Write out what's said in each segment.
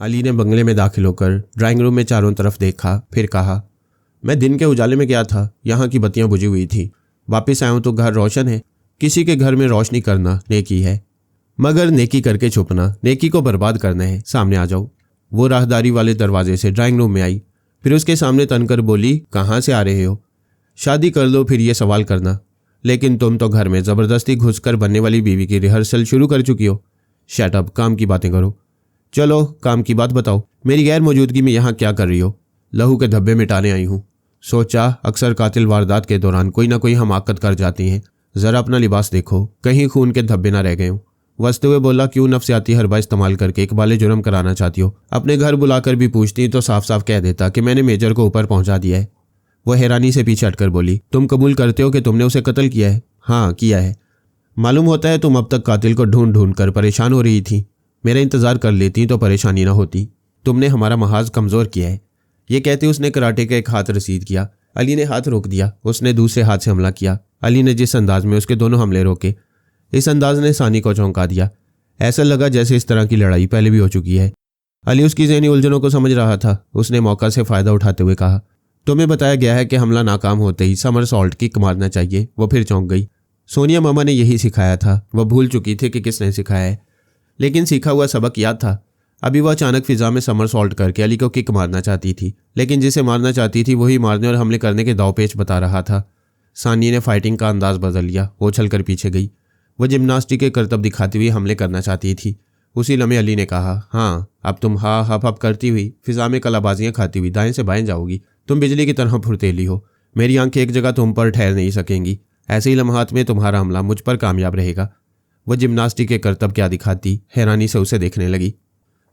अली ने बंगले में दाखिल होकर ड्राइंग रूम में चारों तरफ देखा, फिर कहा, मैं दिन के उजाले में गया था, यहाँ की बत्तियां बुझी हुई थी। वापस आया हूं तो घर रोशन है। किसी के घर में रोशनी करना नेकी है, मगर नेकी करके छुपना नेकी को बर्बाद करना है। सामने आ जाओ। वो राहदारी वाले दरवाजे से ड्राइंग रूम में आई, फिर उसके सामने तनकर बोली, कहाँ से आ रहे हो? शादी कर लो फिर ये सवाल करना। लेकिन तुम तो घर में ज़बरदस्ती घुसकर बनने वाली बीवी की रिहर्सल शुरू कर चुकी हो। शट अप, काम की बातें करो। चलो काम की बात बताओ। मेरी गैर मौजूदगी में यहाँ क्या कर रही हो? लहू के धब्बे मिटाने आई हूँ। सोचा अक्सर कातिल वारदात के दौरान कोई ना कोई हमाकत कर जाती हैं। ज़रा अपना लिबास देखो, कहीं खून के धब्बे ना रह गए हों। वसते हुए बोला, क्यों नफ्सियाती हरबा इस्तेमाल करके इकबाल जुर्म कराना चाहती हो? अपने घर बुलाकर भी पूछती तो साफ साफ कह देता कि मैंने मेजर को ऊपर पहुंचा दिया है। वह हैरानी से पीछे हटकर बोली, तुम कबूल करते हो कि तुमने उसे कत्ल किया है? हाँ किया है। मालूम होता है तुम अब तक कातिल को ढूंढ ढूंढ कर परेशान हो रही थी। मेरा इंतजार कर लेती तो परेशानी ना होती। तुमने हमारा महाज कमज़ोर किया है। ये कहते उसने कराटे का एक हाथ रसीद किया। अली ने हाथ रोक दिया। उसने दूसरे हाथ से हमला किया। अली ने जिस अंदाज में उसके दोनों हमले रोके, इस अंदाज ने सानी को चौंका दिया। ऐसा लगा जैसे इस तरह की लड़ाई पहले भी हो चुकी है। अली उसकी ज़हनी उलझनों को समझ रहा था। उसने मौका से फ़ायदा उठाते हुए कहा, तुम्हें बताया गया है कि हमला नाकाम होते ही समरसॉल्ट किक मारना चाहिए। वो फिर चौंक गई। सोनिया मामा ने यही सिखाया था। वह भूल चुकी थी कि किसने सिखाया है, लेकिन सीखा हुआ सबक याद था। अभी वह अचानक फिजा में समरसॉल्ट करके अली को किक मारना चाहती थी, लेकिन जिसे मारना चाहती थी वही मारने और हमले करने के दावपेच बता रहा था। सानी ने फाइटिंग का अंदाज बदल लिया। वो उछल कर पीछे गई। वह जिम्नास्टिक के करतब दिखाती हुई हमले करना चाहती थी। उसी लम्हे अली ने कहा, हाँ अब तुम हा हप हप करती हुई फिजा में कलाबाजियाँ खाती हुई दाएं से बाएं जाओगी। तुम बिजली की तरह फुर्तेली हो। मेरी आंखें एक जगह तुम पर ठहर नहीं सकेंगी। ऐसे ही लम्हात में तुम्हारा हमला मुझ पर कामयाब रहेगा। वह जिम्नास्टिक के करतब क्या दिखाती, हैरानी से उसे देखने लगी।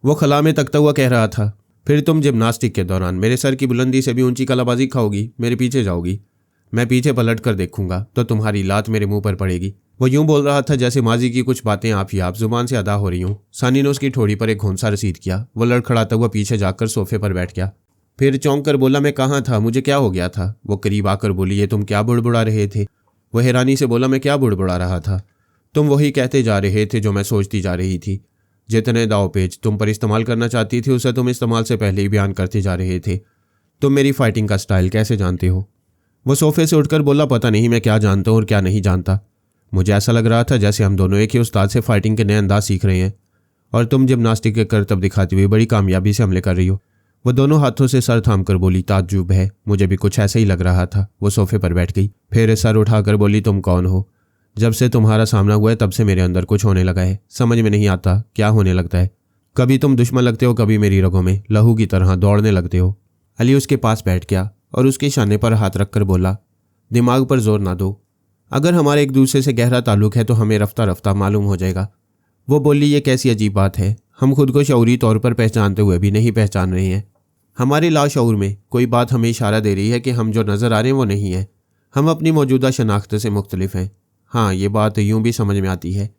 वो खला में तकता हुआ कह रहा था, फिर तुम जिम्नास्टिक के दौरान मेरे सर की बुलंदी से भी ऊंची कलाबाजी खाओगी, मेरे पीछे जाओगी। मैं पीछे पलट कर देखूंगा तो तुम्हारी लात मेरे मुंह पर पड़ेगी। वो यूं बोल रहा था जैसे माजी की कुछ बातें आप ही आप जुबान से अदा हो रही हूं। सानी ने उसकी ठोड़ी पर एक घोंसा रसीद किया। वो लड़खड़ाता हुआ पीछे जाकर सोफे पर बैठ गया। फिर चौंक कर बोला, मैं कहाँ था? मुझे क्या हो गया था? वो करीब आकर बोली, ये तुम क्या बुड़बुड़ा रहे थे? वह हैरानी से बोला, मैं क्या बुड़बुड़ा रहा था? तुम वही कहते जा रहे थे जो मैं सोचती जा रही थी। जितने दावपेच तुम पर इस्तेमाल करना चाहती थी उसे तुम इस्तेमाल से पहले ही बयान करते जा रहे थे। तुम मेरी फाइटिंग का स्टाइल कैसे जानते हो? वो सोफे से उठकर बोला, पता नहीं मैं क्या जानता हूँ और क्या नहीं जानता। मुझे ऐसा लग रहा था जैसे हम दोनों एक ही उस्ताद से फाइटिंग के नए अंदाज सीख रहे हैं और तुम जिम्नास्टिक के करतब दिखाती हुई बड़ी कामयाबी से हमले कर रही हो। वो दोनों हाथों से सर थाम कर बोली, ताज्जुब है, मुझे भी कुछ ऐसा ही लग रहा था। वो सोफे पर बैठ गई। फिर सर उठाकर बोली, तुम कौन हो? जब से तुम्हारा सामना हुआ है तब से मेरे अंदर कुछ होने लगा है। समझ में नहीं आता क्या होने लगता है। कभी तुम दुश्मन लगते हो, कभी मेरी रगों में लहू की तरह दौड़ने लगते हो। अली उसके पास बैठ गया और उसके शाने पर हाथ रखकर बोला, दिमाग पर जोर ना दो। अगर हमारे एक दूसरे से गहरा ताल्लुक है तो हमें रफ्ता रफ्ता मालूम हो जाएगा। वो बोली, ये कैसी अजीब बात है। हम खुद को शऊरी तौर पर पहचानते हुए भी नहीं पहचान रहे हैं। हमारे लाशऊर में कोई बात हमें इशारा दे रही है कि हम जो नज़र आ रहे हैं वो नहीं है। हम अपनी मौजूदा शनाख्त से मुख्तलिफ हैं। हाँ, ये बात यूं भी समझ में आती है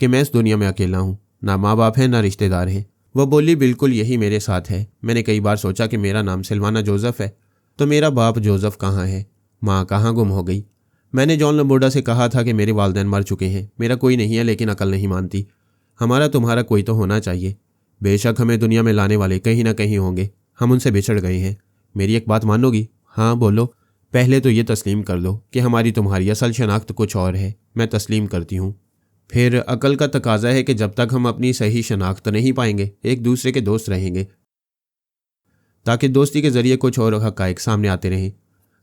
कि मैं इस दुनिया में अकेला हूँ। ना माँ बाप हैं, ना रिश्तेदार हैं। वह बोली, बिल्कुल यही मेरे साथ है। मैंने कई बार सोचा कि मेरा नाम सिल्वाना जोसेफ है तो मेरा बाप जोसेफ कहाँ है, माँ कहाँ गुम हो गई। मैंने जॉन लंबोर्डा से कहा था कि मेरे वालिदैन मर चुके हैं। मेरा कोई नहीं है, लेकिन अकल नहीं मानती। हमारा तुम्हारा कोई तो होना चाहिए। बेशक हमें दुनिया में लाने वाले कहीं ना कहीं होंगे। हम उनसे बिछड़ गए हैं। मेरी एक बात मानोगी? हाँ बोलो। पहले तो ये तस्लीम कर लो कि हमारी तुम्हारी असल शनाख्त कुछ और है। मैं तस्लीम करती हूँ। फिर अकल का तकाजा है कि जब तक हम अपनी सही शनाख्त नहीं पाएंगे एक दूसरे के दोस्त रहेंगे, ताकि दोस्ती के जरिए कुछ और हक़ाइक़ सामने आते रहें।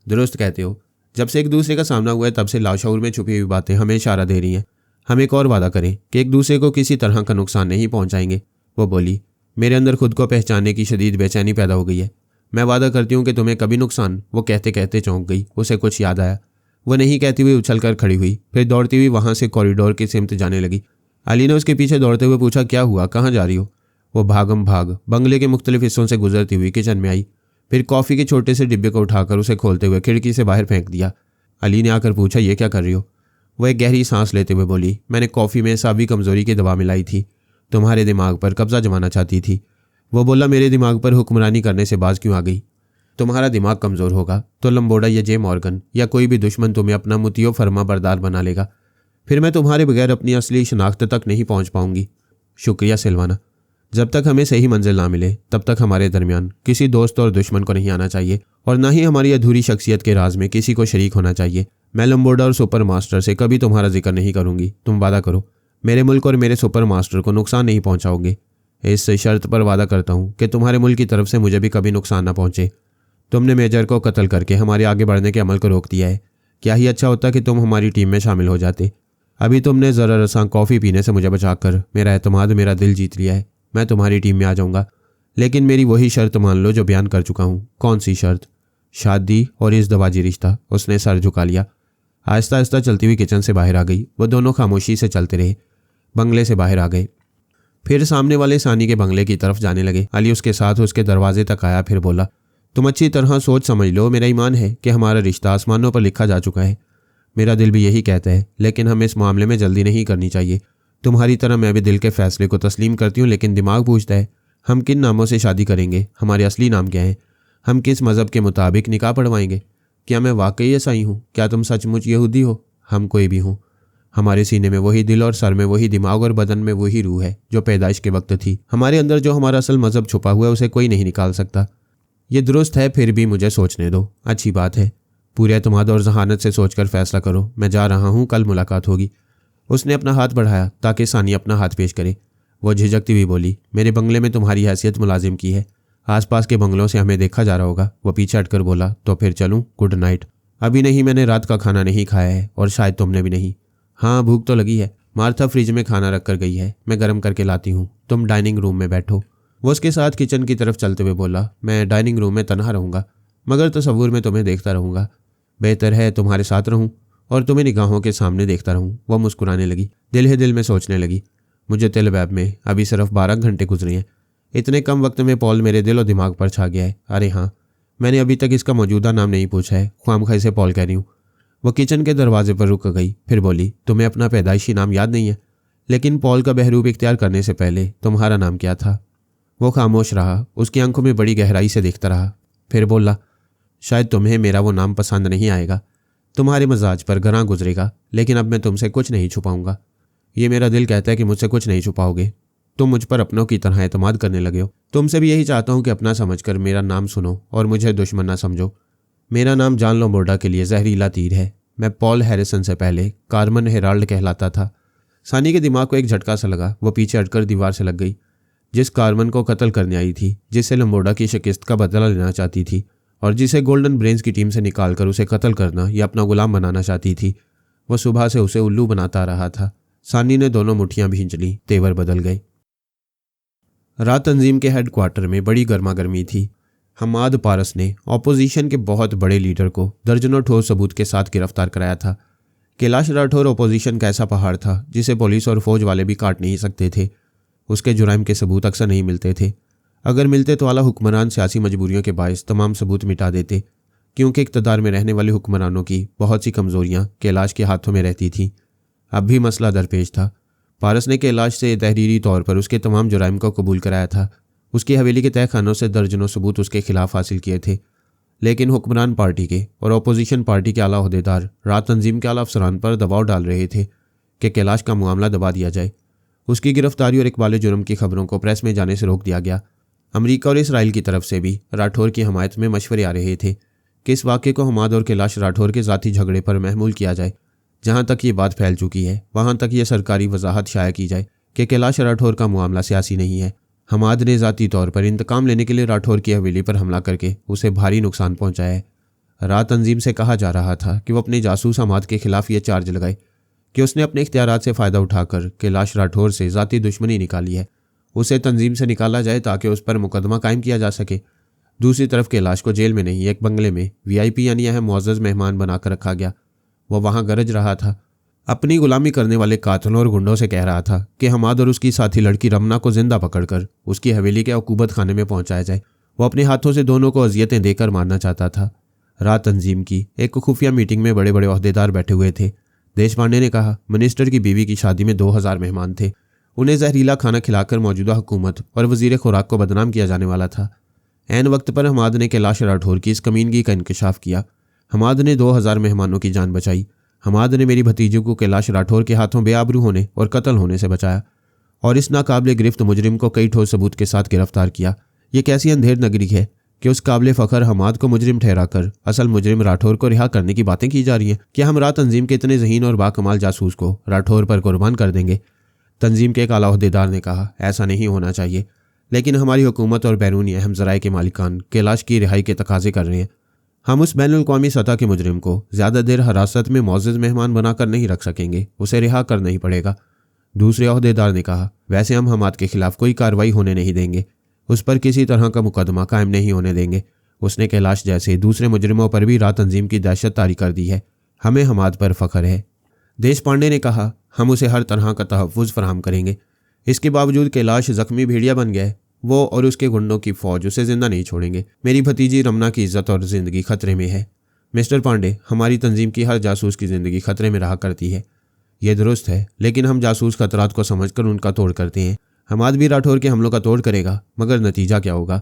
दुरुस्त कहते हो। जब से एक दूसरे का सामना हुआ है तब से लाशऊर में छुपी हुई बातें हमें इशारा दे रही हैं। हम एक और वादा करें कि एक दूसरे को किसी तरह का नुकसान नहीं पहुंचाएंगे। वो बोली, मेरे अंदर खुद को पहचानने की शदीद बेचैनी पैदा हो गई है। मैं वादा करती हूँ कि तुम्हें कभी नुकसान। वो कहते कहते चौंक गई। उसे कुछ याद आया। वह नहीं कहती हुई उछल कर खड़ी हुई, फिर दौड़ती हुई वहाँ से कॉरिडोर की सिमत जाने लगी। अली ने उसके पीछे दौड़ते हुए पूछा, क्या हुआ, कहाँ जा रही हो? वो भागम भाग बंगले के मुख्तलिफ हिस्सों से गुजरती हुई किचन में आई। फिर कॉफ़ी के छोटे से डिब्बे को उठाकर उसे खोलते हुए खिड़की से बाहर फेंक दिया। अली ने आकर पूछा, ये क्या कर रही हो? वह एक गहरी सांस लेते हुए बोली, मैंने कॉफ़ी में साबी कमज़ोरी की दवा मिलाई थी। तुम्हारे दिमाग पर कब्जा जमाना चाहती थी। वो बोला, मेरे दिमाग पर हुक्मरानी करने से बाज क्यों आ गई? तुम्हारा दिमाग कमज़ोर होगा तो लंबोड़ा या जे मॉर्गन या कोई भी दुश्मन तुम्हें अपना मुतियो फरमा बरदार बना लेगा। फिर मैं तुम्हारे बगैर अपनी असली शनाख्त तक नहीं पहुंच पाऊंगी। शुक्रिया सिल्वाना। जब तक हमें सही मंजिल ना मिले तब तक हमारे दरमियान किसी दोस्त और दुश्मन को नहीं आना चाहिए और ना ही हमारी अधूरी शख्सियत के राज में किसी को शरीक होना चाहिए। मैं लम्बोर्डा और सुपर मास्टर से कभी तुम्हारा जिक्र नहीं करूंगी। तुम वादा करो मेरे मुल्क और मेरे सुपर मास्टर को नुकसान नहीं पहुंचाओगे। इस शर्त पर वादा करता हूं कि तुम्हारे मुल्क की तरफ से मुझे भी कभी नुकसान ना पहुंचे। तुमने मेजर को कत्ल करके हमारे आगे बढ़ने के अमल को रोक दिया है। क्या ही अच्छा होता कि तुम हमारी टीम में शामिल हो जाते। अभी तुमने ज़रा रसा कॉफ़ी पीने से मुझे बचाकर मेरा एतमाद, मेरा दिल जीत लिया है। मैं तुम्हारी टीम में आ जाऊंगा, लेकिन मेरी वही शर्त मान लो जो बयान कर चुका हूँ। कौन सी शर्त? शादी और इस दवाजी रिश्ता। उसने सर झुका लिया। आहिस्ता आहिस्ता चलती हुई किचन से बाहर आ गई। वो दोनों खामोशी से चलते रहे। बंगले से बाहर आ गए, फिर सामने वाले सानी के बंगले की तरफ जाने लगे। अली उसके साथ उसके दरवाजे तक आया, फिर बोला, तुम अच्छी तरह सोच समझ लो। मेरा ईमान है कि हमारा रिश्ता आसमानों पर लिखा जा चुका है। मेरा दिल भी यही कहता है, लेकिन हमें इस मामले में जल्दी नहीं करनी चाहिए। तुम्हारी तरह मैं भी दिल के फैसले को तस्लीम करती हूँ, लेकिन दिमाग पूछता है हम किन नामों से शादी करेंगे, हमारे असली नाम क्या हैं, हम किस मज़हब के मुताबिक निकाह पढ़वाएंगे। क्या मैं वाकई ईसाई हूँ? क्या तुम सचमुच यहूदी हो? हम कोई भी हों, हमारे सीने में वही दिल और सर में वही दिमाग और बदन में वही रूह है जो पैदाइश के वक्त थी। हमारे अंदर जो हमारा असल मज़हब छुपा हुआ है उसे कोई नहीं निकाल सकता। ये दुरुस्त है, फिर भी मुझे सोचने दो। अच्छी बात है, पूरे एतमाद और जहानत से सोचकर फैसला करो। मैं जा रहा हूँ, कल मुलाकात होगी। उसने अपना हाथ बढ़ाया ताकि सानी अपना हाथ पेश करे। वो झिझकती हुई बोली, मेरे बंगले में तुम्हारी हैसियत मुलाजिम की है, आसपास के बंगलों से हमें देखा जा रहा होगा। वो पीछे हटकर बोला, तो फिर चलूँ? Good night. अभी नहीं, मैंने रात का खाना नहीं खाया है और शायद तुमने भी नहीं। हाँ, भूख तो लगी है। मार्था फ्रिज में खाना रख कर गई है, मैं गर्म करके लाती हूँ। तुम डाइनिंग रूम में बैठो। वो उसके साथ किचन की तरफ चलते हुए बोला, मैं डाइनिंग रूम में तन्हा रहूँगा, मगर तसव्वुर में तुम्हें देखता रहूँगा। बेहतर है तुम्हारे साथ रहूँ और तुम्हें निगाहों के सामने देखता रहूँ। वह मुस्कुराने लगी। दिल ही दिल में सोचने लगी, मुझे तेल अवीव में अभी सिर्फ 12 घंटे गुजरे हैं। इतने कम वक्त में पॉल मेरे दिल और दिमाग पर छा गया है। अरे हाँ, मैंने अभी तक इसका मौजूदा नाम नहीं पूछा है। ख्वामखा से पॉल कह रही हूँ। वो किचन के दरवाजे पर रुक गई, फिर बोली, तुम्हें अपना पैदाइशी नाम याद नहीं है? लेकिन पॉल का बहरूप इख्तियार करने से पहले तुम्हारा नाम क्या था? वो खामोश रहा, उसकी आंखों में बड़ी गहराई से देखता रहा, फिर बोला, शायद तुम्हें मेरा वो नाम पसंद नहीं आएगा, तुम्हारे मजाज पर गरां गुजरेगा, लेकिन अब मैं तुमसे कुछ नहीं छुपाऊंगा। ये मेरा दिल कहता है कि मुझसे कुछ नहीं छुपाओगे। तुम मुझ पर अपनों की तरह एतमाद करने लगे हो। तुमसे भी यही चाहता हूँ कि अपना समझकर मेरा नाम सुनो और मुझे दुश्मन ना समझो। मेरा नाम जॉन लम्बोर्डा के लिए जहरीला तीर है। मैं पॉल हैरिसन से पहले कार्मन हेराल्ड कहलाता था। सानी के दिमाग को एक झटका सा लगा। वो पीछे हटकर दीवार से लग गई। जिस कार्मन को कत्ल करने आई थी, जिससे लम्बोर्डा की शिकस्त का बदला लेना चाहती थी और जिसे गोल्डन ब्रेन्स की टीम से निकालकर उसे कत्ल करना या अपना गुलाम बनाना चाहती थी, वह सुबह से उसे उल्लू बनाता रहा था। सानी ने दोनों मुठ्ठियां भींच लीं, तेवर बदल गए। रात तंजीम के हेडक्वार्टर में बड़ी गर्मा गर्मी थी। हमाद पारस ने ऑपोजिशन के बहुत बड़े लीडर को दर्जनों ठोस सबूत के साथ गिरफ्तार कराया था। कैलाश राठौर ऑपोजिशन का ऐसा पहाड़ था जिसे पुलिस और फौज वाले भी काट नहीं सकते थे। उसके जुराइम के सबूत अक्सर नहीं मिलते थे। अगर मिलते तो आला हुक्मरान सियासी मजबूरियों के बायस तमाम सबूत मिटा देते, क्योंकि इक़्तिदार में रहने वाले हुक्मरानों की बहुत सी कमज़ोरियाँ कैलाश के हाथों में रहती थीं। अब भी मसला दरपेश था। पारस ने कैलाश से तहरीरी तौर पर उसके तमाम जुराइम को कबूल कराया था। उसकी हवेली के तय खानों से दर्जनों सबूत उसके खिलाफ हासिल किए थे, लेकिन हुक्मरान पार्टी के और अपोजिशन पार्टी के आला ओहदेदार रात तंजीम के आला अफसरान पर दबाव डाल रहे थे कि कैलाश का मामला दबा दिया जाए। उसकी गिरफ्तारी और इकबाल जुर्म की खबरों को प्रेस में जाने से रोक दिया गया। अमेरिका और इसराइल की तरफ से भी राठौर की हमायत में मशवरे आ रहे थे कि इस वाक़े को हमाद और कैलाश राठौर के ज़ाती झगड़े पर महमूल किया जाए। जहाँ तक ये बात फैल चुकी है, वहाँ तक ये सरकारी वजाहत शाया की जाए कि कैलाश राठौर का मामला सियासी नहीं है। हमाद ने ज़ाती तौर पर इंतकाम लेने के लिए राठौर की हवेली पर हमला करके उसे भारी नुकसान पहुँचाया है। रात तंजीम से कहा जा रहा था कि वो अपने जासूस हमाद के खिलाफ ये चार्ज लगाए कि उसने अपने इख्तियारात से फ़ायदा उठाकर कैलाश राठौर से ज़ाती दुश्मनी निकाली है। उसे तंजीम से निकाला जाए ताकि उस पर मुकदमा कायम किया जा सके। दूसरी तरफ कैलाश को जेल में नहीं, एक बंगले में VIP यानी अहम मुअज़्ज़ज़ मेहमान बनाकर रखा गया। वो वहाँ गरज रहा था, अपनी गुलामी करने वाले कातलों और गुंडों से कह रहा था कि हमाद और उसकी साथी लड़की रमना को जिंदा पकड़कर उसकी हवेली के अकूबत खाने में पहुंचाया जाए। वो अपने हाथों से दोनों को अजियतें देकर मारना चाहता था। रात तंजीम की एक खुफिया मीटिंग में बड़े बड़े ओहदेदार बैठे हुए थे। देश पांडे ने कहा, मिनिस्टर की बीवी की शादी में 2000 मेहमान थे। उन्हें जहरीला खाना खिलाकर मौजूदा हुकूमत और वजीर खुराक को बदनाम किया जाने वाला था। ऐन वक्त पर हमाद ने कैलाश राठौर की इस कमीनगी का इंकशाफ किया। हमाद ने 2000 मेहमानों की जान बचाई। हमाद ने मेरी भतीजी को कैलाश राठौर के हाथों बेआबरू होने और कत्ल होने से बचाया। और इस नाकाबिले गिरफ्त मुजरिम को कई ठोस सबूत के साथ गिरफ्तार किया। ये कैसी अंधेर नगरी है कि उस काबिले फ़ख्र हमाद को मुजरिम ठहराकर असल मुजरिम राठौर को रिहा करने की बातें की जा रही हैं। क्या हम रात तंजीम के इतने ज़हीन और बाकमाल जासूस को राठौर पर कुर्बान कर देंगे? तंजीम के एक आला ओहदेदार ने कहा, ऐसा नहीं होना चाहिए, लेकिन हमारी हुकूमत और बैरूनी अहम ज़राए के मालिकान कैलाश की रिहाई के तकाजे कर रहे हैं। हम उस बैनुल-अक़वामी सतह के मुजरिम को ज़्यादा देर हिरासत में मौज़िज़ मेहमान बनाकर नहीं रख सकेंगे, उसे रिहा करना ही पड़ेगा। दूसरे ओहदेदार ने कहा, वैसे हम हमाद के खिलाफ कोई कार्रवाई होने नहीं देंगे, उस पर किसी तरह का मुकदमा कायम नहीं होने देंगे। उसने कैलाश जैसे दूसरे मुजरिमों पर भी रात तंजीम की दहशत तारी कर दी है। हमें हमाद पर फ़ख्र है। देश पांडे ने कहा, हम उसे हर तरह का तहफ़्फ़ुज़ फराहम करेंगे। इसके बावजूद कैलाश ज़ख्मी भेड़िया बन गया है। वो और उसके गुंडों की फ़ौज उसे जिंदा नहीं छोड़ेंगे। मेरी भतीजी रमना की इज्जत और ज़िंदगी खतरे में है। मिस्टर पांडे, हमारी तंजीम की हर जासूस की ज़िंदगी खतरे में रहा करती है। यह दुरुस्त है, लेकिन हम जासूस खतरात को समझकर उनका तोड़ करते हैं। हमाद भी राठौर के हमलों का तोड़ करेगा, मगर नतीजा क्या होगा?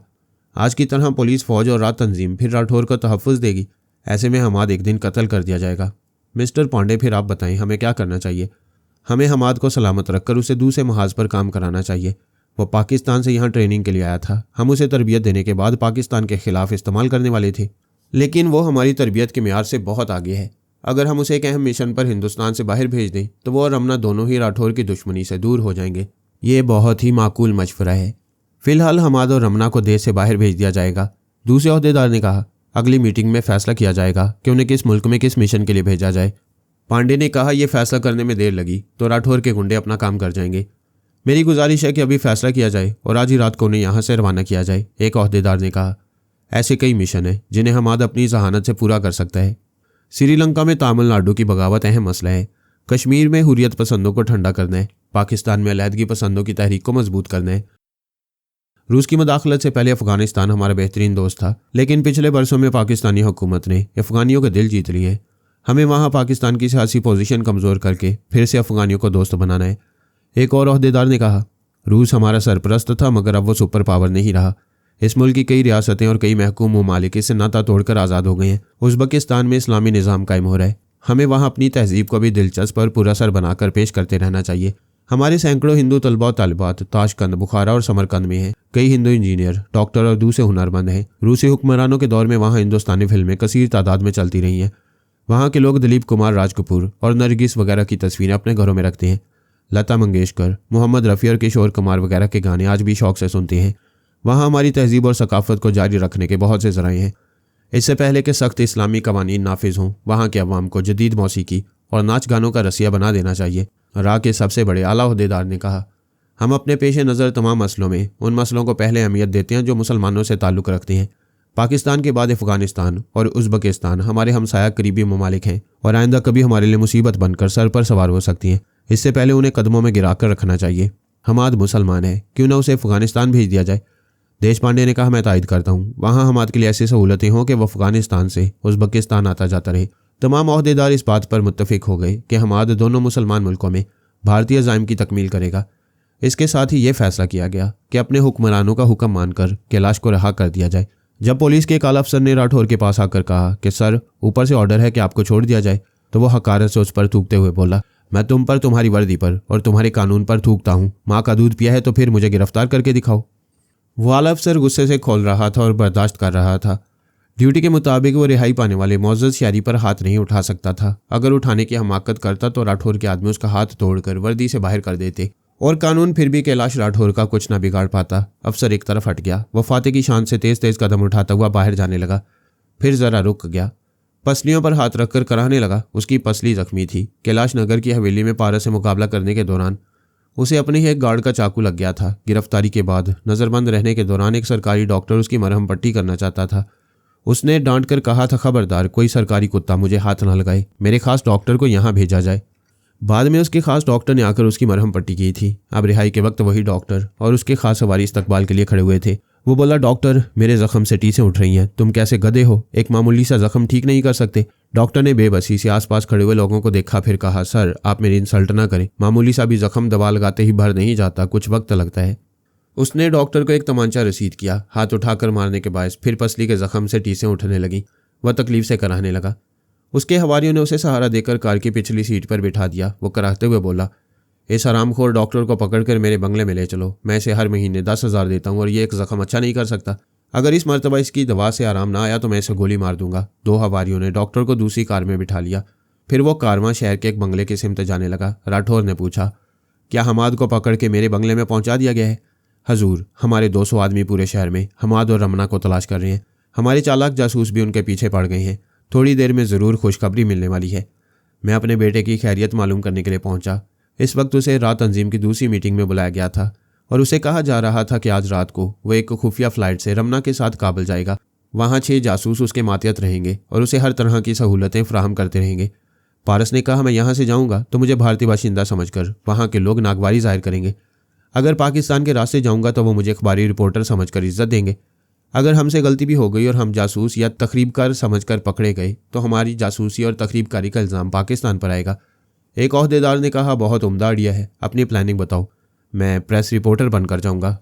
आज की तरह पुलिस, फ़ौज और रात तंजीम फिर राठौर को तहफ़्फ़ुज़ देगी। ऐसे में हमाद एक दिन कत्ल कर दिया जाएगा। मिस्टर पांडे, फिर आप बताएं हमें क्या करना चाहिए? हमें हमाद को सलामत रखकर उसे दूसरे महाज पर काम कराना चाहिए। वो पाकिस्तान से यहाँ ट्रेनिंग के लिए आया था। हम उसे तरबियत देने के बाद पाकिस्तान के खिलाफ इस्तेमाल करने वाले थे, लेकिन वो हमारी तरबियत के मियार से बहुत आगे है। अगर हम उसे एक अहम मिशन पर हिंदुस्तान से बाहर भेज दें तो वो और रमना दोनों ही राठौर की दुश्मनी से दूर हो जाएंगे। ये बहुत ही माकूल मशवरा है। फिलहाल हमाद और रमना को देश से बाहर भेज दिया जाएगा। दूसरे ओहदेदार ने कहा, अगली मीटिंग में फैसला किया जाएगा कि उन्हें किस मुल्क में किस मिशन के लिए भेजा जाए। पांडे ने कहा, यह फैसला करने में देर लगी तो राठौर के गुंडे अपना काम कर जाएंगे। मेरी गुजारिश है कि अभी फैसला किया जाए और आज ही रात को उन्हें यहाँ से रवाना किया जाए। एक ओहदेदार ने कहा, ऐसे कई मिशन हैं जिन्हें हमाद अपनी जहानत से पूरा कर सकता है। श्रीलंका में तमिलनाडु की बगावत अहम मसला है। कश्मीर में हुर्रियत पसंदों को ठंडा करना है। पाकिस्तान में अलहदगी पसंदों की तहरीक को मजबूत करना है। रूस की मदाखलत से पहले अफगानिस्तान हमारा बेहतरीन दोस्त था, लेकिन पिछले बरसों में पाकिस्तानी हुकूमत ने अफगानियों के दिल जीत लिए। हमें वहाँ पाकिस्तान की सियासी पोजीशन कमज़ोर करके फिर से अफगानियों को दोस्त बनाना है। एक और ओहदेदार ने कहा, रूस हमारा सरपरस्त था, मगर अब वो सुपर पावर नहीं रहा। इस मुल्क की कई रियासतें और कई महकूम ममालिक इससे नाता तोड़कर आज़ाद हो गए हैं। उज़्बेकिस्तान में इस्लामी निज़ाम कायम हो रहा है। हमें वहाँ अपनी तहजीब को भी दिलचस्प और पुरअसर बनाकर पेश करते रहना चाहिए। हमारे सैकड़ों हिंदू तलबा और तालिबात ताशकंद, बुखारा और समरकंद में हैं। कई हिंदू इंजीनियर, डॉक्टर और दूसरे हुनरमंद हैं। रूसी हुक्मरानों के दौर में वहाँ हिंदुस्तानी फिल्में कसीर तादाद में चलती रही हैं। वहाँ के लोग दिलीप कुमार, राज कपूर और नरगिस वगैरह की तस्वीरें अपने घरों में रखते हैं। लता मंगेशकर, मोहम्मद रफ़ी और किशोर कुमार वगैरह के गाने आज भी शौक से सुनते हैं। वहाँ हमारी तहजीब और सकाफ़त को जारी रखने के बहुत से ज़राए हैं। इससे पहले कि सख्त इस्लामी कवानीन नाफिज हों, वहाँ के अवाम को जदीद मौसीकी और नाच गानों का रसिया बना देना चाहिए। रा के सबसे बड़े आला ओहदेदार ने कहा, हम अपने पेश नज़र तमाम मसलों में उन मसलों को पहले अहमियत देते हैं जो मुसलमानों से ताल्लुक़ रखते हैं। पाकिस्तान के बाद अफ़गानिस्तान और उज़्बेकिस्तान हमारे हमसाया करीबी ममालिक हैं और आइंदा कभी हमारे लिए मुसीबत बनकर सर पर सवार हो सकती हैं। इससे पहले उन्हें कदमों में गिरा कर रखना चाहिए। हमाद मुसलमान है, क्यों ना उसे अफ़गानिस्तान भेज दिया जाए? देश पांडे ने कहा, मैं तायद करता हूँ। वहाँ हमाद के लिए ऐसी सहूलतें हों कि वह अफ़गानिस्तान से उज़्बेकिस्तान आता जाता रहे। तमाम ओहदेदार इस बात पर मुत्तफिक हो गए कि हमाद दोनों मुसलमान मुल्कों में भारतीय ज़ाइम की तकमील करेगा। इसके साथ ही यह फैसला किया गया कि अपने हुक्मरानों का हुक्म मानकर कैलाश को रिहा कर दिया जाए। जब पुलिस के एक आला अफसर ने राठौर के पास आकर कहा कि सर, ऊपर से ऑर्डर है कि आपको छोड़ दिया जाए, तो वह हकारत से उस पर थूकते हुए बोला, मैं तुम पर, तुम्हारी वर्दी पर और तुम्हारे कानून पर थूकता हूँ। माँ का दूध पिया है तो फिर मुझे गिरफ्तार करके दिखाओ। वो आला अफसर गुस्से से खोल रहा था और बर्दाश्त कर रहा था। ड्यूटी के मुताबिक वो रिहाई पाने वाले मौजूद शहरी पर हाथ नहीं उठा सकता था। अगर उठाने की हमाकत करता तो राठौर के आदमी उसका हाथ तोड़कर वर्दी से बाहर कर देते और कानून फिर भी कैलाश राठौर का कुछ ना बिगाड़ पाता। अफसर एक तरफ हट गया। वो फाते की शान से तेज तेज कदम उठाता हुआ बाहर जाने लगा। फिर जरा रुक गया, पसलियों पर हाथ रखकर कराहने लगा। उसकी पसली जख्मी थी। कैलाश नगर की हवेली में पारस से मुकाबला करने के दौरान उसे अपने ही एक गार्ड का चाकू लग गया था। गिरफ्तारी के बाद नज़रबंद रहने के दौरान एक सरकारी डॉक्टर उसकी मरहम पट्टी करना चाहता था। उसने डांट कर कहा था, खबरदार कोई सरकारी कुत्ता मुझे हाथ ना लगाए, मेरे खास डॉक्टर को यहाँ भेजा जाए। बाद में उसके खास डॉक्टर ने आकर उसकी मरहम पट्टी की थी। अब रिहाई के वक्त वही डॉक्टर और उसके खास सवारी इस्तकबाल के लिए खड़े हुए थे। वो बोला, डॉक्टर, मेरे जख्म से टीसें उठ रही हैं, तुम कैसे गधे हो, एक मामूली सा जख्म ठीक नहीं कर सकते? डॉक्टर ने बेबसी से आसपास खड़े हुए लोगों को देखा, फिर कहा, सर आप मेरी इंसल्ट ना करें, मामूली सा भी जख्म दवा लगाते ही भर नहीं जाता, कुछ वक्त लगता है। उसने डॉक्टर को एक तमांचा रसीद किया। हाथ उठाकर मारने के बायस फिर पसली के जख्म से टीसें उठने लगी। वह तकलीफ से कराहने लगा। उसके हवारियों ने उसे सहारा देकर कार की पिछली सीट पर बिठा दिया। वो कराहते हुए बोला, इस हरामखोर डॉक्टर को पकड़कर मेरे बंगले में ले चलो। मैं इसे हर महीने 10,000 देता हूँ और ये एक जख्म अच्छा नहीं कर सकता। अगर इस मर्तबा इसकी दवा से आराम ना आया तो मैं इसे गोली मार दूंगा। 2 हवारियों ने डॉक्टर को दूसरी कार में बिठा लिया। फिर वो कारवां शहर के एक बंगले की सिमत जाने लगा। राठौर ने पूछा, क्या हमाद को पकड़ के मेरे बंगले में पहुंचा दिया गया है? हजूर, हमारे 200 आदमी पूरे शहर में हमाद और रमना को तलाश कर रहे हैं। हमारे चालाक जासूस भी उनके पीछे पड़ गए हैं। थोड़ी देर में ज़रूर खुशखबरी मिलने वाली है। मैं अपने बेटे की खैरियत मालूम करने के लिए पहुंचा। इस वक्त उसे रात तंजीम की दूसरी मीटिंग में बुलाया गया था और उसे कहा जा रहा था कि आज रात को वो एक खुफिया फ्लाइट से रमना के साथ काबुल जाएगा। वहाँ 6 जासूस उसके मातहत रहेंगे और उसे हर तरह की सहूलतें फ्राहम करते रहेंगे। पारस ने कहा, मैं यहाँ से जाऊँगा तो मुझे भारतीय बाशिंदा समझकर वहाँ के लोग नागवारी जाहिर करेंगे। अगर पाकिस्तान के रास्ते जाऊँगा तो वो मुझे अखबारी रिपोर्टर समझकर इज्जत देंगे। अगर हमसे गलती भी हो गई और हम जासूस या तकरीबकार समझकर पकड़े गए तो हमारी जासूसी और तकरीबकारी का इल्ज़ाम पाकिस्तान पर आएगा। एक ओहदेदार ने कहा, बहुत उम्दा आइडिया है, अपनी प्लानिंग बताओ। मैं प्रेस रिपोर्टर बनकर जाऊँगा।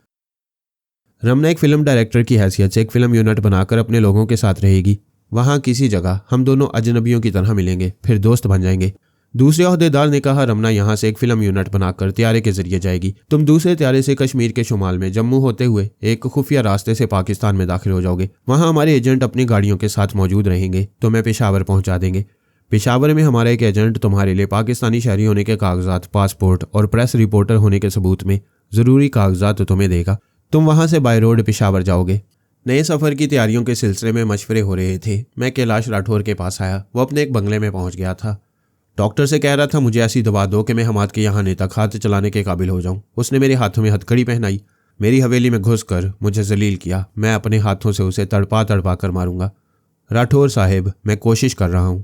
रमना एक फिल्म डायरेक्टर की हैसियत से एक फिल्म यूनिट बनाकर अपने लोगों के साथ रहेगी। वहाँ किसी जगह हम दोनों अजनबियों की तरह मिलेंगे, फिर दोस्त बन जाएंगे। दूसरे ओहदेदार ने कहा, रमना यहाँ से एक फिल्म यूनिट बनाकर त्यारे के जरिए जाएगी। तुम दूसरे त्यारे से कश्मीर के शुमाल में जम्मू होते हुए एक खुफिया रास्ते से पाकिस्तान में दाखिल हो जाओगे। वहाँ हमारे एजेंट अपनी गाड़ियों के साथ मौजूद रहेंगे, तुम्हें पेशावर पहुँचा देंगे। पेशावर में हमारा एक एजेंट तुम्हारे लिए पाकिस्तानी शहरी होने के कागजात, पासपोर्ट और प्रेस रिपोर्टर होने के सबूत में ज़रूरी कागजात तुम्हें देगा। तुम वहाँ से बाय रोड पेशावर जाओगे। नए सफ़र की तैयारियों के सिलसिले में मशवरे हो रहे थे। मैं कैलाश राठौर के पास आया। वो अपने एक बंगले में पहुँच गया था। डॉक्टर से कह रहा था, मुझे ऐसी दवा दो कि मैं हमाद के यहाँ तक हाथ चलाने के काबिल हो जाऊँ। उसने मेरे हाथों में हथकड़ी पहनाई, मेरी हवेली में घुसकर मुझे जलील किया। मैं अपने हाथों से उसे तड़पा तड़पा कर मारूंगा। राठौर साहब, मैं कोशिश कर रहा हूँ।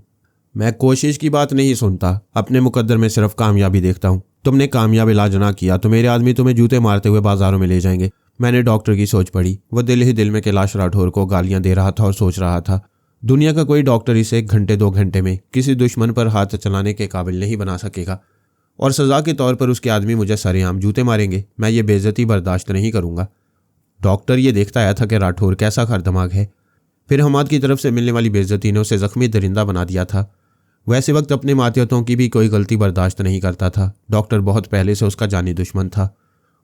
मैं कोशिश की बात नहीं सुनता, अपने मुकद्दर में सिर्फ कामयाबी देखता हूँ। तुमने कामयाब इलाज ना किया तो मेरे आदमी तुम्हें जूते मारते हुए बाजारों में ले जाएंगे। मैंने डॉक्टर की सोच पड़ी। वह दिल ही दिल में कैलाश राठौर को गालियां दे रहा था और सोच रहा था, दुनिया का कोई डॉक्टर इसे 1 घंटे 2 घंटे में किसी दुश्मन पर हाथ चलाने के काबिल नहीं बना सकेगा और सज़ा के तौर पर उसके आदमी मुझे सरेआम जूते मारेंगे। मैं ये बेइज्जती बर्दाश्त नहीं करूँगा। डॉक्टर ये देखता आया था कि राठौर कैसा खर दिमाग है। फिर हमाद की तरफ से मिलने वाली बेइज्जती ने उसे ज़ख्मी दरिंदा बना दिया था। वैसे वक्त अपने मातहतों की भी कोई गलती बर्दाश्त नहीं करता था। डॉक्टर बहुत पहले से उसका जानी दुश्मन था।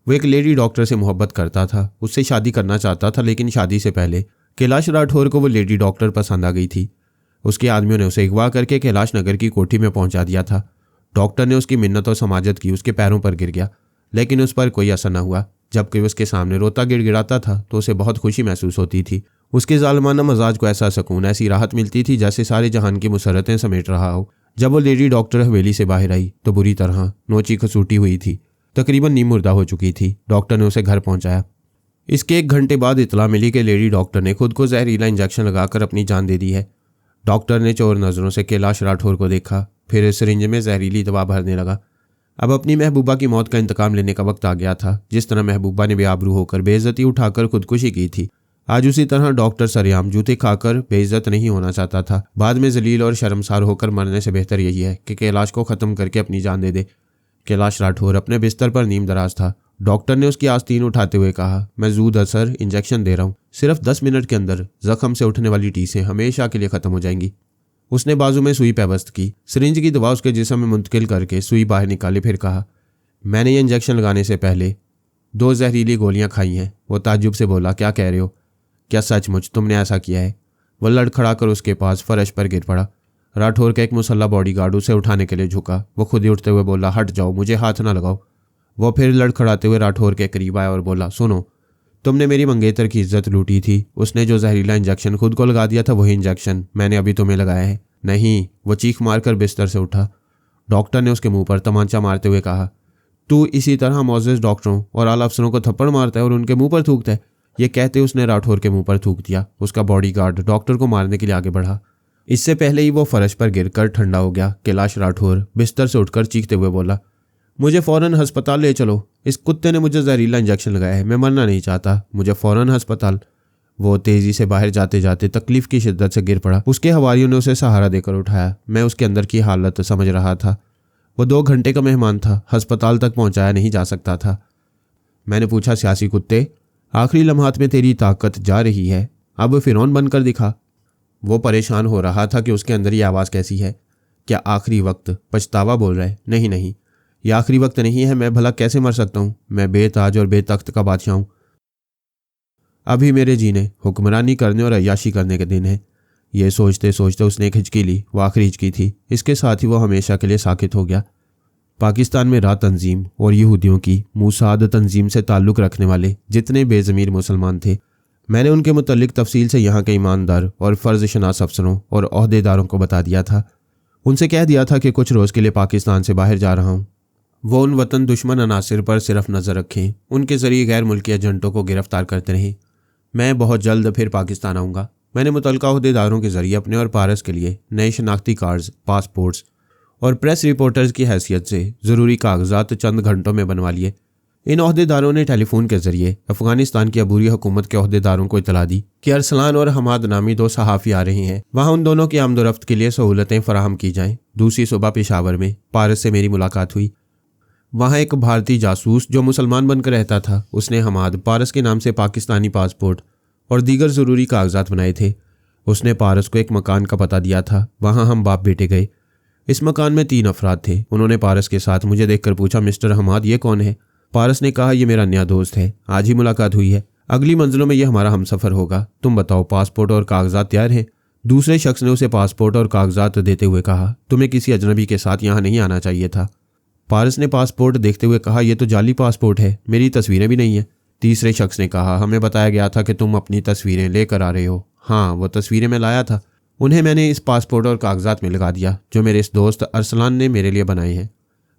वो एक लेडी डॉक्टर से मोहब्बत करता था, उससे शादी करना चाहता था, लेकिन शादी से पहले कैलाश राठौर को वो लेडी डॉक्टर पसंद आ गई थी। उसके आदमियों ने उसे अगवा करके कैलाश नगर की कोठी में पहुंचा दिया था। डॉक्टर ने उसकी मिन्नत और समाजत की, उसके पैरों पर गिर गया, लेकिन उस पर कोई असर न हुआ। जबकि उसके सामने रोता गिड़गिड़ाता था तो उसे बहुत खुशी महसूस होती थी। उसके जालिमाना मजाज को ऐसा सुकून, ऐसी राहत मिलती थी जैसे सारे जहान की मुसरतें समेट रहा हो। जब वो लेडी डॉक्टर हवेली से बाहर आई तो बुरी तरह नोची खसूटी हुई थी, तकरीबन नीम मुर्दा हो चुकी थी। डॉक्टर ने उसे घर पहुंचाया। इसके 1 घंटे बाद इतला मिली कि लेडी डॉक्टर ने खुद को जहरीला इंजेक्शन लगाकर अपनी जान दे दी है। डॉक्टर ने चोर नज़रों से कैलाश राठौर को देखा, फिर सिरिंज में जहरीली दवा भरने लगा। अब अपनी महबूबा की मौत का इंतकाम लेने का वक्त आ गया था। जिस तरह महबूबा ने बेआबरू होकर बेइज्जती उठाकर खुदकुशी की थी, आज उसी तरह डॉक्टर सरेआम जूते खाकर बेइज्जत नहीं होना चाहता था। बाद में जलील और शर्मसार होकर मरने से बेहतर यही है कि कैलाश को ख़त्म करके अपनी जान दे दे। कैलाश राठौर अपने बिस्तर पर नीम दराज था। डॉक्टर ने उसकी आस्तीन उठाते हुए कहा, मैं जूद असर इंजेक्शन दे रहा हूँ। सिर्फ 10 मिनट के अंदर जख्म से उठने वाली टीसें हमेशा के लिए ख़त्म हो जाएंगी। उसने बाजू में सुई पेवस्त की, सिरिंज की दवा उसके जिस्म में मुंतकिल करके सुई बाहर निकाली। फिर कहा, मैंने ये इंजेक्शन लगाने से पहले 2 जहरीली गोलियां खाई हैं। वो ताज्जुब से बोला, क्या कह रहे हो? क्या सचमुच तुमने ऐसा किया है? वह लड़खड़ा कर उसके पास फर्श पर गिर पड़ा। राठौर का एक मुसल्ला बॉडीगार्ड उसे उठाने के लिए झुका। वो खुद ही उठते हुए बोला, हट जाओ, मुझे हाथ ना लगाओ। वो फिर लड़खड़ाते हुए राठौर के करीब आया और बोला, सुनो, तुमने मेरी मंगेतर की इज्जत लूटी थी। उसने जो जहरीला इंजेक्शन खुद को लगा दिया था वही इंजेक्शन मैंने अभी तुम्हें लगाया है। नहीं, वो चीख मारकर बिस्तर से उठा। डॉक्टर ने उसके मुंह पर तमाचा मारते हुए कहा, तू इसी तरह मोअज़्ज़ज़ डॉक्टरों और आला अफसरों को थप्पड़ मारता है और उनके मुंह पर थूकता है। ये कहते उसने राठौर के मुंह पर थूक दिया। उसका बॉडीगार्ड डॉक्टर को मारने के लिए आगे बढ़ा। इससे पहले ही वो फर्श पर गिरकर ठंडा हो गया। कैलाश राठौर बिस्तर से उठकर चीखते हुए बोला, मुझे फ़ौरन हस्पताल ले चलो। इस कुत्ते ने मुझे जहरीला इंजेक्शन लगाया है। मैं मरना नहीं चाहता, मुझे फ़ौरन हस्पताल। वो तेज़ी से बाहर जाते जाते तकलीफ़ की शिद्दत से गिर पड़ा। उसके हवारियों ने उसे सहारा देकर उठाया। मैं उसके अंदर की हालत समझ रहा था। वो 2 घंटे का मेहमान था, अस्पताल तक पहुंचाया नहीं जा सकता था। मैंने पूछा, सियासी कुत्ते, आखिरी लम्हात में तेरी ताकत जा रही है, अब फिरौन बनकर दिखा। वो परेशान हो रहा था कि उसके अंदर ये आवाज़ कैसी है। क्या आखिरी वक्त? पछतावा बोल रहा है? नहीं नहीं, ये आखिरी वक्त नहीं है, मैं भला कैसे मर सकता हूँ? मैं बेताज और बेतख्त का बादशाह हूँ। अभी मेरे जीने, हुक्मरानी करने और अय्याशी करने के दिन है। ये सोचते सोचते उसने एक हिचकी ली। वो आखिरी हिचकी थी। इसके साथ ही वो हमेशा के लिए साकित हो गया। पाकिस्तान में रात तंजीम और यहूदियों की मूसाद तंजीम से ताल्लुक़ रखने वाले जितने बेज़मीर मुसलमान थे, मैंने उनके मुतल्लिक तफसील से यहाँ के ईमानदार और फ़र्ज शनास अफसरों और ओहदेदारों को बता दिया था। उनसे कह दिया था कि कुछ रोज़ के लिए पाकिस्तान से बाहर जा रहा हूँ। वो उन वतन दुश्मन अनासिर पर सिर्फ नज़र रखें, उनके ज़रिए गैर मुल्की एजेंटों को गिरफ्तार करते रहें। मैं बहुत जल्द फिर पाकिस्तान आऊँगा। मैंने मुतल्लिका ओहदेदारों के ज़रिए अपने और पारस के लिए नए शनाख्ती कार्ड्स, पासपोर्ट्स और प्रेस रिपोर्टर्स की हैसियत से ज़रूरी कागजात चंद घंटों में बनवा लिए। इन ओहदेदारों ने टेलीफोन के ज़रिए अफ़गानिस्तान की अबूरी हुकूमत के ओहदेदारों को इतला दी कि अरसलान और हमाद नामी 2 सहाफ़ी आ रहे हैं। वहाँ उन दोनों की आमदोरफ्त के लिए सहूलतें फराहम की जाएं। दूसरी सुबह पेशावर में पारस से मेरी मुलाकात हुई। वहाँ एक भारतीय जासूस जो मुसलमान बनकर रहता था, उसने हमाद पारस के नाम से पाकिस्तानी पासपोर्ट और दीगर ज़रूरी कागजात बनाए थे। उसने पारस को एक मकान का पता दिया था। वहाँ हम बाप बेटे गए। इस मकान में 3 अफराद थे। उन्होंने पारस के साथ मुझे देखकर पूछा, मिस्टर हमाद, ये कौन है? पारस ने कहा, ये मेरा नया दोस्त है, आज ही मुलाकात हुई है। अगली मंजिलों में ये हमारा हमसफ़र होगा। तुम बताओ, पासपोर्ट और कागजात तैयार हैं? दूसरे शख्स ने उसे पासपोर्ट और कागजात देते हुए कहा, तुम्हें किसी अजनबी के साथ यहाँ नहीं आना चाहिए था। पारस ने पासपोर्ट देखते हुए कहा, यह तो जाली पासपोर्ट है, मेरी तस्वीरें भी नहीं है। तीसरे शख्स ने कहा, हमें बताया गया था कि तुम अपनी तस्वीरें लेकर आ रहे हो। हाँ, वो तस्वीरें मैं लाया था। उन्हें मैंने इस पासपोर्ट और कागजात में लगा दिया जो मेरे इस दोस्त अरसलान ने मेरे लिए बनाए हैं।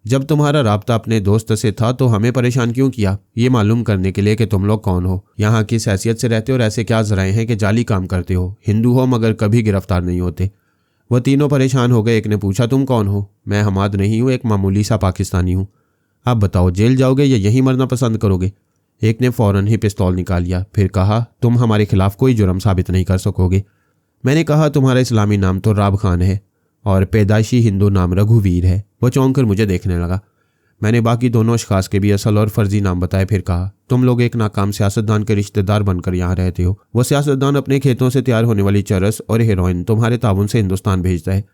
जब तुम्हारा राब्ता अपने दोस्त से था तो हमें परेशान क्यों किया? ये मालूम करने के लिए कि तुम लोग कौन हो, यहाँ किस हैसियत से रहते हो और ऐसे क्या ज़राए हैं कि जाली काम करते हो। हिंदू हो मगर कभी गिरफ्तार नहीं होते। वह तीनों परेशान हो गए। एक ने पूछा, तुम कौन हो? मैं हमाद नहीं हूँ, एक मामूली सा पाकिस्तानी हूँ। आप बताओ, जेल जाओगे या यहीं मरना पसंद करोगे? एक ने फ़ौरन ही पिस्तौल निकाल लिया। फिर कहा, तुम हमारे खिलाफ कोई जुर्म साबित नहीं कर सकोगे। मैंने कहा, तुम्हारा इस्लामी नाम तो राब खान है और पैदाइशी हिंदू नाम रघुवीर है। वह चौंक कर मुझे देखने लगा। मैंने बाकी दोनों अशखास के भी असल और फर्जी नाम बताए। फिर कहा, तुम लोग एक नाकाम सियासतदान के रिश्तेदार बनकर यहाँ रहते हो। वह सियासतदान अपने खेतों से तैयार होने वाली चरस और हेरोइन तुम्हारे ताउन से हिंदुस्तान भेजता है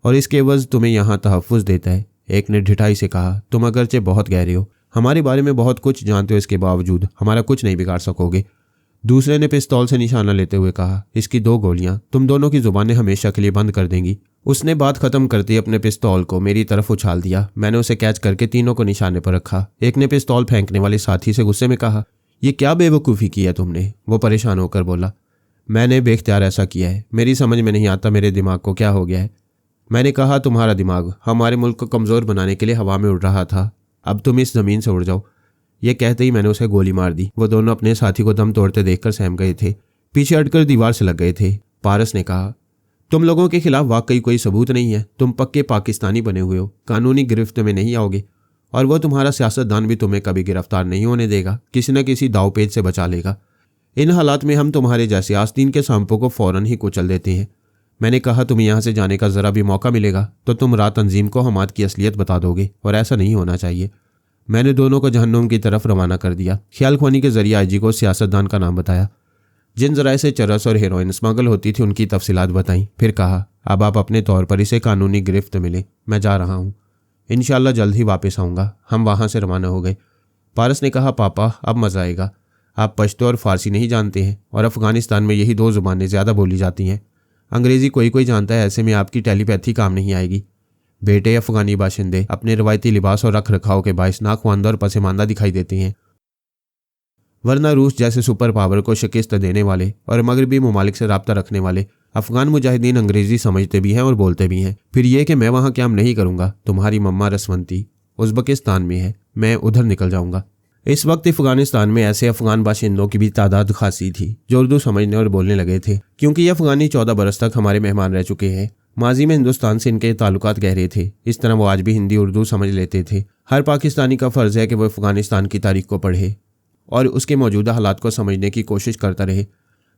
और इसके एवज़ तुम्हें यहाँ तहफ़्फ़ुज़ देता है। एक ने ढिठाई से कहा, तुम अगरचे बहुत गहरे हो, हमारे बारे में बहुत कुछ जानते हो, इसके बावजूद हमारा कुछ नहीं बिगाड़ सकोगे। दूसरे ने पिस्तौल से निशाना लेते हुए कहा, इसकी 2 गोलियां तुम दोनों की जुबानें हमेशा के लिए बंद कर देंगी। उसने बात खत्म करते अपने पिस्तौल को मेरी तरफ उछाल दिया। मैंने उसे कैच करके तीनों को निशाने पर रखा। एक ने पिस्तौल फेंकने वाले साथी से गुस्से में कहा, ये क्या बेवकूफ़ी की है तुमने? वो परेशान होकर बोला, मैंने बेख्तियार ऐसा किया है, मेरी समझ में नहीं आता मेरे दिमाग को क्या हो गया है। मैंने कहा, तुम्हारा दिमाग हमारे मुल्क को कमज़ोर बनाने के लिए हवा में उड़ रहा था, अब तुम इस ज़मीन से उड़ जाओ। ये कहते ही मैंने उसे गोली मार दी। वो दोनों अपने साथी को दम तोड़ते देखकर सहम गए थे, पीछे हटकर दीवार से लग गए थे। पारस ने कहा, तुम लोगों के खिलाफ वाकई कोई सबूत नहीं है, तुम पक्के पाकिस्तानी बने हुए हो, कानूनी गिरफ्त में नहीं आओगे और वो तुम्हारा सियासतदान भी तुम्हें कभी गिरफ्तार नहीं होने देगा, किसी न किसी दावपेच से बचा लेगा। इन हालात में हम तुम्हारे जैसे आस्तीन के सांपों को फ़ौरन ही कुचल देते हैं। मैंने कहा, तुम्हें यहाँ से जाने का ज़रा भी मौका मिलेगा तो तुम रात तंजीम को हमाद की असलियत बता दोगे और ऐसा नहीं होना चाहिए। मैंने दोनों को जहन्नुम की तरफ रवाना कर दिया। ख्याल ख्वानी के जरिए आईजी को सियासतदान का नाम बताया। जिन जराए से चरस और हेरोइन स्मगल होती थी उनकी तफसीलात बताई। फिर कहा, अब आप अपने तौर पर इसे कानूनी गिरफ्त मिले, मैं जा रहा हूँ, इंशाल्लाह जल्द ही वापस आऊँगा। हम वहाँ से रवाना हो गए। पारस ने कहा, पापा अब मज़ा आएगा, आप पश्तो और फ़ारसी नहीं जानते हैं और अफ़गानिस्तान में यही 2 ज़ुबानें ज़्यादा बोली जाती हैं। अंग्रेज़ी कोई कोई जानता है, ऐसे में आपकी टेलीपैथी काम नहीं आएगी। बेटे अफ़गानी बाशिंदे अपने रवायती लिबास और रख रखाव के बायस नाख्वानदा और पसमानदा दिखाई देते हैं, वरना रूस जैसे सुपर पावर को शिकस्त देने वाले और मगरबी ममालिक से रब्ता रखने वाले अफ़गान मुजाहिदीन अंग्रेज़ी समझते भी हैं और बोलते भी हैं। फिर यह कि मैं वहाँ काम नहीं करूँगा, तुम्हारी मम्मा रसवंती उज़्बेकिस्तान में है, मैं उधर निकल जाऊँगा। इस वक्त अफ़गानिस्तान में ऐसे अफ़गान बाशिंदों की भी तादाद खासी थी जो उर्दू समझने और बोलने लगे थे, क्योंकि ये अफ़गानी 14 बरस तक हमारे मेहमान रह चुके हैं। माजी में हिंदुस्तान से इनके ताल्लुकात गहरे थे, इस तरह वो आज भी हिंदी उर्दू समझ लेते थे। हर पाकिस्तानी का फ़र्ज़ है कि वह अफ़गानिस्तान की तारीख को पढ़े और उसके मौजूदा हालात को समझने की कोशिश करता रहे,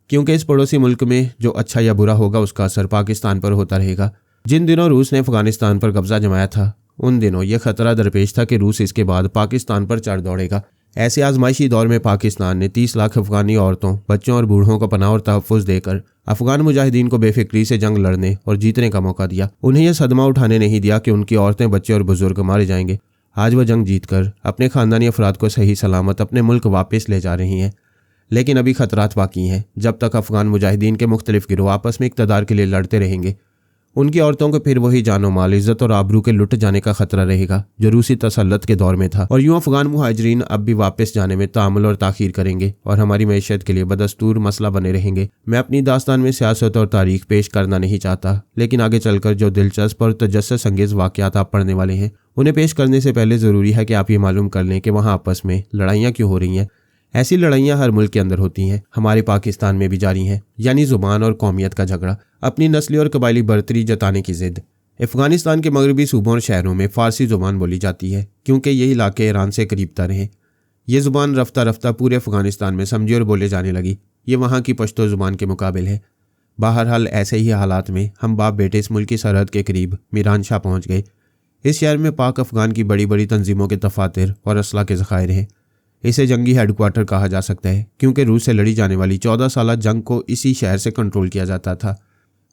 क्योंकि इस पड़ोसी मुल्क में जो अच्छा या बुरा होगा उसका असर पाकिस्तान पर होता रहेगा। जिन दिनों रूस ने अफ़गानिस्तान पर कब्जा जमाया था उन दिनों यह खतरा दरपेश था कि रूस इसके बाद पाकिस्तान पर चढ़ दौड़ेगा। ऐसे आजमाइशी दौर में पाकिस्तान ने 30 लाख अफ़गानी औरतों, बच्चों और बूढ़ों को पनाह और तहफ़्फ़ुज़ देकर अफ़गान मुजाहिदीन को बेफिक्री से जंग लड़ने और जीतने का मौका दिया। उन्हें यह सदमा उठाने नहीं दिया कि उनकी औरतें, बच्चे और बुजुर्ग मारे जाएंगे। आज वह जंग जीतकर अपने खानदानी अफराद को सही सलामत अपने मुल्क वापस ले जा रही हैं। लेकिन अभी खतरात बाकी हैं। जब तक अफगान मुजाहिदीन के मुख्तलिफ गिरोह आपस में इक़्तिदार के लिए लड़ते रहेंगे, उनकी औरतों को फिर वही जानो माल, इज्जत और आबरू के लुट जाने का खतरा रहेगा जो रूसी तसल्लुत के दौर में था। और यूं अफगान मुहाजिरीन अब भी वापस जाने में तामुल और ताखीर करेंगे और हमारी मैशत के लिए बदस्तूर मसला बने रहेंगे। मैं अपनी दास्तान में सियासत और तारीख पेश करना नहीं चाहता, लेकिन आगे चलकर जो दिलचस्प और तजस्सुस अंगेज वाक़यात आप पढ़ने वाले हैं, उन्हें पेश करने से पहले ज़रूरी है कि आप ये मालूम कर लें कि वहाँ आपस में लड़ाइयाँ क्यों हो रही हैं। ऐसी लड़ाइयाँ हर मुल्क के अंदर होती हैं, हमारे पाकिस्तान में भी जारी हैं। यानी ज़ुबान और कौमियत का झगड़ा, अपनी नस्ली और कबायली बरतरी जताने की जिद। अफगानिस्तान के मगरबी सूबों और शहरों में फ़ारसी ज़ुबान बोली जाती है, क्योंकि ये इलाके ईरान से करीब तर हैं। ये ज़ुबान रफ्ता रफ्ता पूरे अफगानिस्तान में समझी और बोले जाने लगी। ये वहाँ की पश्तो ज़ुबान के मुकाबिल है। बहरहाल ऐसे ही हालात में हम बाप बेटे इस मुल्क की सरहद के करीब मीरान शाह पहुँच गए। इस शहर में पाक अफगान की बड़ी बड़ी तंजीमों के दफातर और असला के ज़खायर हैं। इसे जंगी हेडक्वार्टर कहा जा सकता है, क्योंकि रूस से लड़ी जाने वाली 14 साला जंग को इसी शहर से कंट्रोल किया जाता था।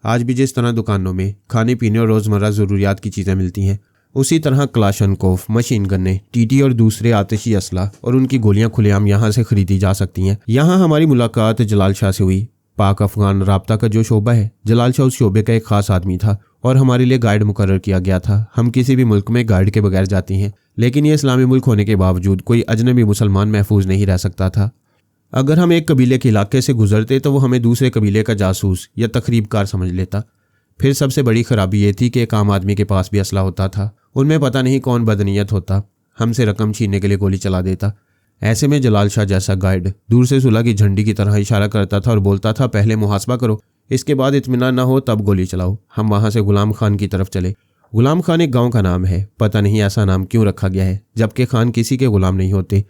आज भी जिस तरह दुकानों में खाने पीने और रोज़मर्रा ज़रूरियात की चीज़ें मिलती हैं, उसी तरह क्लाशनकोफ, मशीन गन्ने, टीटी और दूसरे आतिशी असला और उनकी गोलियां खुलेआम यहाँ से खरीदी जा सकती हैं। यहाँ हमारी मुलाकात जलाल शाह से हुई। पाक अफगान राब्ता का जो शोबा है, जलाल शाह उस शोबे का एक ख़ास आदमी था और हमारे लिए गाइड मुकर्रर किया गया था। हम किसी भी मुल्क में गाइड के बगैर जाती हैं, लेकिन ये इस्लामी मुल्क होने के बावजूद कोई अजनबी मुसलमान महफूज नहीं रह सकता था। अगर हम एक कबीले के इलाके से गुजरते तो वो हमें दूसरे कबीले का जासूस या तखरीबकार समझ लेता। फिर सबसे बड़ी खराबी ये थी कि एक आम आदमी के पास भी असला होता था। उनमें पता नहीं कौन बदनीयत होता, हमसे रकम छीनने के लिए गोली चला देता। ऐसे में जलाल शाह जैसा गाइड दूर से सुलह की झंडी की तरह इशारा करता था और बोलता था, पहले मुहासबा करो, इसके बाद इत्मीनान ना हो तब गोली चलाओ। हम वहाँ से गुलाम खान की तरफ चले। गुलाम खान एक गांव का नाम है, पता नहीं ऐसा नाम क्यों रखा गया है, जबकि खान किसी के गुलाम नहीं होते।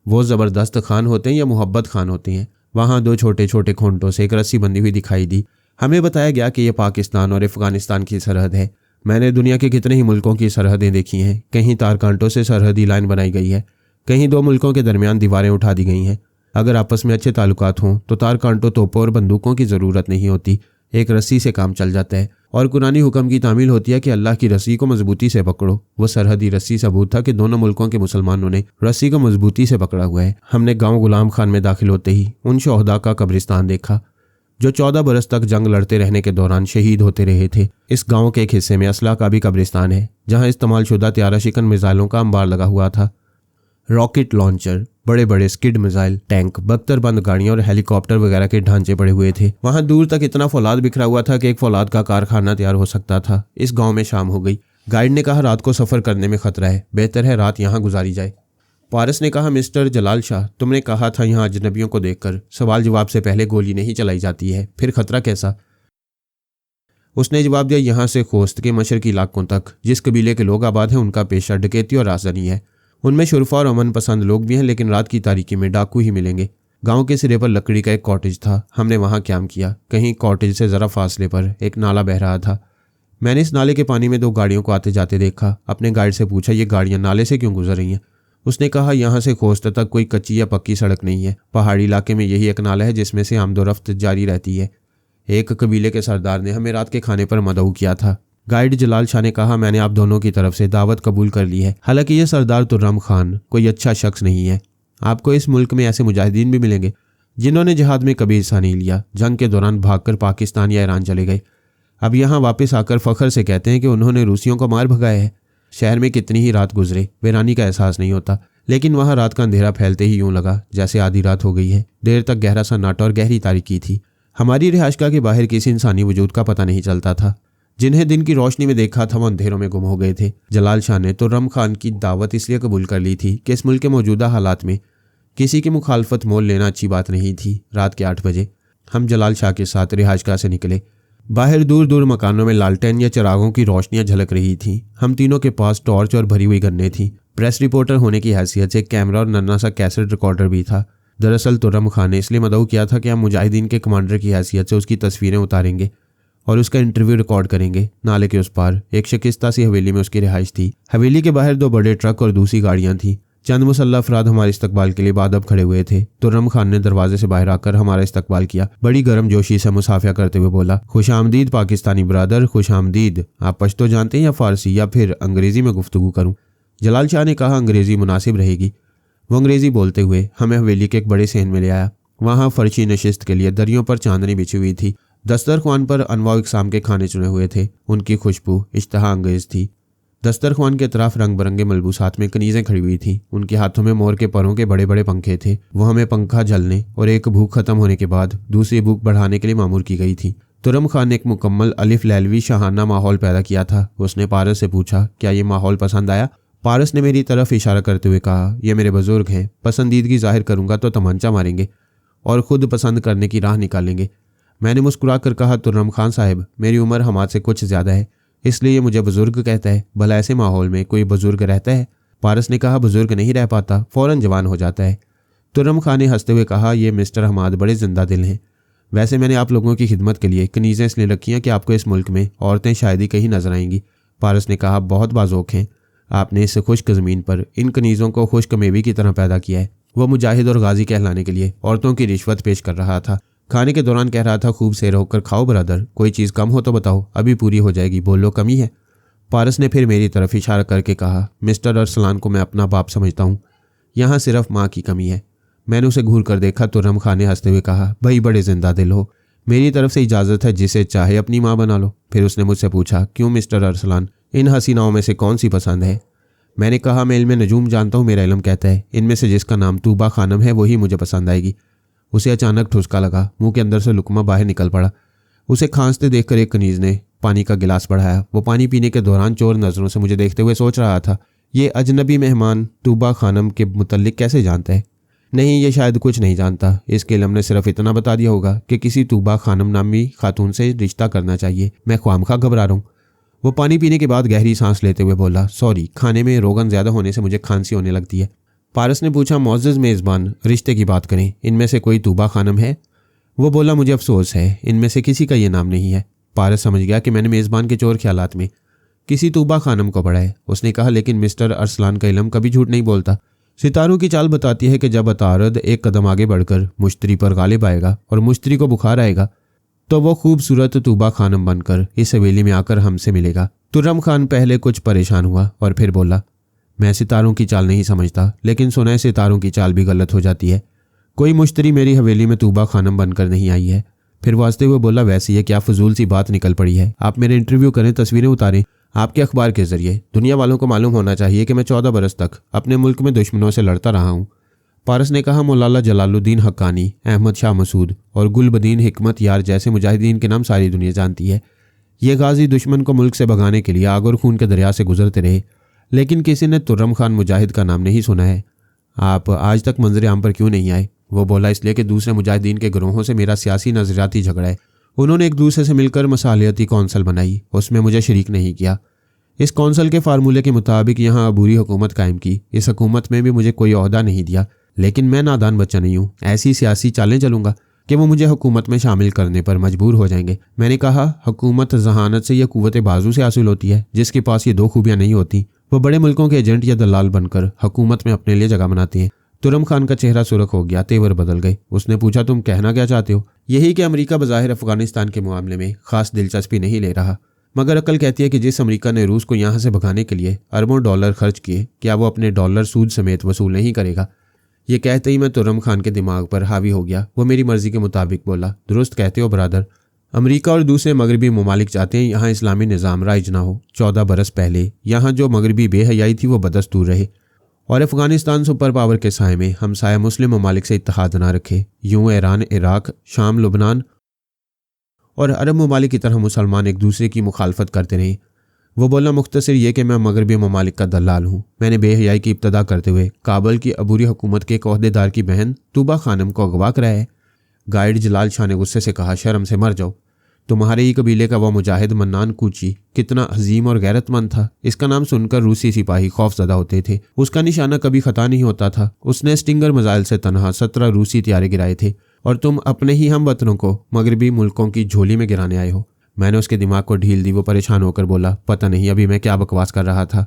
वो ज़बरदस्त खान होते हैं या मोहब्बत खान होते हैं। वहाँ 2 छोटे छोटे खूंटों से एक रस्सी बंधी हुई दिखाई दी। हमें बताया गया कि यह पाकिस्तान और अफगानिस्तान की सरहद है। मैंने दुनिया के कितने ही मुल्कों की सरहदें देखी हैं। कहीं तार कांटों से सरहदी लाइन बनाई गई है, कहीं 2 मुल्कों के दरमियान दीवारें उठा दी गई हैं। अगर आपस में अच्छे ताल्लुकात हों तो तार कांटों, तोपों और बंदूकों की ज़रूरत नहीं होती, एक रस्सी से काम चल जाता है। और कुरानी हुक्म की तामील होती है कि अल्लाह की रस्सी को मजबूती से पकड़ो। वो सरहदी रस्सी सबूत था कि दोनों मुल्कों के मुसलमानों ने रस्सी को मजबूती से पकड़ा हुआ है। हमने गांव गुलाम खान में दाखिल होते ही उन शोहदा का कब्रिस्तान देखा जो 14 बरस तक जंग लड़ते रहने के दौरान शहीद होते रहे थे। इस गांव के एक हिस्से में असला का भी कब्रिस्तान है, जहां इस्तेमाल शुदा त्यारा शिकन मिसाइलों का अंबार लगा हुआ था। रॉकेट लॉन्चर, बड़े बड़े स्किड मिसाइल, टैंक, बख्तरबंद गाड़ियां और हेलीकॉप्टर वगैरह के ढांचे पड़े हुए थे। वहां दूर तक इतना फौलाद बिखरा हुआ था कि एक फौलाद का कारखाना तैयार हो सकता था। इस गांव में शाम हो गई। गाइड ने कहा, रात को सफर करने में खतरा है, बेहतर है रात यहाँ गुजारी जाए। पारस ने कहा, मिस्टर जलाल शाह, तुमने कहा था यहाँ अजनबियों को देखकर सवाल जवाब से पहले गोली नहीं चलाई जाती है, फिर खतरा कैसा? उसने जवाब दिया, यहाँ से खोस्त के मशरकी इलाकों तक जिस कबीले के लोग आबाद हैं उनका पेशा डकैती और राजधानी है। उनमें शुरफा और अमन पसंद लोग भी हैं, लेकिन रात की तारीकी में डाकू ही मिलेंगे। गांव के सिरे पर लकड़ी का एक कॉटेज था, हमने वहां क्याम किया। कहीं कॉटेज से ज़रा फासले पर एक नाला बह रहा था। मैंने इस नाले के पानी में 2 गाड़ियों को आते जाते देखा। अपने गाइड से पूछा, ये गाड़ियाँ नाले से क्यों गुजर रही हैं? उसने कहा, यहाँ से खोस्त तक कोई कच्ची या पक्की सड़क नहीं है। पहाड़ी इलाके में यही एक नाला है जिसमें से आमदोरफ्त जारी रहती है। एक कबीले के सरदार ने हमें रात के खाने पर मदऊ किया था। गाइड जलाल शाह ने कहा, मैंने आप दोनों की तरफ से दावत कबूल कर ली है। हालांकि यह सरदार तुर्रम खान कोई अच्छा शख्स नहीं है। आपको इस मुल्क में ऐसे मुजाहिदीन भी मिलेंगे जिन्होंने जिहाद में कभी हिस्सा नहीं लिया, जंग के दौरान भागकर पाकिस्तान या ईरान चले गए। अब यहाँ वापस आकर फ़ख्र से कहते हैं कि उन्होंने रूसियों को मार भगाया है। शहर में कितनी ही रात गुजरे, वीरानी का एहसास नहीं होता, लेकिन वहाँ रात का अंधेरा फैलते ही यूं लगा जैसे आधी रात हो गई है। देर तक गहरा सन्नाटा और गहरी तारीकी थी। हमारी रिहाइशगाह के बाहर किसी इंसानी वजूद का पता नहीं चलता था। जिन्हें दिन की रोशनी में देखा था वो अंधेरों में गुम हो गए थे। जलाल शाह ने तुर्रम खान की दावत इसलिए कबूल कर ली थी कि इस मुल्क के मौजूदा हालात में किसी की मुखालफत मोल लेना अच्छी बात नहीं थी। रात के 8 बजे हम जलाल शाह के साथ रिहाइशगाह से निकले। बाहर दूर दूर मकानों में लालटेन या चिरागों की रोशनियां झलक रही थी। हम तीनों के पास टॉर्च और भरी हुई गन्ने थी। प्रेस रिपोर्टर होने की हैसियत से कैमरा और नन्ना सा कैसेट रिकॉर्डर भी था। दरअसल तुर्रम खान ने इसलिए मदऊ किया था कि हम मुजाहिदीन के कमांडर की हैसियत से उसकी तस्वीरें उतारेंगे और उसका इंटरव्यू रिकॉर्ड करेंगे। नाले के उस पार एक शिकस्ता सी हवेली में उसकी रिहाइश थी। हवेली के बाहर 2 बड़े ट्रक और दूसरी गाड़ियां थी। चंद मुसल्लह अफराद हमारे इस्तकबाल के लिए बादब खड़े हुए थे। तुर्रम खान ने दरवाजे से बाहर आकर हमारा इस्तकबाल किया। बड़ी गर्म जोशी से मुसाफिया करते हुए बोला, खुश आमदीद पाकिस्तानी ब्रादर, खुश आमदीद। आप पश्तो जानते हैं या फारसी या फिर अंग्रेजी में गुफ्तगू करूं? जलाल शाह ने कहा, अंग्रेज़ी मुनासिब रहेगी। वो अंग्रेज़ी बोलते हुए हमें हवेली के एक बड़े सहन में ले आया। वहाँ फर्शी नशिस्त के लिए दरियों पर चांदनी बिछी हुई थी। दस्तरख्वान पर अनवाउ इकसाम के खाने चुने हुए थे। उनकी खुशबू इश्तहा अंगेज थी। दस्तरख्वान के तरफ रंग बिरंगे मलबूसात में कनीज़ें खड़ी हुई थी। उनके हाथों में मोर के परों के बड़े बड़े पंखे थे। वो हमें पंखा झलने और एक भूख खत्म होने के बाद दूसरी भूख बढ़ाने के लिए मामूर की गई थी। तुरम खान ने एक मुकम्मल अलिफ लैलवी शाहाना माहौल पैदा किया था। उसने पारस से पूछा, क्या ये माहौल पसंद आया? पारस ने मेरी तरफ इशारा करते हुए कहा, ये मेरे बुजुर्ग हैं, पसंदीदगी जाहिर करूंगा तो तमंचा मारेंगे और ख़ुद पसंद करने की राह निकालेंगे। मैंने मुस्कुरा कर कहा, तुर्रम खान साहब, मेरी उम्र हमारे से कुछ ज़्यादा है, इसलिए ये मुझे बुजुर्ग कहता है। भला ऐसे माहौल में कोई बुजुर्ग रहता है? पारस ने कहा, बुजुर्ग नहीं रह पाता, फ़ौरन जवान हो जाता है। तुर्रम खान ने हंसते हुए कहा, ये मिस्टर हमाद बड़े जिंदा दिल हैं। वैसे मैंने आप लोगों की खिदमत के लिए कनीज़ें इसलिए रखी हैं कि आपको इस मुल्क में औरतें शायद ही कहीं नजर आएंगी। पारस ने कहा, बहुत बाज़ौक हैं आपने इस खुश्क ज़मीन पर इन कनीज़ों को खुश्क मेवी की तरह पैदा किया है। वह मुजाहिद और गाजी कहलाने के लिए औरतों की रिश्वत पेश कर रहा था। खाने के दौरान कह रहा था, खूब सेर होकर खाओ ब्रदर, कोई चीज़ कम हो तो बताओ, अभी पूरी हो जाएगी, बोलो कमी है। पारस ने फिर मेरी तरफ इशारा करके कहा, मिस्टर अरसलान को मैं अपना बाप समझता हूँ, यहाँ सिर्फ माँ की कमी है। मैंने उसे घूर कर देखा। तुर्रम खान ने हंसते हुए कहा, भाई बड़े जिंदा दिल हो, मेरी तरफ से इजाज़त है, जिसे चाहे अपनी माँ बना लो। फिर उसने मुझसे पूछा, क्यों मिस्टर अरसलान, इन हसीनाओं में से कौन सी पसंद है? मैंने कहा, मैं इल्म नजूम जानता हूँ, मेरा इल्म कहता है इनमें से जिसका नाम तूबा खानम है वही मुझे पसंद आएगी। उसे अचानक ठुसका लगा, मुंह के अंदर से लुकमा बाहर निकल पड़ा। उसे खांसते देखकर एक कनीज़ ने पानी का गिलास बढ़ाया। वो पानी पीने के दौरान चोर नज़रों से मुझे देखते हुए सोच रहा था, ये अजनबी मेहमान तूबा खानम के मुतल्लिक कैसे जानता है? नहीं, ये शायद कुछ नहीं जानता। इसके इल्म ने सिर्फ इतना बता दिया होगा कि किसी तूबा खानम नामी खातून से रिश्ता करना चाहिए। मैं ख्वामखा घबरा रहा हूँ। वो पानी पीने के बाद गहरी सांस लेते हुए बोला, सॉरी, खाने में रोगन ज़्यादा होने से मुझे खांसी होने लगती है। पारस ने पूछा, मोअज़्ज़ज़ मेज़बान, रिश्ते की बात करें, इनमें से कोई तूबा खानम है? वो बोला, मुझे अफसोस है, इनमें से किसी का ये नाम नहीं है। पारस समझ गया कि मैंने मेज़बान के चोर ख्यालात में किसी तूबा खानम को पढ़ा है। उसने कहा, लेकिन मिस्टर अरसलान का इल्म कभी झूठ नहीं बोलता। सितारों की चाल बताती है कि जब अतारद एक कदम आगे बढ़कर मुश्तरी पर गालिब आएगा और मुश्तरी को बुखार आएगा तो वो खूबसूरत तूबा खानम बनकर इस हवेली में आकर हमसे मिलेगा। तुर्रम खान पहले कुछ परेशान हुआ और फिर बोला, मैं सितारों की चाल नहीं समझता, लेकिन सुना है सितारों की चाल भी गलत हो जाती है। कोई मुश्तरी मेरी हवेली में तूबा खानम बनकर नहीं आई है। फिर वो हंसते हुए बोला, वैसे ये क्या फजूल सी बात निकल पड़ी है, आप मेरे इंटरव्यू करें, तस्वीरें उतारें आपके अखबार के जरिए। दुनिया वालों को मालूम होना चाहिए कि मैं 14 बरस तक अपने मुल्क में दुश्मनों से लड़ता रहा हूँ। पारस ने कहा, मौलाना जलालुद्दीन हक्कानी, अहमद शाह मसूद और गुलबदीन हिकमत यार जैसे मुजाहिदीन के नाम सारी दुनिया जानती है। ये गाजी दुश्मन को मुल्क से भगाने के लिए आग और खून के दरिया से गुजरते रहे, लेकिन किसी ने तुर्रम खान मुजाहिद का नाम नहीं सुना है। आप आज तक मंजर आम पर क्यों नहीं आए? वो बोला, इसलिए कि दूसरे मुजाहिदीन के ग्रोहों से मेरा सियासी नजरियाती झगड़ा है। उन्होंने एक दूसरे से मिलकर मसालियाती कौंसल बनाई, उसमें मुझे शरीक नहीं किया। इस कौंसल के फार्मूले के मुताबिक यहाँ अबूरी हुकूमत कायम की। इस हुकूमत में भी मुझे कोई ओहदा नहीं दिया, लेकिन मैं नादान बच्चा नहीं हूँ। ऐसी सियासी चालें चलूंगा कि वो मुझे हुकूमत में शामिल करने पर मजबूर हो जाएंगे। मैंने कहा, हुकूमत जहानत से या कुव्वत बाजू से हासिल होती है, जिसके पास ये दो खूबियाँ नहीं होती वो बड़े मुल्कों के एजेंट या दलाल बनकर हुकूमत में अपने लिए जगह बनाते हैं। तुर्रम खान का चेहरा सुर्ख हो गया, तेवर बदल गए। उसने पूछा, तुम कहना क्या चाहते हो? यही कि अमेरिका बज़ाहिर अफगानिस्तान के मामले में खास दिलचस्पी नहीं ले रहा, मगर अकल कहती है कि जिस अमेरिका ने रूस को यहाँ से भगाने के लिए अरबों डॉलर खर्च किए, क्या वो अपने डॉलर सूद समेत वसूल नहीं करेगा? ये कहते ही मैं तुर्रम खान के दिमाग पर हावी हो गया। वो मेरी मर्जी के मुताबिक बोला, दुरुस्त कहते हो ब्रदर, अमेरिका और दूसरे मगरबी ममालिक चाहते हैं यहाँ इस्लामी निज़ाम राइज ना हो। 14 बरस पहले यहाँ जो मगरबी बेहयाई थी वो बदस्तूर रहे और अफगानिस्तान सुपर पावर के साए में हमसाया मुस्लिम ममालिक से इत्तेहाद ना रखे। यूँ ईरान, इराक, शाम, लुबनान और अरब ममालिक की तरह मुसलमान एक दूसरे की मुखालफत करते रहे। वो बोला, मुख्तसर ये कि मैं मगरबी ममालिक का दलाल हूँ। मैंने बेहयाई की इब्तदा करते हुए काबुल की अबूरी हुकूमत के एक ओहदेदार की बहन तूबा खानम को अगवा कराया है। गाइड जलाल शाह ने गुस्से से कहा, शर्म से मर जाओ। तुम्हारे ही कबीले का वह मुजाहिद मन्नान कूची कितना अजीम और गैरतमंद था। इसका नाम सुनकर रूसी सिपाही खौफजदा होते थे। उसका निशाना कभी खता नहीं होता था। उसने स्टिंगर मिसाइल से तनहा 17 रूसी तैयारे गिराए थे और तुम अपने ही हम वतनों को मगरबी मुल्कों की झोली में गिराने आए हो। मैंने उसके दिमाग को ढील दी। वो परेशान होकर बोला, पता नहीं अभी मैं क्या बकवास कर रहा था।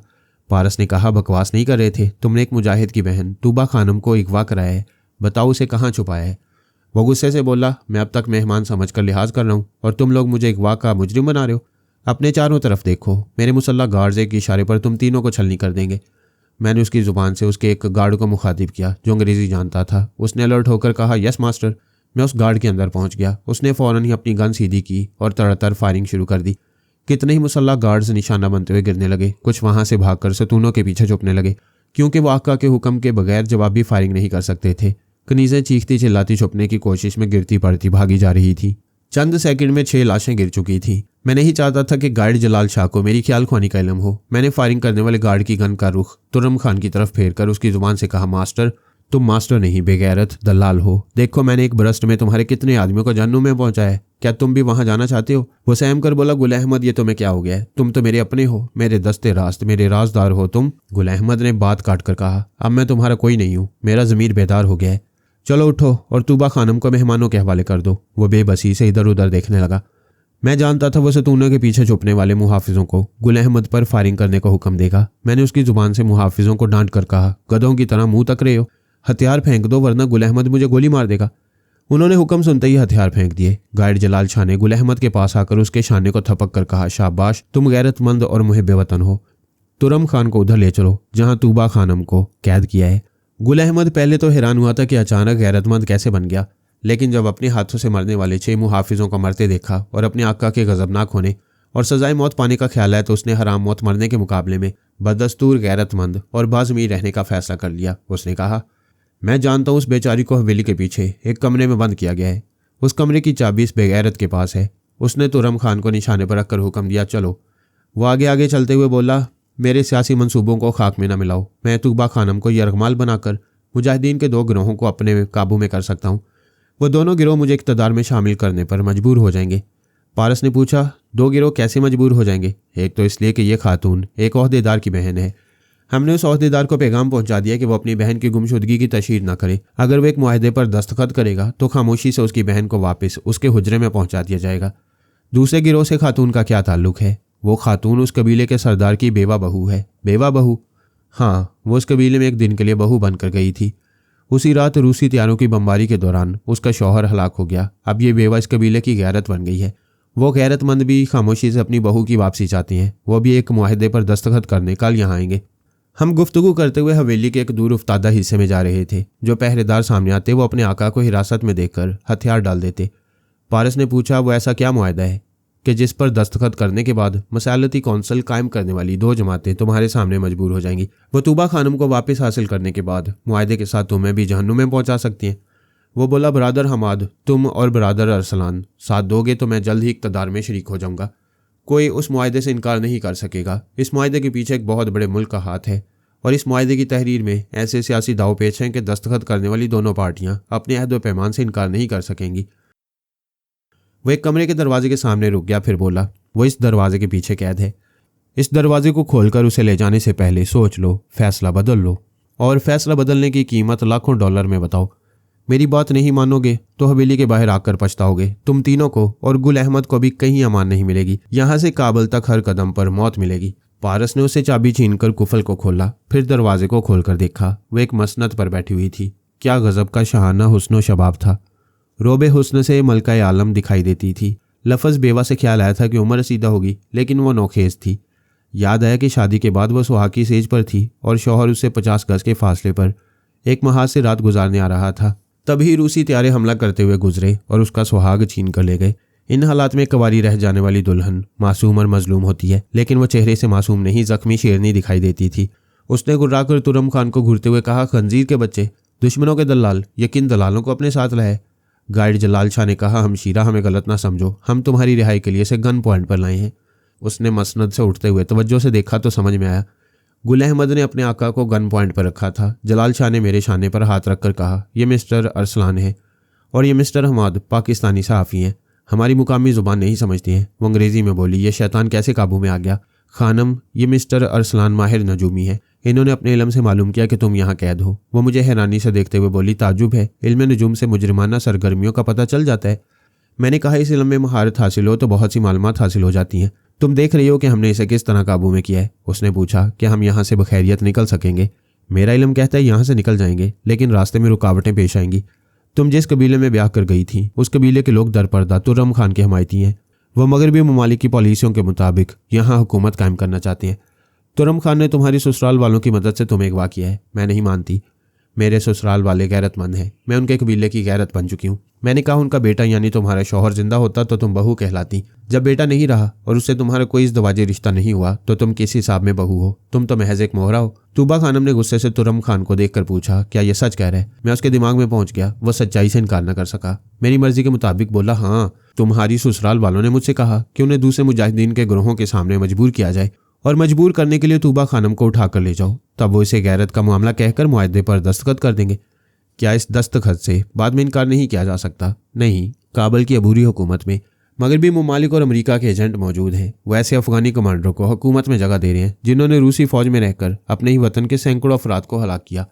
पारस ने कहा, बकवास नहीं कर रहे थे, तुमने एक मुजाहिद की बहन तूबा खानम को अगवा कराया है, बताओ उसे कहाँ छुपाया है? वो गुस्से से बोला, मैं अब तक मेहमान समझकर लिहाज कर रहा हूँ और तुम लोग मुझे अगवा का मुजरिम बना रहे हो। अपने चारों तरफ देखो, मेरे मुसल्ला गार्ड्स एक इशारे पर तुम तीनों को छलनी कर देंगे। मैंने उसकी ज़ुबान से उसके एक गार्ड को मुखातिब किया जो अंग्रेज़ी जानता था। उसने अलर्ट होकर कहा, यस मास्टर। मैं उस गार्ड के अंदर पहुंच गया। उसने फ़ौरन ही अपनी गन सीधी की और तड़ातड़ फायरिंग शुरू कर दी। कितने ही मुसल्लह गार्ड्स निशाना बनते हुए गिरने लगे। कुछ वहां से भागकर सतूनों के पीछे छुपने लगे, क्योंकि वो आका के हुक्म के बगैर जवाबी फायरिंग नहीं कर सकते थे। कनीज़ें चीखती चिल्लाती छुपने की कोशिश में गिरती पड़ती भागी जा रही थी। चंद सेकंड में 6 लाशें गिर चुकी थीं। मैं नहीं चाहता था कि गार्ड जलाल शाह को मेरी ख्याल ख्वानी का इल्म हो। मैंने फायरिंग करने वाले गार्ड की गन का रुख तुर्रम खान की तरफ फेर कर उसकी जुबान से कहा, मास्टर, तुम मास्टर नहीं बेगैरत दलाल हो। देखो मैंने एक बरस्ट में तुम्हारे कितने आदमियों को जहन्नुम में पहुंचाया है। क्या तुम भी वहां जाना चाहते हो? वो सहम कर बोला, गुल अहमद, ये तुम्हें क्या हो गया है? तुम तो मेरे अपने हो, मेरे दस्ते रास्त, मेरे राजदार हो तुम। गुल अहमद ने बात काट कर कहा, अब मैं तुम्हारा कोई नहीं हूँ। मेरा ज़मीर बेदार हो गया है। चलो उठो और तूबा खानम को मेहमानों के हवाले कर दो। वो बेबसी से इधर उधर देखने लगा। मैं जानता था वो सतूनों के पीछे छुपने वाले मुहाफिजों को गुल अहमद पर फायरिंग करने का हुक्म देगा। मैंने उसकी जुबान से मुहाफिजों को डांट कर कहा, गधों की तरह मुंह तक रहे हो, हथियार फेंक दो वरना गुल अहमद मुझे गोली मार देगा। उन्होंने हुक्म सुनते ही हथियार फेंक दिए। गाइड जलाल शाह ने गुल अहमद के पास आकर उसके शाने को थपक कर कहा, शाबाश, तुम गैरतमंद और मुहिब वतन हो। तुरम खान को उधर ले चलो जहां तूबा खानम को कैद किया है। गुल अहमद पहले तो हैरान हुआ था कि अचानक गैरतमंद कैसे बन गया, लेकिन जब अपने हाथों से मरने वाले 6 मुहाफिजों को मरते देखा और अपने आका के गजबनाक होने और सजाए मौत पाने का ख्याल आया तो उसने हराम मौत मरने के मुकाबले में बदस्तूर गैरतमंद और बाज़मीर रहने का फैसला कर लिया। उसने कहा, मैं जानता हूँ उस बेचारी को हवेली के पीछे एक कमरे में बंद किया गया है। उस कमरे की चाबी इस बेगैरत के पास है। उसने तुरम खान को निशाने पर रखकर हुक्म दिया, चलो। वो आगे आगे चलते हुए बोला, मेरे सियासी मंसूबों को खाक में न मिलाओ। मैं तूबा खानम को यरगमाल बनाकर मुजाहिदीन के 2 गिरोहों को अपने काबू में कर सकता हूँ। वो दोनों गिरोह मुझे इक़्तिदार में शामिल करने पर मजबूर हो जाएंगे। पारस ने पूछा, 2 गिरोह कैसे मजबूर हो जाएंगे? एक तो इसलिए कि ये खातून एक ओहदेदार की बहन है। हमने उस ओहदेदार को पैगाम पहुंचा दिया कि वो अपनी बहन की गुमशुदगी की तशहीर न करे। अगर वो एक मुआहदे पर दस्तखत करेगा तो खामोशी से उसकी बहन को वापस उसके हुजरे में पहुंचा दिया जाएगा। दूसरे गिरोह से खातून का क्या ताल्लुक है? वो खातून उस कबीले के सरदार की बेवा बहू है। बेवा बहू? हाँ, वो उस कबीले में एक दिन के लिए बहू बनकर गई थी। उसी रात रूसी त्यारों की बमबारी के दौरान उसका शौहर हलाक हो गया। अब ये बेवा इस कबीले की गैरत बन गई है। वो गैरतमंद भी खामोशी से अपनी बहू की वापसी चाहती हैं। वो भी एक मुआहदे पर दस्तखत करने कल यहाँ आएंगे। हम गुफ्तगू करते हुए हवेली के एक दूर उफ्तादा हिस्से में जा रहे थे। जो पहरेदार सामने आते वो अपने आका को हिरासत में देखकर हथियार डाल देते। पारस ने पूछा, वो ऐसा क्या मुआहदा है कि जिस पर दस्तखत करने के बाद मसालती कौंसिल कायम करने वाली 2 जमातें तुम्हारे सामने मजबूर हो जाएंगी? वो तूबा खानम को वापस हासिल करने के बाद मुआहदे के साथ तुम्हें भी जहन्नुम में पहुंचा सकती हैं। वो बोला, बरादर हमाद, तुम और बरादर अरसलान साथ दोगे तो मैं जल्द ही इक़्तिदार में शरीक हो जाऊंगा। कोई उस मुआहदे से इनकार नहीं कर सकेगा। इस मुआहदे के पीछे एक बहुत बड़े मुल्क का हाथ है और इस मुआहदे की तहरीर में ऐसे सियासी दाव पेच हैं कि दस्तखत करने वाली दोनों पार्टियां अपने अहद व पैमान से इनकार नहीं कर सकेंगी। वो एक कमरे के दरवाजे के सामने रुक गया, फिर बोला, वो इस दरवाजे के पीछे कैद है। इस दरवाजे को खोलकर उसे ले जाने से पहले सोच लो, फैसला बदल लो, और फैसला बदलने की कीमत लाखों डॉलर में बताओ। मेरी बात नहीं मानोगे तो हवेली के बाहर आकर पछताओगे। तुम तीनों को और गुल अहमद को भी कहीं अमान नहीं मिलेगी। यहाँ से काबुल तक हर कदम पर मौत मिलेगी। पारस ने उसे चाबी छीनकर कुफल को खोला, फिर दरवाजे को खोलकर देखा। वह एक मसनद पर बैठी हुई थी। क्या गजब का शहाना हुस्न शबाब था। रोबे हुस्न से मलका आलम दिखाई देती थी। लफ्ज़ बेवा से ख्याल आया था कि उम्र रसीदा होगी, लेकिन वो नौखेज थी। याद आया कि शादी के बाद वह सुहाग की सेज पर थी और शौहर उससे 50 गज के फासले पर एक महाज से रात गुजारने आ रहा था। तभी रूसी त्यारे हमला करते हुए गुजरे और उसका सुहाग छीन कर ले गए। इन हालात में कवारी रह जाने वाली दुल्हन मासूम और मजलूम होती है, लेकिन वो चेहरे से मासूम नहीं, जख्मी शेरनी दिखाई देती थी। उसने गुर्राकर तुरम खान को घूरते हुए कहा, खंजीर के बच्चे, दुश्मनों के दलाल, यकीन दलालों को अपने साथ लाए। गाइड जलाल शाह ने कहा, हमशीरा, हमें गलत ना समझो, हम तुम्हारी रिहाई के लिए से गन पॉइंट पर लाए हैं। उसने मसनद से उठते हुए तवज्जो से देखा तो समझ में आया गुल अहमद ने अपने आका को गन पॉइंट पर रखा था। जलाल शाह ने मेरे शाने पर हाथ रखकर कहा, यह मिस्टर अरसलान है और ये मिस्टर हमाद पाकिस्तानी सहाफ़ी हैं, हमारी मुकामी ज़ुबान नहीं समझती हैं। वो अंग्रेज़ी में बोली, ये शैतान कैसे काबू में आ गया? खानम, ये मिस्टर अरसलान माहिर नजूमी है। इन्होंने अपने इल्म से मालूम किया कि तुम यहाँ कैद हो। वो मुझे हैरानी से देखते हुए बोली, ताजुब है, इल्म नजूम से मुजरिमाना सरगर्मियों का पता चल जाता है। मैंने कहा, इस इल्म में महारत हासिल हो तो बहुत सी मालूमात हासिल हो जाती हैं। तुम देख रही हो कि हमने इसे किस तरह काबू में किया है। उसने पूछा, क्या हम यहाँ से बखैरियत निकल सकेंगे? मेरा इल्म कहता है यहाँ से निकल जाएंगे, लेकिन रास्ते में रुकावटें पेश आएंगी। तुम जिस कबीले में ब्याह कर गई थी उस कबीले के लोग दरपर्दा तुर्रम खान के हमायती हैं। वह मगरबी ममालिक की पॉलिसियों के मुताबिक यहाँ हुकूमत कायम करना चाहते हैं। तुर्रम खान ने तुम्हारी ससुराल वालों की मदद से तुम्हें अगवा किया है। मैं नहीं मानती। मेरे ससुराल वाले गैरतमंद हैं। मैं उनके कबीले की गैरत बन चुकी हूँ। मैंने कहा उनका बेटा यानी तुम्हारा शौहर जिंदा होता तो तुम बहू कहलाती। जब बेटा नहीं रहा और उससे तुम्हारा कोई इस दवाजी रिश्ता नहीं हुआ तो तुम किस हिसाब में बहू हो? तुम तो महज एक मोहरा हो। तूबा खानम ने गुस्से से तुर्रम खान को देखकर पूछा, क्या ये सच कह रहे? मैं उसके दिमाग में पहुंच गया। वह सच्चाई से इनकार न कर सका। मेरी मर्जी के मुताबिक बोला, हाँ, तुम्हारी ससुराल वालों ने मुझसे कहा कि उन्हें दूसरे मुजाहिदीन के ग्रोहों के सामने मजबूर किया जाए और मजबूर करने के लिए तूबा खानम को उठाकर ले जाओ। तब वो इसे गैरत का मामला कहकर मुआहदे पर दस्तखत कर देंगे। क्या इस दस्तखत से बाद में इनकार नहीं किया जा सकता? नहीं। काबल की अबूरी हुकूमत में मगरबी ममालिक और अमेरिका के एजेंट मौजूद हैं। वैसे अफगानी कमांडरों को हुकूमत में जगह दे रहे हैं जिन्होंने रूसी फौज में रहकर अपने ही वतन के सैकड़ों अफराद को हलाक किया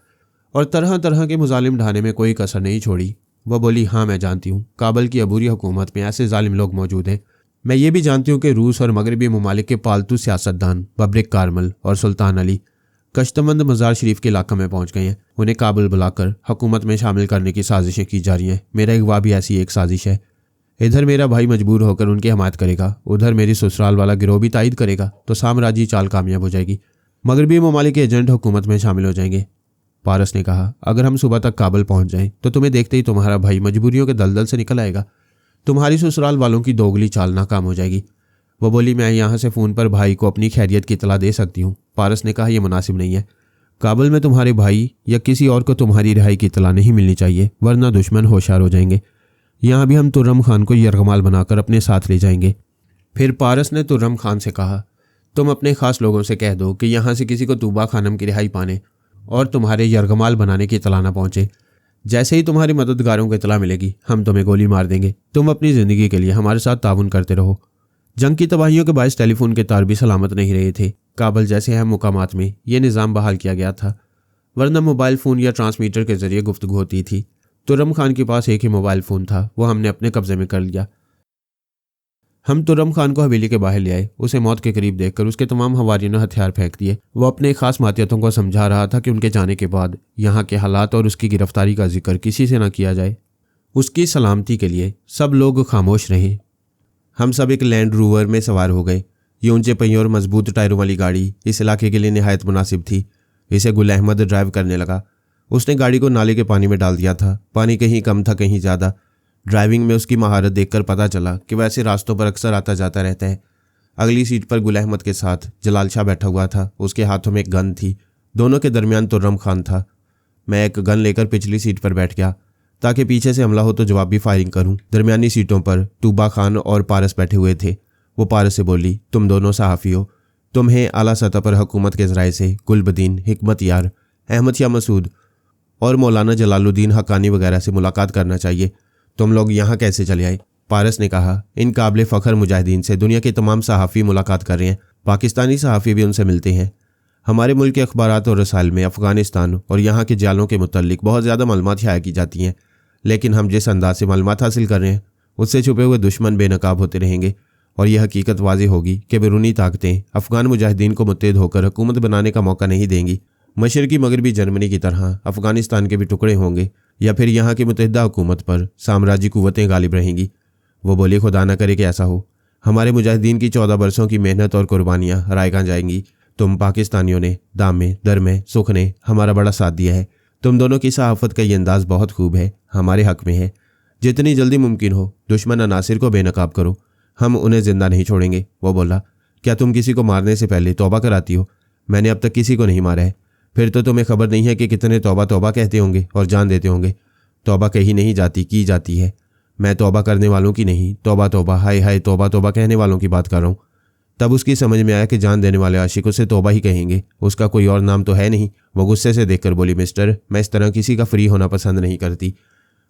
और तरह तरह के मुजालिम ढाने में कोई कसर नहीं छोड़ी। वह बोली, हाँ मैं जानती हूँ, काबल की अबूरी हुकूमत में ऐसे जालिम लोग मौजूद हैं। मैं ये भी जानती हूँ कि रूस और मगरबी ममालिक के पालतू सियासतदान बब्रिक कारमल और सुल्तान अली कश्तमंद मज़ार शरीफ के इलाके में पहुंच गए हैं। उन्हें काबुल बुलाकर हुकूमत में शामिल करने की साजिशें की जा रही हैं। मेरा अगवा भी ऐसी एक साजिश है। इधर मेरा भाई मजबूर होकर उनकी हमायत करेगा, उधर मेरी ससुराल वाला गिरोह भी तायद करेगा तो साम्राज्यी चाल कामयाब हो जाएगी। मगरबी ममालिक के एजेंट हुकूमत में शामिल हो जाएंगे। पारस ने कहा, अगर हम सुबह तक काबुल पहुंच जाएं तो तुम्हें देखते ही तुम्हारा भाई मजबूरियों के दलदल से निकल आएगा। तुम्हारी ससुराल वालों की दोगली चाल नाकाम हो जाएगी। वो बोली, मैं यहाँ से फ़ोन पर भाई को अपनी खैरियत की इतला दे सकती हूँ। पारस ने कहा, यह मुनासिब नहीं है। काबुल में तुम्हारे भाई या किसी और को तुम्हारी रिहाई की इतला नहीं मिलनी चाहिए, वरना दुश्मन होशियार हो जाएंगे। यहाँ भी हम तुर्रम खान को यरगमाल बनाकर अपने साथ ले जाएंगे। फिर पारस ने तुर्रम खान से कहा, तुम अपने खास लोगों से कह दो कि यहाँ से किसी को तूबा खानम की रिहाई पाने और तुम्हारे यरगमाल बनाने की इतला न पहुँचे। जैसे ही तुम्हारे मददगारों को इतला मिलेगी हम तुम्हें गोली मार देंगे। तुम अपनी ज़िंदगी के लिए हमारे साथ ताउन करते रहो। जंग की तबाहियों के बायस टेलीफोन के तार भी सलामत नहीं रहे थे। काबुल जैसे अहम मुकामात में यह निज़ाम बहाल किया गया था, वरना मोबाइल फ़ोन या ट्रांसमीटर के जरिए गुफ्तगू होती थी। तुर्रम खान के पास एक ही मोबाइल फ़ोन था, वो हमने अपने कब्जे में कर लिया। हम तुर्रम खान को हवेली के बाहर ले आए। उसे मौत के करीब देखकर उसके तमाम हवारियों ने हथियार फेंक दिए। वो अपने खास मातियतों को समझा रहा था कि उनके जाने के बाद यहाँ के हालात और उसकी गिरफ्तारी का जिक्र किसी से न किया जाए। उसकी सलामती के लिए सब लोग खामोश रहे। हम सब एक लैंड रोवर में सवार हो गए। ये ऊंचे पहियों और मजबूत टायरों वाली गाड़ी इस इलाके के लिए निहायत मुनासिब थी। इसे गुल अहमद ड्राइव करने लगा। उसने गाड़ी को नाले के पानी में डाल दिया था। पानी कहीं कम था कहीं ज़्यादा। ड्राइविंग में उसकी महारत देखकर पता चला कि वैसे रास्तों पर अक्सर आता जाता रहता है। अगली सीट पर गुल अहमद के साथ जलाल शाह बैठा हुआ था। उसके हाथों में एक गन थी। दोनों के दरमियान तुर्रम खान था। मैं एक गन लेकर पिछली सीट पर बैठ गया ताकि पीछे से हमला हो तो जवाबी फायरिंग करूं। दरमियानी सीटों पर तूबा खान और पारस बैठे हुए थे। वो पारस से बोली, तुम दोनों सहाफ़ी हो। तुम्हें आला सतह पर हुकूमत के ज़राए से गुलबदीन, हिकमत यार, अहमद शाह मसूद और मौलाना जलालुद्दीन हक्कानी वगैरह से मुलाकात करना चाहिए। तुम लोग यहाँ कैसे चले आए? पारस ने कहा, इन काबिल फ़ख्र मुजाहिदीन से दुनिया के तमाम सहाफ़ी मुलाकात कर रहे हैं। पाकिस्तानी सहाफ़ी भी उनसे मिलते हैं। हमारे मुल्क के अखबारात और रसाइल में अफ़गानिस्तान और यहाँ के जालों के मुतल्लिक बहुत ज़्यादा मालूमात शाया की जाती हैं, लेकिन हम जिस अंदाज से मालूमात हासिल कर रहे हैं उससे छुपे हुए दुश्मन बेनकाब होते रहेंगे और यह हकीकत वाज़ेह होगी कि बैरूनी ताकतें अफ़गान मुजाहिदीन को मुत्तहिद होकर हुकूमत बनाने का मौका नहीं देंगी। मशरकी मगरबी जर्मनी की तरह अफ़गानिस्तान के भी टुकड़े होंगे या फिर यहाँ की मुत्तहिदा हुकूमत पर साम्राज्यी कुव्वतें गालिब रहेंगी। वो बोली, खुदा न करे कि ऐसा हो। हमारे मुजाहिदीन की 14 बरसों की मेहनत और कुर्बानियाँ रायगां जाएंगी। तुम पाकिस्तानियों ने दाम में, दर में, सुख ने हमारा बड़ा साथ दिया है। तुम दोनों की सहाफ़त का ये अंदाज़ बहुत खूब है, हमारे हक़ में है। जितनी जल्दी मुमकिन हो दुश्मन अनासिर को बेनकाब करो, हम उन्हें ज़िंदा नहीं छोड़ेंगे। वो बोला, क्या तुम किसी को मारने से पहले तौबा कराती हो? मैंने अब तक किसी को नहीं मारा है। फिर तो तुम्हें खबर नहीं है कि कितने तौबा तौबा कहते होंगे और जान देते होंगे। तौबा कही नहीं जाती, की जाती है। मैं तौबा करने वालों की नहीं, तौबा तौबा हाय हाय तौबा तौबा कहने वालों की बात कर रहा हूँ। तब उसकी समझ में आया कि जान देने वाले आशिक उसे तौबा ही कहेंगे, उसका कोई और नाम तो है नहीं। वो गुस्से से देखकर बोली, मिस्टर, मैं इस तरह किसी का फ्री होना पसंद नहीं करती।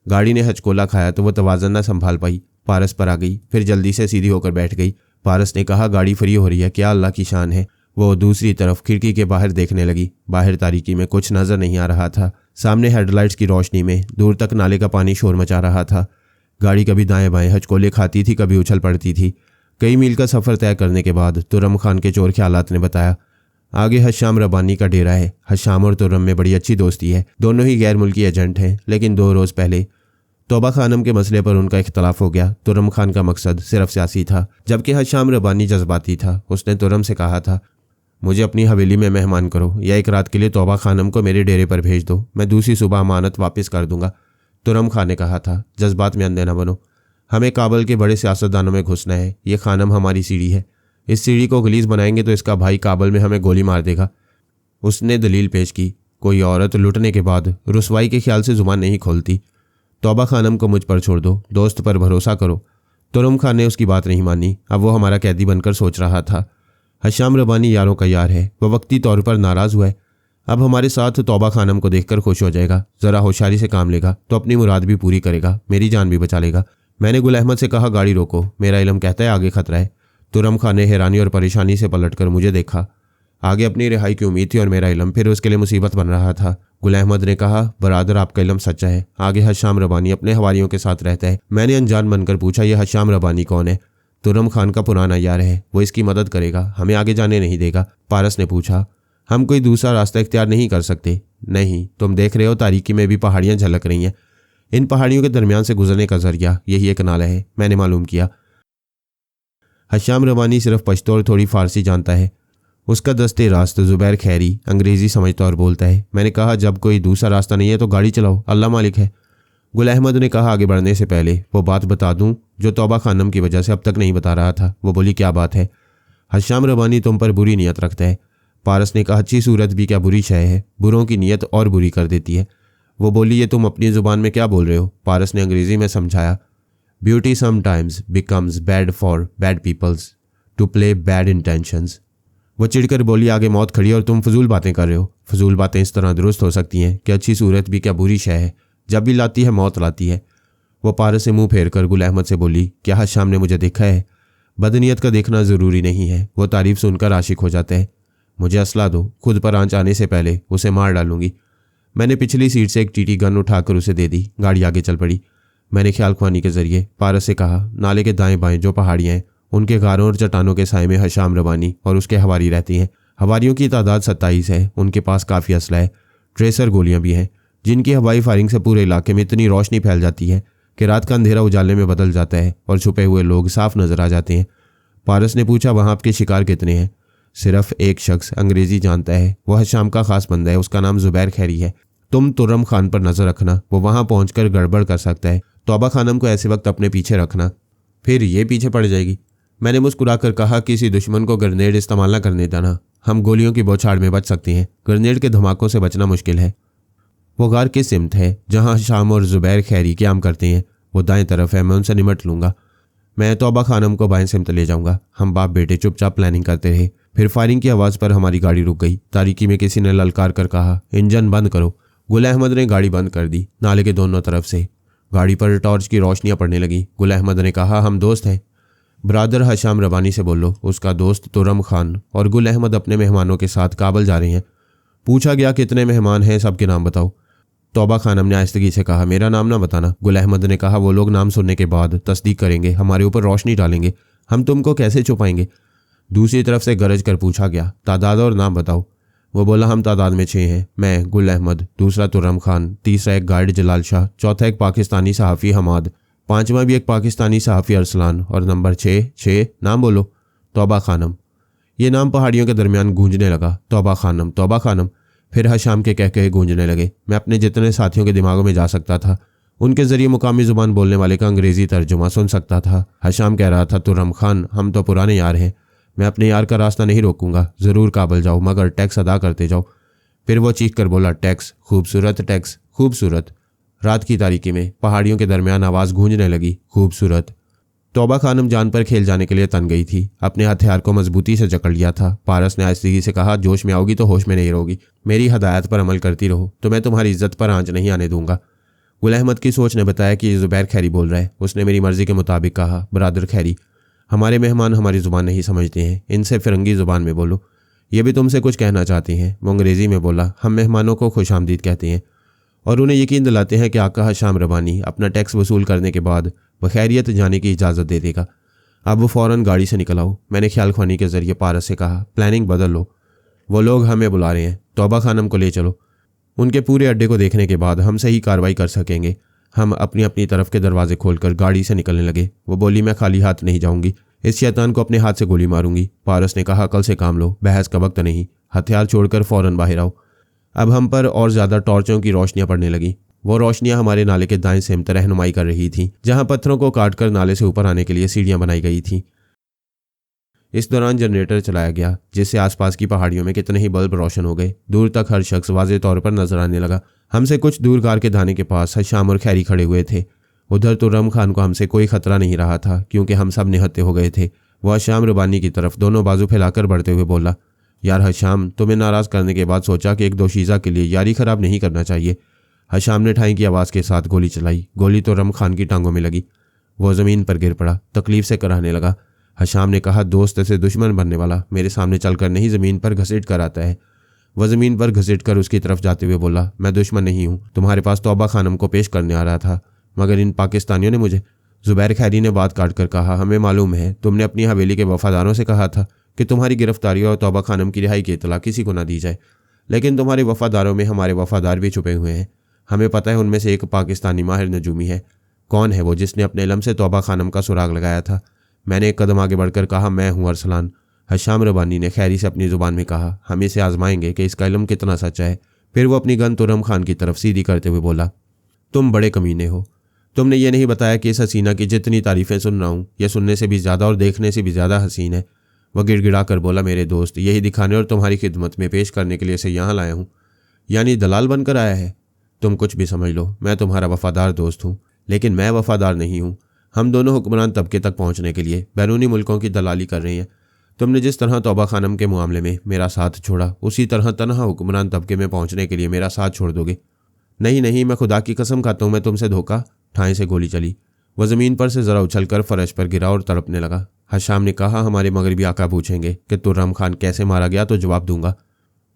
गाड़ी ने हचकोला खाया तो वह तवाज़न न संभाल पाई, पारस पर आ गई, फिर जल्दी से सीधी होकर बैठ गई। पारस ने कहा, गाड़ी फ्री हो रही है, क्या अल्लाह की शान है। वो दूसरी तरफ खिड़की के बाहर देखने लगी। बाहर तारीकी में कुछ नजर नहीं आ रहा था। सामने हेडलाइट्स की रोशनी में दूर तक नाले का पानी शोर मचा रहा था। गाड़ी कभी दाएं बाएं हचकोले खाती थी, कभी उछल पड़ती थी। कई मील का सफ़र तय करने के बाद तुर्रम खान के चोर ख्यालात ने बताया, आगे हश्शाम रब्बानी का डेरा है। हश्शाम और तुर्रम में बड़ी अच्छी दोस्ती है। दोनों ही गैर मुल्की एजेंट हैं, लेकिन 2 रोज़ पहले तौबा खानम के मसले पर उनका इख्तलाफ हो गया। तुर्रम खान का मकसद सिर्फ सियासी था, जबकि हश्शाम रब्बानी जज्बाती था। उसने तुर्रम से कहा था, मुझे अपनी हवेली में मेहमान करो या एक रात के लिए तौबा खानम को मेरे डेरे पर भेज दो, मैं दूसरी सुबह अमानत वापस कर दूंगा। तुरम खान ने कहा था, जज्बात में अंधे न बनो, हमें काबल के बड़े सियासतदानों में घुसना है। ये खानम हमारी सीढ़ी है, इस सीढ़ी को गलीज बनाएंगे तो इसका भाई काबल में हमें गोली मार देगा। उसने दलील पेश की, कोई औरत लुटने के बाद रुसवाई के ख्याल से जुबान नहीं खोलती। तौबा खानम को मुझ पर छोड़ दो, दोस्त पर भरोसा करो। तुरम खान ने उसकी बात नहीं मानी। अब वो हमारा कैदी बनकर सोच रहा था। हशाम रबानी यारों का यार है, वह वक्ती तौर पर नाराज़ हुआ है। अब हमारे साथ तौबा खानम को देखकर खुश हो जाएगा, ज़रा होशियारी से काम लेगा तो अपनी मुराद भी पूरी करेगा, मेरी जान भी बचा लेगा। मैंने गुल अहमद से कहा, गाड़ी रोको, मेरा इल्म कहता है आगे खतरा है। तुरम खान ने हैरानी और परेशानी से पलटकर मुझे देखा। आगे अपनी रिहाई की उम्मीद थी और मेरा इल्म फिर उसके लिए मुसीबत बन रहा था। गुल अहमद ने कहा, बरादर आपका इल्म सच्चा है, आगे हशाम रबानी अपने हवारियों के साथ रहता है। मैंने अनजान बनकर पूछा, यह हशाम रबानी कौन है? तुरम खान का पुराना यार है, वो इसकी मदद करेगा, हमें आगे जाने नहीं देगा। पारस ने पूछा, हम कोई दूसरा रास्ता इख्तियार नहीं कर सकते? नहीं, तुम देख रहे हो तारीकी में भी पहाड़ियाँ झलक रही हैं, इन पहाड़ियों के दरमियान से गुजरने का जरिया यही एक नाला है। मैंने मालूम किया। हशाम रबानी सिर्फ पश्तो और थोड़ी फारसी जानता है। उसका दस्ते रास्त जुबैर खैरी अंग्रेज़ी समझता और बोलता है। मैंने कहा, जब कोई दूसरा रास्ता नहीं है तो गाड़ी चलाओ, अल्लाह मालिक है। गुल अहमद ने कहा, आगे बढ़ने से पहले वो बात बता दूं जो तौबा खानम की वजह से अब तक नहीं बता रहा था। वो बोली, क्या बात है? हशाम रबानी तुम पर बुरी नीयत रखता है। पारस ने कहा, अच्छी सूरत भी क्या बुरी शय है, बुरों की नीयत और बुरी कर देती है। वो बोली, ये तुम अपनी ज़ुबान में क्या बोल रहे हो? पारस ने अंग्रेज़ी में समझाया, beauty sometimes becomes bad for bad peoples to play bad intentions. वो चिढ़कर बोली, आगे मौत खड़ी है और तुम फजूल बातें कर रहे हो। फजूल बातें इस तरह दुरुस्त हो सकती हैं कि अच्छी सूरत भी क्या बुरी शय है, जब भी लाती है मौत लाती है। वो पारस से मुंह फेर कर गुल अहमद से बोली, क्या हशाम ने मुझे देखा है? बदनीयत का देखना ज़रूरी नहीं है, वो तारीफ सुनकर आशिक हो जाता है। मुझे असला दो, खुद पर आंच आने से पहले उसे मार डालूंगी। मैंने पिछली सीट से एक टीटी गन उठाकर उसे दे दी। गाड़ी आगे चल पड़ी। मैंने ख्याल ख्वानी के जरिए पारस से कहा, नाले के दाएं बाएं जो पहाड़ियाँ हैं उनके गारों और चट्टानों के साए में हशाम रबानी और उसके हवारी रहती हैं। हवारियों की तादाद 27 है। उनके पास काफ़ी असला है, ट्रेसर गोलियां भी हैं, जिनकी हवाई फायरिंग से पूरे इलाके में इतनी रोशनी फैल जाती है कि रात का अंधेरा उजाले में बदल जाता है और छुपे हुए लोग साफ नजर आ जाते हैं। पारस ने पूछा, वहाँ आपके शिकार कितने हैं? सिर्फ एक शख्स अंग्रेजी जानता है, वह हशाम का खास बंदा है, उसका नाम जुबैर खैरी है। तुम तुर्रम खान पर नजर रखना, वो वहां पहुंचकर गड़बड़ कर सकता है। तौबा खानम को ऐसे वक्त अपने पीछे रखना, फिर ये पीछे पड़ जाएगी। मैंने मुस्कुराकर कहा, किसी दुश्मन को ग्रेनेड इस्तेमाल न करने देना, हम गोलियों की बौछार में बच सकते हैं, ग्रेनेड के धमाकों से बचना मुश्किल है। वो गार किस सिमत है जहाँ हशाम और जुबैर खैरी क्याम करते हैं? वो दाएं तरफ है, मैं उनसे निमट लूंगा। मैं तौबा खानम को बाएं सिमत ले जाऊंगा। हम बाप बेटे चुपचाप प्लानिंग करते रहे। फिर फायरिंग की आवाज़ पर हमारी गाड़ी रुक गई। तारीकी में किसी ने ललकार कर कहा, इंजन बंद करो। गुल अहमद ने गाड़ी बंद कर दी। नाले के दोनों तरफ से गाड़ी पर टॉर्च की रोशनियां पड़ने लगी। गुल अहमद ने कहा, हम दोस्त हैं। ब्रादर हशाम रबानी से बोलो, उसका दोस्त तुर्रम खान और गुल अहमद अपने मेहमानों के साथ काबल जा रहे हैं। पूछा गया, कितने मेहमान हैं, सबके नाम बताओ। तौबा खानम ने आहिस्तगी से कहा, मेरा नाम ना बताना। गुल अहमद ने कहा, वो लोग नाम सुनने के बाद तस्दीक करेंगे, हमारे ऊपर रोशनी डालेंगे, हम तुमको कैसे छुपाएंगे? दूसरी तरफ से गरज कर पूछा गया, तादाद और नाम बताओ। वो बोला, हम तादाद में 6 हैं, मैं, गुल अहमद, दूसरा तुर्रम खान, तीसरा एक गाइड जलाल शाह, चौथा एक पाकिस्तानी सहाफ़ी हमाद, पांचवा भी एक पाकिस्तानी सहाफ़ी अरसलान और नंबर 6 नाम बोलो। तौबा खानम। ये नाम पहाड़ियों के दरमियान गूंजने लगा, तौबा खानम, तौबा खानम। फिर हशाम के कह कहे गूंजने लगे। मैं अपने जितने साथियों के दिमागों में जा सकता था, उनके जरिए मुकामी ज़ुबान बोलने वाले का अंग्रेज़ी तर्जुमा सुन सकता था। हशाम कह रहा था, तुर्रम खान, हम तो पुराने यार हैं, मैं अपने यार का रास्ता नहीं रोकूंगा, ज़रूर काबल जाओ, मगर टैक्स अदा करते जाओ। फिर वो चीख कर बोला, टैक्स, खूबसूरत टैक्स, खूबसूरत। रात की तारीकी में पहाड़ियों के दरमियान आवाज़ गूंजने लगी, खूबसूरत। तौबा खानम जान पर खेल जाने के लिए तन गई थी। अपने हथियार को मजबूती से जकड़ लिया था। पारस ने आहिस्तगी से कहा, जोश में आओगी तो होश में नहीं रहोगी, मेरी हदायत पर अमल करती रहो, तो मैं तुम्हारी इज्जत पर आंच नहीं आने दूंगा। गुल अहमद की सोच ने बताया कि जुबैर खैरी बोल रहा है। उसने मेरी मर्जी के मुताबिक कहा, बरादर खैरी, हमारे मेहमान हमारी ज़ुबान नहीं समझते हैं, इनसे फिरंगी ज़ुबान में बोलो, ये भी तुमसे कुछ कहना चाहते हैं। वो अंग्रेज़ी में बोला, हम मेहमानों को खुश आमदीद कहते हैं और उन्हें यकीन दिलाते हैं कि आका हशाम रबानी अपना टैक्स वसूल करने के बाद बखैरियत जाने की इजाज़त दे देगा। अब वो फ़ौरन गाड़ी से निकल आओ। मैंने ख्याल ख्वानी के ज़रिए पारस से कहा, प्लानिंग बदल लो, वो लोग हमें बुला रहे हैं, तौबा खानम को ले चलो। उनके पूरे अड्डे को देखने के बाद हम सही कार्रवाई कर सकेंगे। हम अपनी अपनी तरफ के दरवाजे खोलकर गाड़ी से निकलने लगे। वो बोली, मैं खाली हाथ नहीं जाऊंगी, इस शैतान को अपने हाथ से गोली मारूंगी। पारस ने कहा, कल से काम लो, बहस का वक्त नहीं। हथियार छोड़कर फौरन बाहर आओ। अब हम पर और ज्यादा टॉर्चों की रोशनियां पड़ने लगी। वो रोशनियां हमारे नाले के दाएं सिमत रहनुमाई कर रही थीं, जहां पत्थरों को काटकर नाले से ऊपर आने के लिए सीढ़ियां बनाई गई थीं। इस दौरान जनरेटर चलाया गया, जिससे आसपास की पहाड़ियों में कितने ही बल्ब रोशन हो गए। दूर तक हर शख्स वाज़ेह तौर पर नजर आने लगा। हमसे कुछ दूर कार के धाने के पास हशाम और खैरी खड़े हुए थे। उधर तुर्रम खान को हमसे कोई खतरा नहीं रहा था, क्योंकि हम सब निहत्ते हो गए थे। वह हशाम रबानी की तरफ दोनों बाजू फैलाकर बढ़ते हुए बोला, यार हशाम, तुम्हें नाराज करने के बाद सोचा कि एक दोशीज़ा के लिए यारी खराब नहीं करना चाहिए। हशाम ने ठाई की आवाज़ के साथ गोली चलाई। गोली तुर्रम खान की टांगों में लगी। वो ज़मीन पर गिर पड़ा, तकलीफ से कराहने लगा। हशाम ने कहा, दोस्त से दुश्मन बनने वाला मेरे सामने चलकर नहीं ज़मीन पर घसीट कर आता है। वह ज़मीन पर घसीट कर उसकी तरफ जाते हुए बोला, मैं दुश्मन नहीं हूँ, तुम्हारे पास तौबा खानम को पेश करने आ रहा था, मगर इन पाकिस्तानियों ने मुझे। जुबैर खैरी ने बात काट कर कहा, हमें मालूम है तुमने अपनी हवेली के वफादारों से कहा था कि तुम्हारी गिरफ्तारी और तौबा खानम की रिहाई की इतला किसी को ना दी जाए, लेकिन तुम्हारे वफादारों में हमारे वफादार भी छुपे हुए हैं। हमें पता है उनमें से एक पाकिस्तानी माहिर नजूमी है। कौन है वो जिसने अपने इल्म से तौबा खानम का सुराग लगाया था? मैंने एक कदम आगे बढ़कर कहा, मैं हूँ अरसलान। हशाम रबानी ने खैरी से अपनी ज़ुबान में कहा, हम इसे आजमाएंगे कि इसका इल्म कितना सच्चा है। फिर वो अपनी गन तुर्रम खान की तरफ सीधी करते हुए बोला, तुम बड़े कमीने हो। तुमने ये नहीं बताया कि इस हसीना की जितनी तारीफ़ें सुन रहा हूँ, यह सुनने से भी ज़्यादा और देखने से भी ज़्यादा हसीन है। वह गिड़गिड़ा कर बोला, मेरे दोस्त, यही दिखाने और तुम्हारी खिदमत में पेश करने के लिए इसे यहाँ लाया हूँ। यानी दलाल बनकर आया है? तुम कुछ भी समझ लो, मैं तुम्हारा वफादार दोस्त हूँ, लेकिन मैं वफादार नहीं हूँ। हम दोनों हुक्मरान तबके तक पहुँचने के लिए बैरूनी मुल्कों की दलाली कर रहे हैं। तुमने जिस तरह तौबा खानम के मामले में मेरा साथ छोड़ा, उसी तरह तनहा हुक्मरान तबके में पहुँचने के लिए मेरा साथ छोड़ दोगे? नहीं नहीं, मैं खुदा की कसम खाता हूँ, मैं तुमसे धोखा। ठाई से गोली चली। वह ज़मीन पर से ज़रा उछलकर फर्श पर गिरा और तड़पने लगा। हशाम ने कहा, हमारे मगरबी आका पूछेंगे कि तुर्रम खान कैसे मारा गया तो जवाब दूंगा।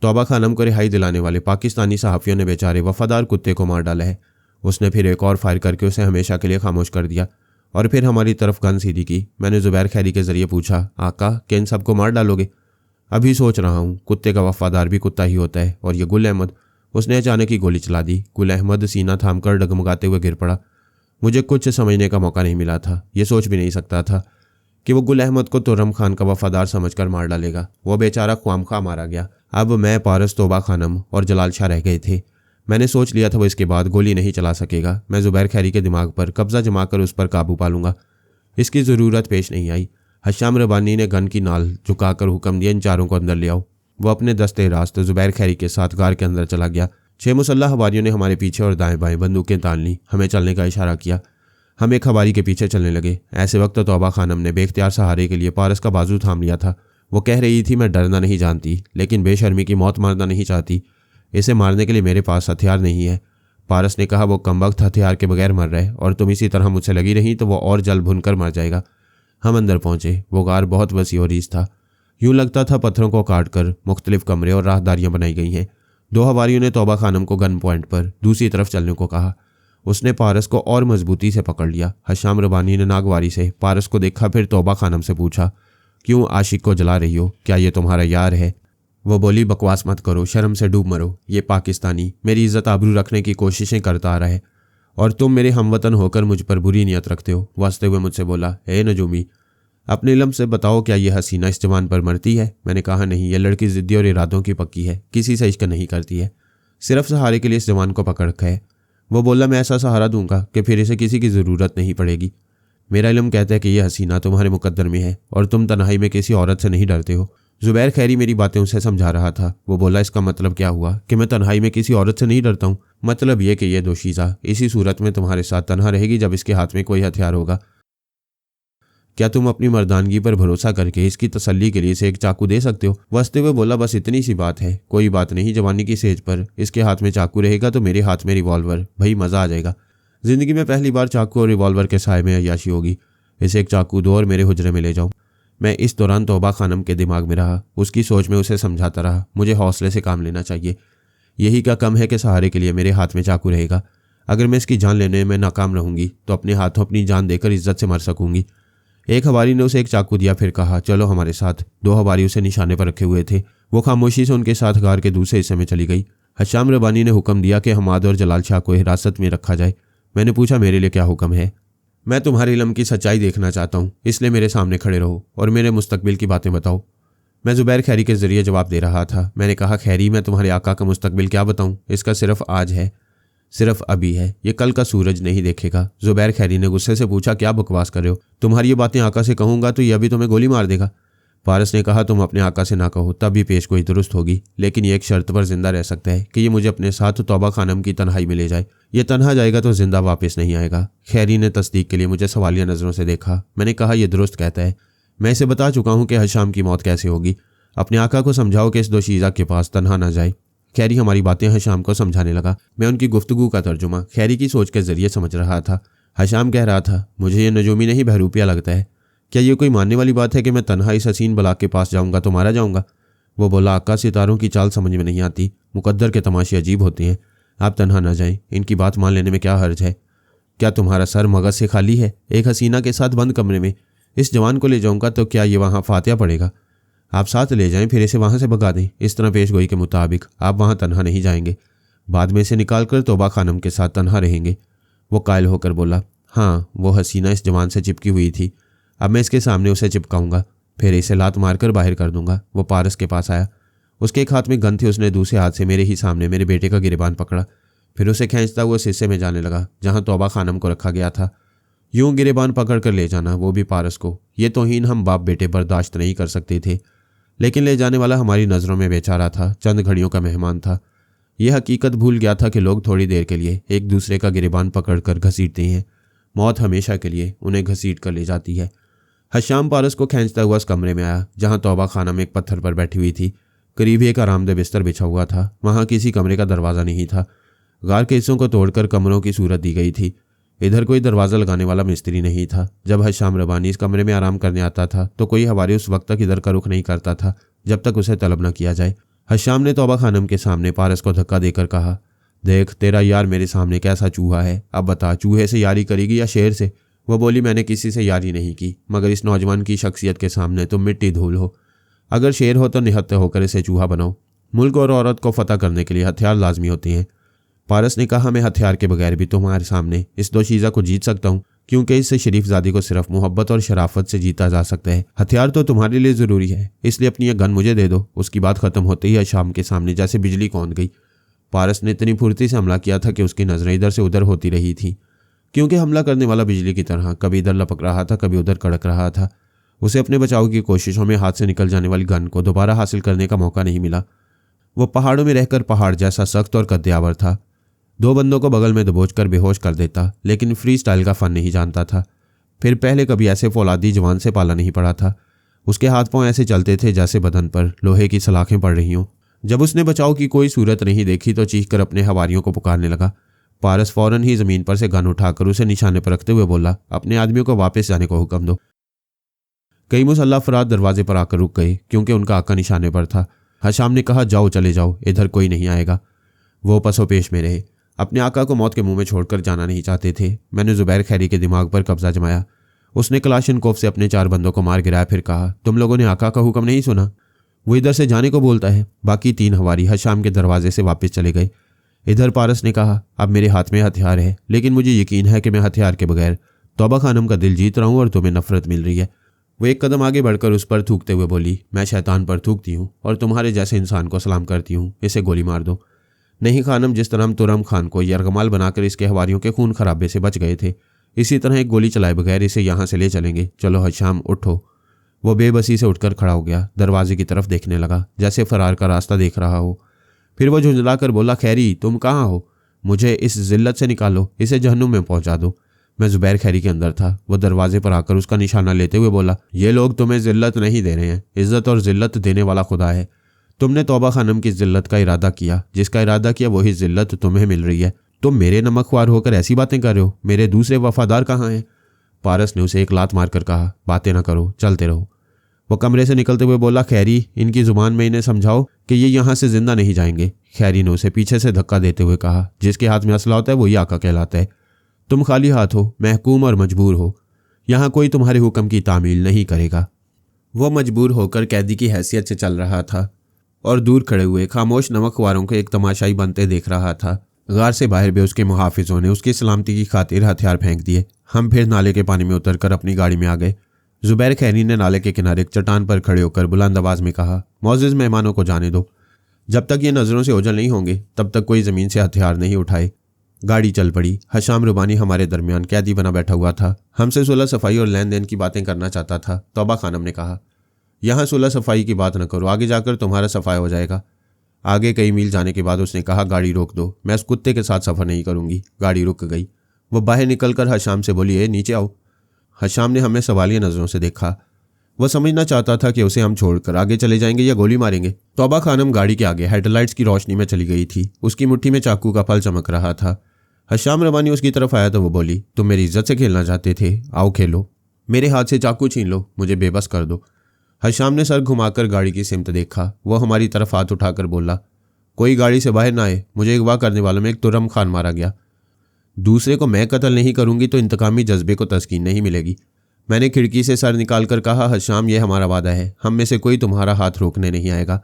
तौबा खानम को रिहाई दिलाने वाले पाकिस्तानी सहाफ़ियों ने बेचारे वफादार कुत्ते को मार डाला है। उसने फिर एक और फायर करके उसे हमेशा के लिए खामोश कर दिया और फिर हमारी तरफ गन सीधी की। मैंने जुबैर खैरी के ज़रिए पूछा, आका, क्या इन सबको मार डालोगे? अभी सोच रहा हूँ, कुत्ते का वफादार भी कुत्ता ही होता है। और ये गुल अहमद? उसने अचानक ही गोली चला दी। गुल अहमद सीना थामकर डगमगाते हुए गिर पड़ा। मुझे कुछ समझने का मौका नहीं मिला था। ये सोच भी नहीं सकता था कि वो गुल अहमद को तुर्रम खान का वफादार समझकर मार डालेगा। वो बेचारा ख्वामखा मारा गया। अब मैं, पारस, तौबा खानम और जलाल शाह रह गए थे। मैंने सोच लिया था वो इसके बाद गोली नहीं चला सकेगा। मैं जुबैर खैरी के दिमाग पर कब्जा जमाकर उस पर काबू पा लूँगा। इसकी ज़रूरत पेश नहीं आई। हशाम रबानी ने गन की नाल झुकाकर हुक्म दिया, इन चारों को अंदर ले आओ। वो अपने दस्ते रास्त जुबैर खैरी के साथ गार के अंदर चला गया। 6 मुसल्लह हवारियों ने हमारे पीछे और दाएं बाएं बंदूकें तान ली। हमें चलने का इशारा किया। हम एक हवारी के पीछे चलने लगे। ऐसे वक्त तौबा खानम ने बेख्तियार सहारे के लिए पारस का बाजू थाम लिया था। वो कह रही थी, मैं डरना नहीं जानती, लेकिन बेशर्मी की मौत मारना नहीं चाहती। इसे मारने के लिए मेरे पास हथियार नहीं है। पारस ने कहा, वो कमबख्त हथियार के बगैर मर रहे और तुम इसी तरह मुझसे लगी रही तो वो और जल भुनकर मर जाएगा। हम अंदर पहुंचे। वो गार बहुत वसी और रीस था। यूं लगता था पत्थरों को काटकर मुख्तलिफ कमरे और राहदारियां बनाई गई हैं। 2 हवारियों ने तौबा खानम को गन पॉइंट पर दूसरी तरफ चलने को कहा। उसने पारस को और मजबूती से पकड़ लिया। हशाम रबानी ने नागवारी से पारस को देखा, फिर तौबा खानम से पूछा, क्यों आशिक को जला रही हो? क्या ये तुम्हारा यार है? वो बोली, बकवास मत करो, शर्म से डूब मरो। ये पाकिस्तानी मेरी इज्जत आबरू रखने की कोशिशें करता आ रहा है और तुम मेरे हमवतन होकर मुझ पर बुरी नियत रखते हो। वो हंसते हुए मुझसे बोला, ए नजूमी, अपने इल्म से बताओ, क्या ये हसीना इस जवान पर मरती है? मैंने कहा, नहीं, ये लड़की ज़िद्दी और इरादों की पक्की है, किसी से इश्क नहीं करती है, सिर्फ सहारे के लिए इस जवान को पकड़ रखा है। वो बोला, मैं ऐसा सहारा दूंगा कि फिर इसे किसी की ज़रूरत नहीं पड़ेगी। मेरा इल्म कहता है कि यह हसीना तुम्हारे मुकद्दर में है और तुम तन्हाई में किसी औरत से नहीं डरते हो। जुबैर खैरी मेरी बातें उसे समझा रहा था। वो बोला, इसका मतलब क्या हुआ कि मैं तन्हाई में किसी औरत से नहीं डरता हूँ? मतलब ये कि यह दोशीज़ा इसी सूरत में तुम्हारे साथ तन्हा रहेगी जब इसके हाथ में कोई हथियार होगा। क्या तुम अपनी मर्दानगी पर भरोसा करके इसकी तसल्ली के लिए इसे एक चाकू दे सकते हो? वसते हुए बोला, बस इतनी सी बात है, कोई बात नहीं। जवानी की सेज पर इसके हाथ में चाकू रहेगा तो मेरे हाथ में रिवॉल्वर। भाई मज़ा आ जाएगा। ज़िंदगी में पहली बार चाकू और रिवॉल्वर के साए में अय्याशी होगी। इसे एक चाकू दो और मेरे हुजरे में ले जाओ। मैं इस दौरान तौबा खानम के दिमाग में रहा। उसकी सोच में उसे समझाता रहा, मुझे हौसले से काम लेना चाहिए। यही क्या कम है कि सहारे के लिए मेरे हाथ में चाकू रहेगा। अगर मैं इसकी जान लेने में नाकाम रहूंगी तो अपने हाथों अपनी जान देकर इज्जत से मर सकूंगी। एक हवारी ने उसे एक चाकू दिया, फिर कहा, चलो हमारे साथ। 2 हवारी उसे निशाने पर रखे हुए थे। वो खामोशी से उनके साथ गार के दूसरे हिस्से में चली गई। हशाम रबानी ने हुक्म दिया कि हमाद और जलाल शाह को हिरासत में रखा जाए। मैंने पूछा, मेरे लिए क्या हुक्म है? मैं तुम्हारे इल्म की सच्चाई देखना चाहता हूँ, इसलिए मेरे सामने खड़े रहो और मेरे मुस्तकबिल की बातें बताओ। मैं ज़ुबैर खैरी के ज़रिए जवाब दे रहा था। मैंने कहा, खैरी, मैं तुम्हारे आका का मुस्तकबिल क्या बताऊँ, इसका सिर्फ आज है, सिर्फ अभी है, ये कल का सूरज नहीं देखेगा। ज़ुबैर खैरी ने गुस्से से पूछा, क्या बकवास कर रहे हो? तुम्हारी ये बातें आका से कहूँगा तो ये अभी तुम्हें गोली मार देगा। पारस ने कहा, तुम अपने आका से ना कहो, तब भी पेश गोई दुरुस्त होगी, लेकिन ये एक शर्त पर जिंदा रह सकता है कि ये मुझे अपने साथ तौबा खानम की तन्हाई में ले जाए। ये तन्हा जाएगा तो जिंदा वापस नहीं आएगा। खैरी ने तस्दीक के लिए मुझे सवालिया नज़रों से देखा। मैंने कहा, यह दुरुस्त कहता है। मैं इसे बता चुका हूँ कि हशाम की मौत कैसे होगी। अपने आका को समझाओ कि इस दोशीज़ा के पास तन्हा ना जाए। खैरी हमारी बातें हशाम को समझाने लगा। मैं उनकी गुफ्तगू का तर्जुमा खैरी की सोच के जरिए समझ रहा था। हशाम कह रहा था, मुझे ये नजूमी नहीं बहरूपिया लगता है। क्या ये कोई मानने वाली बात है कि मैं तन्हा इस हसीन बला के पास जाऊंगा तो मारा जाऊंगा? वो बोला, आका, सितारों की चाल समझ में नहीं आती, मुकद्दर के तमाशे अजीब होते हैं। आप तन्हा ना जाएं, इनकी बात मान लेने में क्या हर्ज है? क्या तुम्हारा सर मगज से खाली है? एक हसीना के साथ बंद कमरे में इस जवान को ले जाऊंगा तो क्या ये वहाँ फातिया पड़ेगा? आप साथ ले जाएं, फिर इसे वहाँ से भगा दें। इस तरह पेश गोई के मुताबिक आप वहाँ तन्हा नहीं जाएंगे, बाद में इसे निकाल कर तौबा खानम के साथ तन्हा रहेंगे। वो कायल होकर बोला, हाँ, वो हसीना इस जवान से चिपकी हुई थी, अब मैं इसके सामने उसे चिपकाऊंगा, फिर इसे लात मारकर बाहर कर दूंगा। वो पारस के पास आया। उसके एक हाथ में गन थी। उसने दूसरे हाथ से मेरे ही सामने मेरे बेटे का गिरेबान पकड़ा, फिर उसे खींचता हुआ शीशे में जाने लगा जहां तौबा खानम को रखा गया था। यूं गिरेबान पकड़ कर ले जाना, वो भी पारस को, ये तौहीन हम बाप बेटे बर्दाश्त नहीं कर सकते थे। लेकिन ले जाने वाला हमारी नज़रों में बेचारा था, चंद घड़ियों का मेहमान था। यह हकीकत भूल गया था कि लोग थोड़ी देर के लिए एक दूसरे का गिरेबान पकड़ कर घसीटते हैं, मौत हमेशा के लिए उन्हें घसीट कर ले जाती है। हशाम पारस को खींचता हुआ उस कमरे में आया जहां तौबा खानम एक पत्थर पर बैठी हुई थी। करीब एक आरामदेह बिस्तर बिछा हुआ था। वहां किसी कमरे का दरवाज़ा नहीं था। गार के हिस्सों को तोड़कर कमरों की सूरत दी गई थी। इधर कोई दरवाज़ा लगाने वाला मिस्त्री नहीं था। जब हशाम रबानी इस कमरे में आराम करने आता था तो कोई हवारी उस वक्त तक इधर का रुख नहीं करता था जब तक उसे तलब न किया जाए। हशाम ने तौबा खानम के सामने पारस को धक्का देकर कहा, देख, तेरा यार मेरे सामने कैसा चूहा है, अब बता, चूहे से यारी करेगी या शेर से? वो बोली, मैंने किसी से यारी नहीं की, मगर इस नौजवान की शख्सियत के सामने तुम मिट्टी धूल हो। अगर शेर हो तो निहत्ते होकर इसे चूहा बनाओ। मुल्क और औरत को फतह करने के लिए हथियार लाजमी होते हैं। पारस ने कहा, मैं हथियार के बगैर भी तुम्हारे सामने इस दोशीज़ा को जीत सकता हूँ, क्योंकि इससे शरीफजादी को सिर्फ मोहब्बत और शराफत से जीता जा सकता है। हथियार तो तुम्हारे लिए ज़रूरी है, इसलिए अपनी यह गन मुझे दे दो। उसकी बात खत्म होते ही हशाम के सामने जैसे बिजली कौंध गई। पारस ने इतनी फुर्ती से हमला किया था कि उसकी नज़रें इधर से उधर होती रही थी, क्योंकि हमला करने वाला बिजली की तरह कभी इधर लपक रहा था, कभी उधर कड़क रहा था। उसे अपने बचाव की कोशिशों में हाथ से निकल जाने वाली गन को दोबारा हासिल करने का मौका नहीं मिला। वो पहाड़ों में रहकर पहाड़ जैसा सख्त और कद्यावर था। दो बंदों को बगल में दबोच कर बेहोश कर देता, लेकिन फ्री स्टाइल का फन नहीं जानता था। फिर पहले कभी ऐसे फौलादी जवान से पाला नहीं पड़ा था। उसके हाथ पांव ऐसे चलते थे जैसे बदन पर लोहे की सलाखें पड़ रही हों। जब उसने बचाव की कोई सूरत नहीं देखी तो चीख कर अपने हवारियों को पुकारने लगा। पारस फौरन ही जमीन पर से गन उठाकर उसे निशाने पर रखते हुए बोला, अपने आदमियों को वापस जाने को हुक्म दो। कई मुसल्लह अफराद दरवाजे पर आकर रुक गए, क्योंकि उनका आका निशाने पर था। हशाम ने कहा, जाओ, चले जाओ, इधर कोई नहीं आएगा। वो पसो पेश में रहे, अपने आका को मौत के मुंह में छोड़कर जाना नहीं चाहते थे। मैंने ज़ुबैर खैरी के दिमाग पर कब्जा जमाया। उसने कलाशनकोफ से अपने 4 बंदों को मार गिराया, फिर कहा, तुम लोगों ने आका का हुक्म नहीं सुना? वो इधर से जाने को बोलता है। बाकी 3 हवारी हशाम के दरवाजे से वापस चले गए। इधर पारस ने कहा, अब मेरे हाथ में हथियार है, लेकिन मुझे यकीन है कि मैं हथियार के बगैर तौबा खानम का दिल जीत रहा हूँ और तुम्हें नफरत मिल रही है। वो एक कदम आगे बढ़कर उस पर थूकते हुए बोली, मैं शैतान पर थूकती हूँ और तुम्हारे जैसे इंसान को सलाम करती हूँ, इसे गोली मार दो। नहीं खानम, जिस तरह हम तुरम खान को यरगमाल बनाकर इसके हवारियों के खून खराबे से बच गए थे, इसी तरह एक गोली चलाए बगैर इसे यहाँ से ले चलेंगे। चलो हशाम, उठो। वो बेबसी से उठकर खड़ा हो गया, दरवाजे की तरफ देखने लगा जैसे फरार का रास्ता देख रहा हो। फिर वो झुंझला कर बोला, खैरी, तुम कहाँ हो? मुझे इस जिल्लत से निकालो, इसे जहन्नुम में पहुंचा दो। मैं ज़ुबैर खैरी के अंदर था। वो दरवाजे पर आकर उसका निशाना लेते हुए बोला, ये लोग तुम्हें जिल्लत नहीं दे रहे हैं, इज्जत और जिल्लत देने वाला खुदा है। तुमने तौबा खानम की जिल्लत का इरादा किया, जिसका इरादा किया वही जिल्लत तुम्हें मिल रही है। तुम मेरे नमकख्वार होकर ऐसी बातें कर रहे हो, मेरे दूसरे वफादार कहाँ हैं? पारस ने उसे एक लात मारकर कहा, बातें ना करो, चलते रहो। वो कमरे से निकलते हुए बोला, खैरी, इनकी जुबान में इन्हें समझाओ कि ये यहाँ से जिंदा नहीं जाएंगे। खैरी ने उसे पीछे से धक्का देते हुए कहा, जिसके हाथ में असला होता है वही आका कहलाता है। तुम खाली हाथ हो, महकूम और मजबूर हो, यहाँ कोई तुम्हारे हुक्म की तामील नहीं करेगा। वो मजबूर होकर कैदी की हैसियत से चल रहा था और दूर खड़े हुए खामोश नमकख्वारों को एक तमाशाई बनते देख रहा था। गार से बाहर भी उसके मुहाफिजों ने उसकी सलामती की खातिर हथियार फेंक दिए। हम फिर नाले के पानी में उतरकर अपनी गाड़ी में आ गए। जुबैर खैरी ने नाले के किनारे एक चट्टान पर खड़े होकर बुलंद आवाज में कहा, मौजूद मेहमानों को जाने दो। जब तक ये नज़रों से ओझल नहीं होंगे तब तक कोई ज़मीन से हथियार नहीं उठाए। गाड़ी चल पड़ी। हशाम रुबानी हमारे दरमियान कैदी बना बैठा हुआ था। हमसे सुलह सफाई और लेन देन की बातें करना चाहता था। तौबा खानम ने कहा, यहाँ सुलह सफाई की बात न करो, आगे जाकर तुम्हारा सफाया हो जाएगा। आगे कई मील जाने के बाद उसने कहा, गाड़ी रोक दो, मैं उस कुत्ते के साथ सफ़र नहीं करूँगी। गाड़ी रुक गई। वो बाहर निकलकर हशाम से बोली, नीचे आओ। हशाम ने हमें सवालिया नज़रों से देखा। वह समझना चाहता था कि उसे हम छोड़कर आगे चले जाएंगे या गोली मारेंगे। तौबा खानम गाड़ी के आगे हेडलाइट्स की रोशनी में चली गई थी। उसकी मुट्ठी में चाकू का फल चमक रहा था। हशाम रबानी उसकी तरफ आया तो वो बोली, तुम मेरी इज्जत से खेलना चाहते थे, आओ खेलो। मेरे हाथ से चाकू छीन लो, मुझे बेबस कर दो। हशाम ने सर घुमाकर गाड़ी की सिमत देखा। वो हमारी तरफ हाथ उठाकर बोला, कोई गाड़ी से बाहर ना आए, मुझे अगवा करने वालों में एक तुरम खान मारा गया। दूसरे को मैं कत्ल नहीं करूंगी तो इंतकामी जज्बे को तस्कीन नहीं मिलेगी। मैंने खिड़की से सर निकालकर कहा, हशाम यह हमारा वादा है, हम में से कोई तुम्हारा हाथ रोकने नहीं आएगा।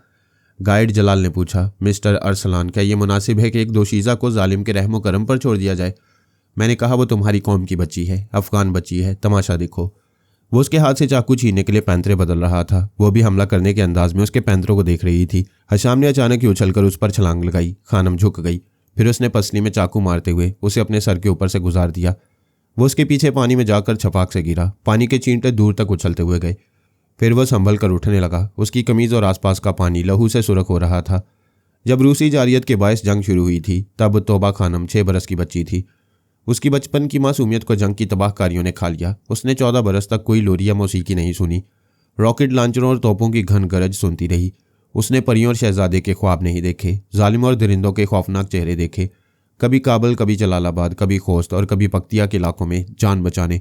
गाइड जलाल ने पूछा, मिस्टर अरसलान, क्या यह मुनासिब है कि एक दोशीज़ा को जालिम के रहमो करम पर छोड़ दिया जाए? मैंने कहा, वो तुम्हारी कौम की बच्ची है, अफगान बच्ची है, तमाशा देखो। वो उसके हाथ से चाकू छीनने के लिए पैंतरे बदल रहा था। वो भी हमला करने के अंदाज में उसके पैंतरों को देख रही थी। हशाम ने अचानक ही उछलकर उस पर छलांग लगाई। खानम झुक गई। फिर उसने पसली में चाकू मारते हुए उसे अपने सर के ऊपर से गुजार दिया। वो उसके पीछे पानी में जाकर छपाक से गिरा। पानी के चींटे दूर तक उछलते हुए गए। फिर वह संभल कर उठने लगा। उसकी कमीज और आसपास का पानी लहू से सुरख हो रहा था। जब रूसी जारियत के बायस जंग शुरू हुई थी तब तौबा खानम 6 बरस की बच्ची थी। उसकी बचपन की मासूमियत को जंग की तबाहकारियों ने खा लिया। उसने 14 बरस तक कोई लोरी या मौसीकी नहीं सुनी। रॉकेट लॉन्चरों और तोपों की घन गरज सुनती रही। उसने परियों और शहजादे के ख्वाब नहीं देखे, जालिम और दरिंदों के खौफनाक चेहरे देखे। कभी काबुल, कभी जलालाबाद, कभी खोस्त और कभी पख्तिया के इलाकों में जान बचाने,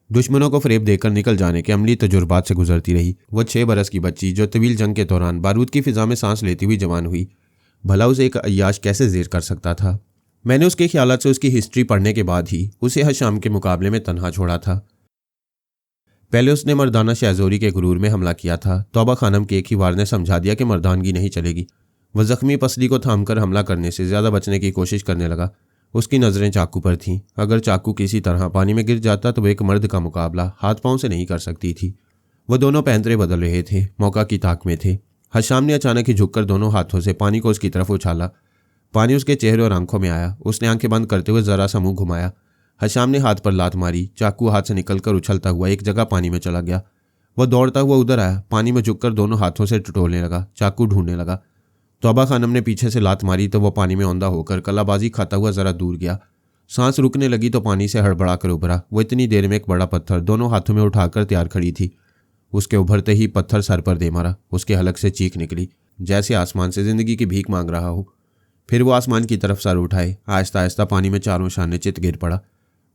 दुश्मनों को फरेब देकर निकल जाने के अमली तजुर्बात से गुजरती रही। वह 6 बरस की बच्ची जो तवील जंग के दौरान बारूद की फिजा में सांस लेती हुई जवान हुई, भला उसे एक अय्याश कैसे जेर कर सकता था? मैंने उसके ख्यालात से उसकी हिस्ट्री पढ़ने के बाद ही उसे हशाम के मुकाबले में तन्हा छोड़ा था। पहले उसने मर्दाना शहजोरी के गुरूर में हमला किया था। तौबा खानम के एक ही वार ने समझा दिया कि मर्दानगी नहीं चलेगी। वह जख्मी पसली को थामकर हमला करने से ज्यादा बचने की कोशिश करने लगा। उसकी नज़रें चाकू पर थीं। अगर चाकू किसी तरह पानी में गिर जाता तो वह एक मर्द का मुकाबला हाथ पांव से नहीं कर सकती थी। वह दोनों पैंतरे बदल रहे थे, मौका की ताक में थे। हशाम ने अचानक ही झुककर दोनों हाथों से पानी को उसकी तरफ उछाला। पानी उसके चेहरे और आंखों में आया। उसने आंखें बंद करते हुए जरा सा मुंह घुमाया। हशाम ने हाथ पर लात मारी। चाकू हाथ से निकलकर उछलता हुआ एक जगह पानी में चला गया। वह दौड़ता हुआ उधर आया, पानी में झुककर दोनों हाथों से टटोलने लगा, चाकू ढूंढने लगा। तौबा खानम ने पीछे से लात मारी तो वह पानी में औंधा होकर कलाबाजी खाता हुआ जरा दूर गया। सांस रुकने लगी तो पानी से हड़बड़ा कर उभरा। वो इतनी देर में एक बड़ा पत्थर दोनों हाथों में उठाकर तैयार खड़ी थी। उसके उभरते ही पत्थर सर पर दे मारा। उसके हलक से चीख निकली, जैसे आसमान से जिंदगी की भीख मांग रहा हो। फिर वो आसमान की तरफ सर उठाए, आहिस्ता आहिस्ता पानी में चारों शाने चित गिर पड़ा।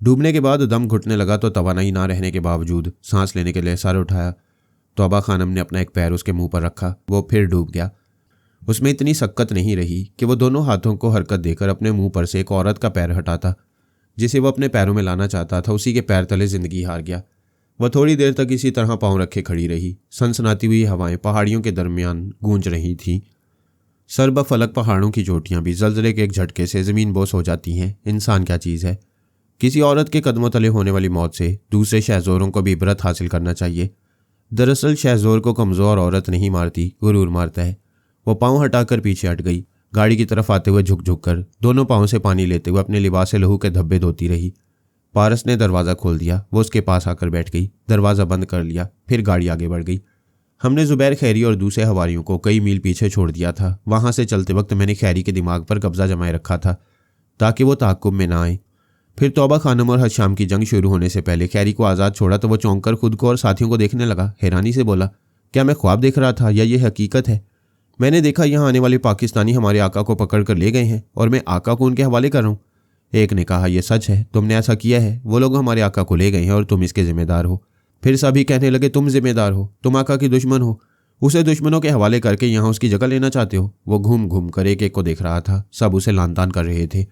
डूबने के बाद दम घुटने लगा तो तवानाई ना रहने के बावजूद सांस लेने के लिए सर उठाया। तौबा खानम ने अपना एक पैर उसके मुंह पर रखा। वो फिर डूब गया। उसमें इतनी सक्कत नहीं रही कि वो दोनों हाथों को हरकत देकर अपने मुंह पर से एक औरत का पैर हटाता। जिसे वो अपने पैरों में लाना चाहता था उसी के पैर तले जिंदगी हार गया। वह थोड़ी देर तक इसी तरह पांव रखे खड़ी रही। सनसनाती हुई हवाएं पहाड़ियों के दरमियान गूंज रही थीं। सरब फलक पहाड़ों की चोटियां भी जलजले के एक झटके से ज़मीन बोस हो जाती हैं। इंसान क्या चीज़ है? किसी औरत के कदमों तले होने वाली मौत से दूसरे शहजोरों को भी इबरत हासिल करना चाहिए। दरअसल शहजोर को कमज़ोर औरत नहीं मारती, गुरूर मारता है। वो पाँव हटाकर पीछे हट गई। गाड़ी की तरफ आते हुए झुक झुक कर दोनों पाँव से पानी लेते हुए अपने लिबास से लहू के धब्बे धोती रही। पारस ने दरवाज़ा खोल दिया। वो उसके पास आकर बैठ गई। दरवाज़ा बंद कर लिया। फिर गाड़ी आगे बढ़ गई। हमने जुबैर खैरी और दूसरे हवारियों को कई मील पीछे छोड़ दिया था। वहाँ से चलते वक्त मैंने खैरी के दिमाग पर कब्जा जमाए रखा था ताकि वो ताक़ुब में ना आए। फिर तौबा खानम और हशाम की जंग शुरू होने से पहले खैरी को आज़ाद छोड़ा तो वो चौंक कर खुद को और साथियों को देखने लगा। हैरानी से बोला, क्या मैं ख्वाब देख रहा था या ये हकीकत है? मैंने देखा यहाँ आने वाले पाकिस्तानी हमारे आका को पकड़ कर ले गए हैं और मैं आका को उनके हवाले कर रहा हूँ। एक ने कहा, यह सच है, तुमने ऐसा किया है। वो लोग हमारे आका को ले गए हैं और तुम इसके जिम्मेदार हो। फिर सभी कहने लगे, तुम जिम्मेदार हो, तुम आका की दुश्मन हो, उसे दुश्मनों के हवाले करके यहाँ उसकी जगह लेना चाहते हो। वो घूम घूम कर एक एक को देख रहा था। सब उसे लान तान कर रहे थे।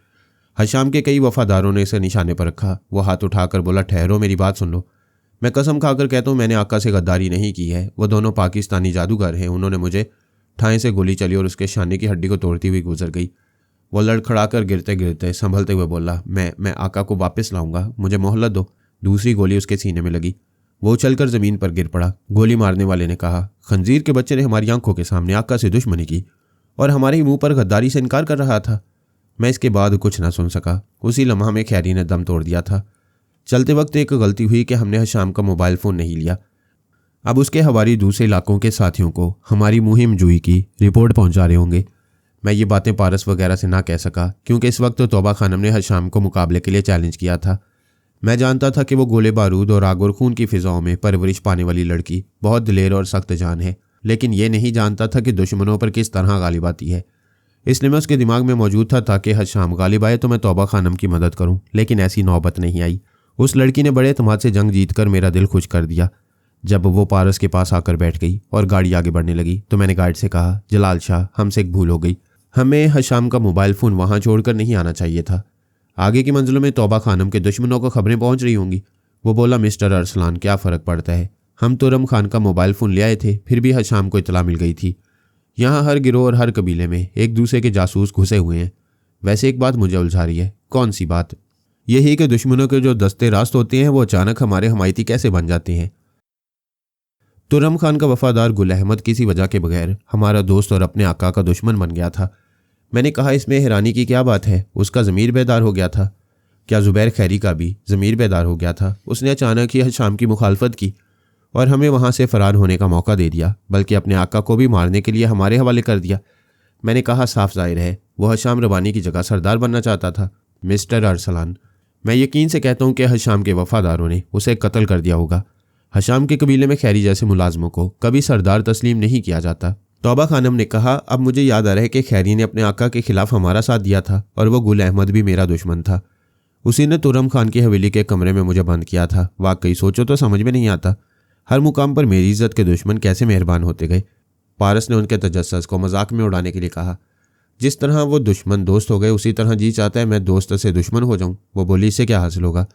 हशाम के कई वफादारों ने इसे निशाने पर रखा। वो हाथ उठाकर बोला, ठहरो, मेरी बात सुन लो। मैं कसम खाकर कहता हूँ मैंने आका से गद्दारी नहीं की है। वो दोनों पाकिस्तानी जादूगर हैं। उन्होंने मुझे ठाएं से गोली चली और उसके शाने की हड्डी को तोड़ती हुई गुजर गई। वो लड़खड़ाकर गिरते गिरते संभलते हुए बोला, मैं आका को वापस लाऊंगा, मुझे मोहलत दो। दूसरी गोली उसके सीने में लगी। वो उछलकर जमीन पर गिर पड़ा। गोली मारने वाले ने कहा, खंजीर के बच्चे ने हमारी आंखों के सामने आका से दुश्मनी की और हमारे ही मुंह पर गद्दारी से इनकार कर रहा था। मैं इसके बाद कुछ ना सुन सका। उसी लम्हा में खैरी ने दम तोड़ दिया था। चलते वक्त एक गलती हुई कि हमने हशाम का मोबाइल फ़ोन नहीं लिया। अब उसके हवारी दूसरे इलाकों के साथियों को हमारी मुहिम जुई की रिपोर्ट पहुंचा रहे होंगे। मैं ये बातें पारस वगैरह से ना कह सका क्योंकि इस वक्त तौबा खानम ने हशाम को मुकाबले के लिए चैलेंज किया था। मैं जानता था कि वो गोले बारूद और आग और खून की फिजाओं में परवरिश पाने वाली लड़की बहुत दिलेर और सख्त जान है, लेकिन ये नहीं जानता था कि दुश्मनों पर किस तरह गालिब आती है। इसलिए मैं उसके दिमाग में मौजूद था ताकि हशाम गालिब आए तो मैं तौबा खानम की मदद करूं, लेकिन ऐसी नौबत नहीं आई। उस लड़की ने बड़े एतमाद से जंग जीतकर मेरा दिल खुश कर दिया। जब वो पारस के पास आकर बैठ गई और गाड़ी आगे बढ़ने लगी तो मैंने गाइड से कहा, जलाल शाह, हमसे एक भूल हो गई। हमें हशाम का मोबाइल फ़ोन वहाँ छोड़कर नहीं आना चाहिए था। आगे की मंजिलों में तौबा खानम के दुश्मनों को खबरें पहुँच रही होंगी। वो बोला, मिस्टर अरसलान, क्या फ़र्क पड़ता है, हम तुरम खान का मोबाइल फ़ोन ले आए थे, फिर भी हशाम को इतला मिल गई थी। यहाँ हर गिरोह और हर कबीले में एक दूसरे के जासूस घुसे हुए हैं। वैसे एक बात मुझे उलझा रही है। कौन सी बात? यही कि दुश्मनों के जो दस्ते रास्त होते हैं वो अचानक हमारे हमायती कैसे बन जाते हैं। तुरम खान का वफादार गुल अहमद किसी वजह के बगैर हमारा दोस्त और अपने आका का दुश्मन बन गया था। मैंने कहा, इसमें हैरानी की क्या बात है, उसका ज़मीर बेदार हो गया था। क्या ज़ुबैर खैरी का भी ज़मीर बेदार हो गया था? उसने अचानक ही हशाम की मुखालफत की और हमें वहाँ से फ़रार होने का मौका दे दिया, बल्कि अपने आका को भी मारने के लिए हमारे हवाले कर दिया। मैंने कहा, साफ जाहिर है वो हशाम रबानी की जगह सरदार बनना चाहता था। मिस्टर अरसलान, मैं यकीन से कहता हूँ कि हशाम के वफादारों ने उसे कत्ल कर दिया होगा। हशाम के कबीले में खैरी जैसे मुलाजमों को कभी सरदार तस्लीम नहीं किया जाता। तौबा खानम ने कहा, अब मुझे याद आ रहा है कि खैरी ने अपने आका के खिलाफ हमारा साथ दिया था और वो गुल अहमद भी मेरा दुश्मन था। उसी ने तुरम खान की हवेली के कमरे में मुझे बंद किया था। वाकई सोचो तो समझ में नहीं आता, हर मुकाम पर मेरी इज्जत के दुश्मन कैसे मेहरबान होते गए। पारस ने उनके तजस्सुस को मजाक में उड़ाने के लिए कहा, जिस तरह वो दुश्मन दोस्त हो गए उसी तरह जी चाहता है मैं दोस्त से दुश्मन हो जाऊं। वो बोली, इससे क्या हासिल होगा?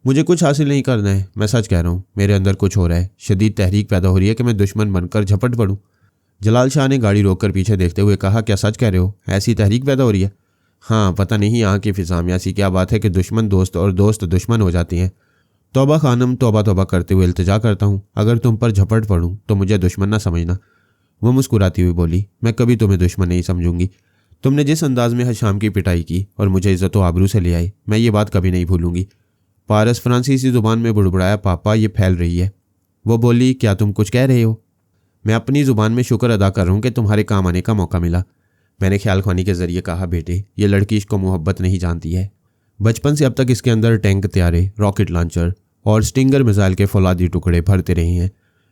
मुझे कुछ हासिल नहीं करना है, मैं सच कह रहा हूँ। मेरे अंदर कुछ हो रहा है, शदीद तहरीक पैदा हो रही है कि मैं दुश्मन बनकर झपट पड़ूँ। जलाल शाह ने गाड़ी रोककर पीछे देखते हुए कहा, क्या सच कह रहे हो? ऐसी तहरीक पैदा हो रही है? हाँ, पता नहीं यहाँ की फिजा में ऐसी क्या बात है कि दुश्मन दोस्त और दोस्त दुश्मन हो जाती हैं। तौबा खानम, तौबा तौबा करते हुए इल्तिजा करता हूँ, अगर तुम पर झपट पड़ूँ तो मुझे दुश्मन ना समझना। वो मुस्कुराती हुई बोली, मैं कभी तुम्हें दुश्मन नहीं समझूंगी। तुमने जिस अंदाज में हशाम की पिटाई की और मुझे इज्जत व आबरू से ले आए, मैं ये बात कभी नहीं भूलूंगी। पारस फ्रांसीसी जुबान में बुड़बुड़ाया, पापा ये फैल रही है। वो बोली, क्या तुम कुछ कह रहे हो? मैं अपनी ज़ुबान में शुक्र अदा कर रहा हूँ कि तुम्हारे काम आने का मौका मिला। मैंने ख्याल ख्वानी के ज़रिए कहा, बेटे ये लड़की इसको मोहब्बत नहीं जानती है। बचपन से अब तक इसके अंदर टैंक त्यारे, रॉकेट लॉन्चर और स्टिंगर मिसाइल के फौलादी टुकड़े भरते रहे हैं।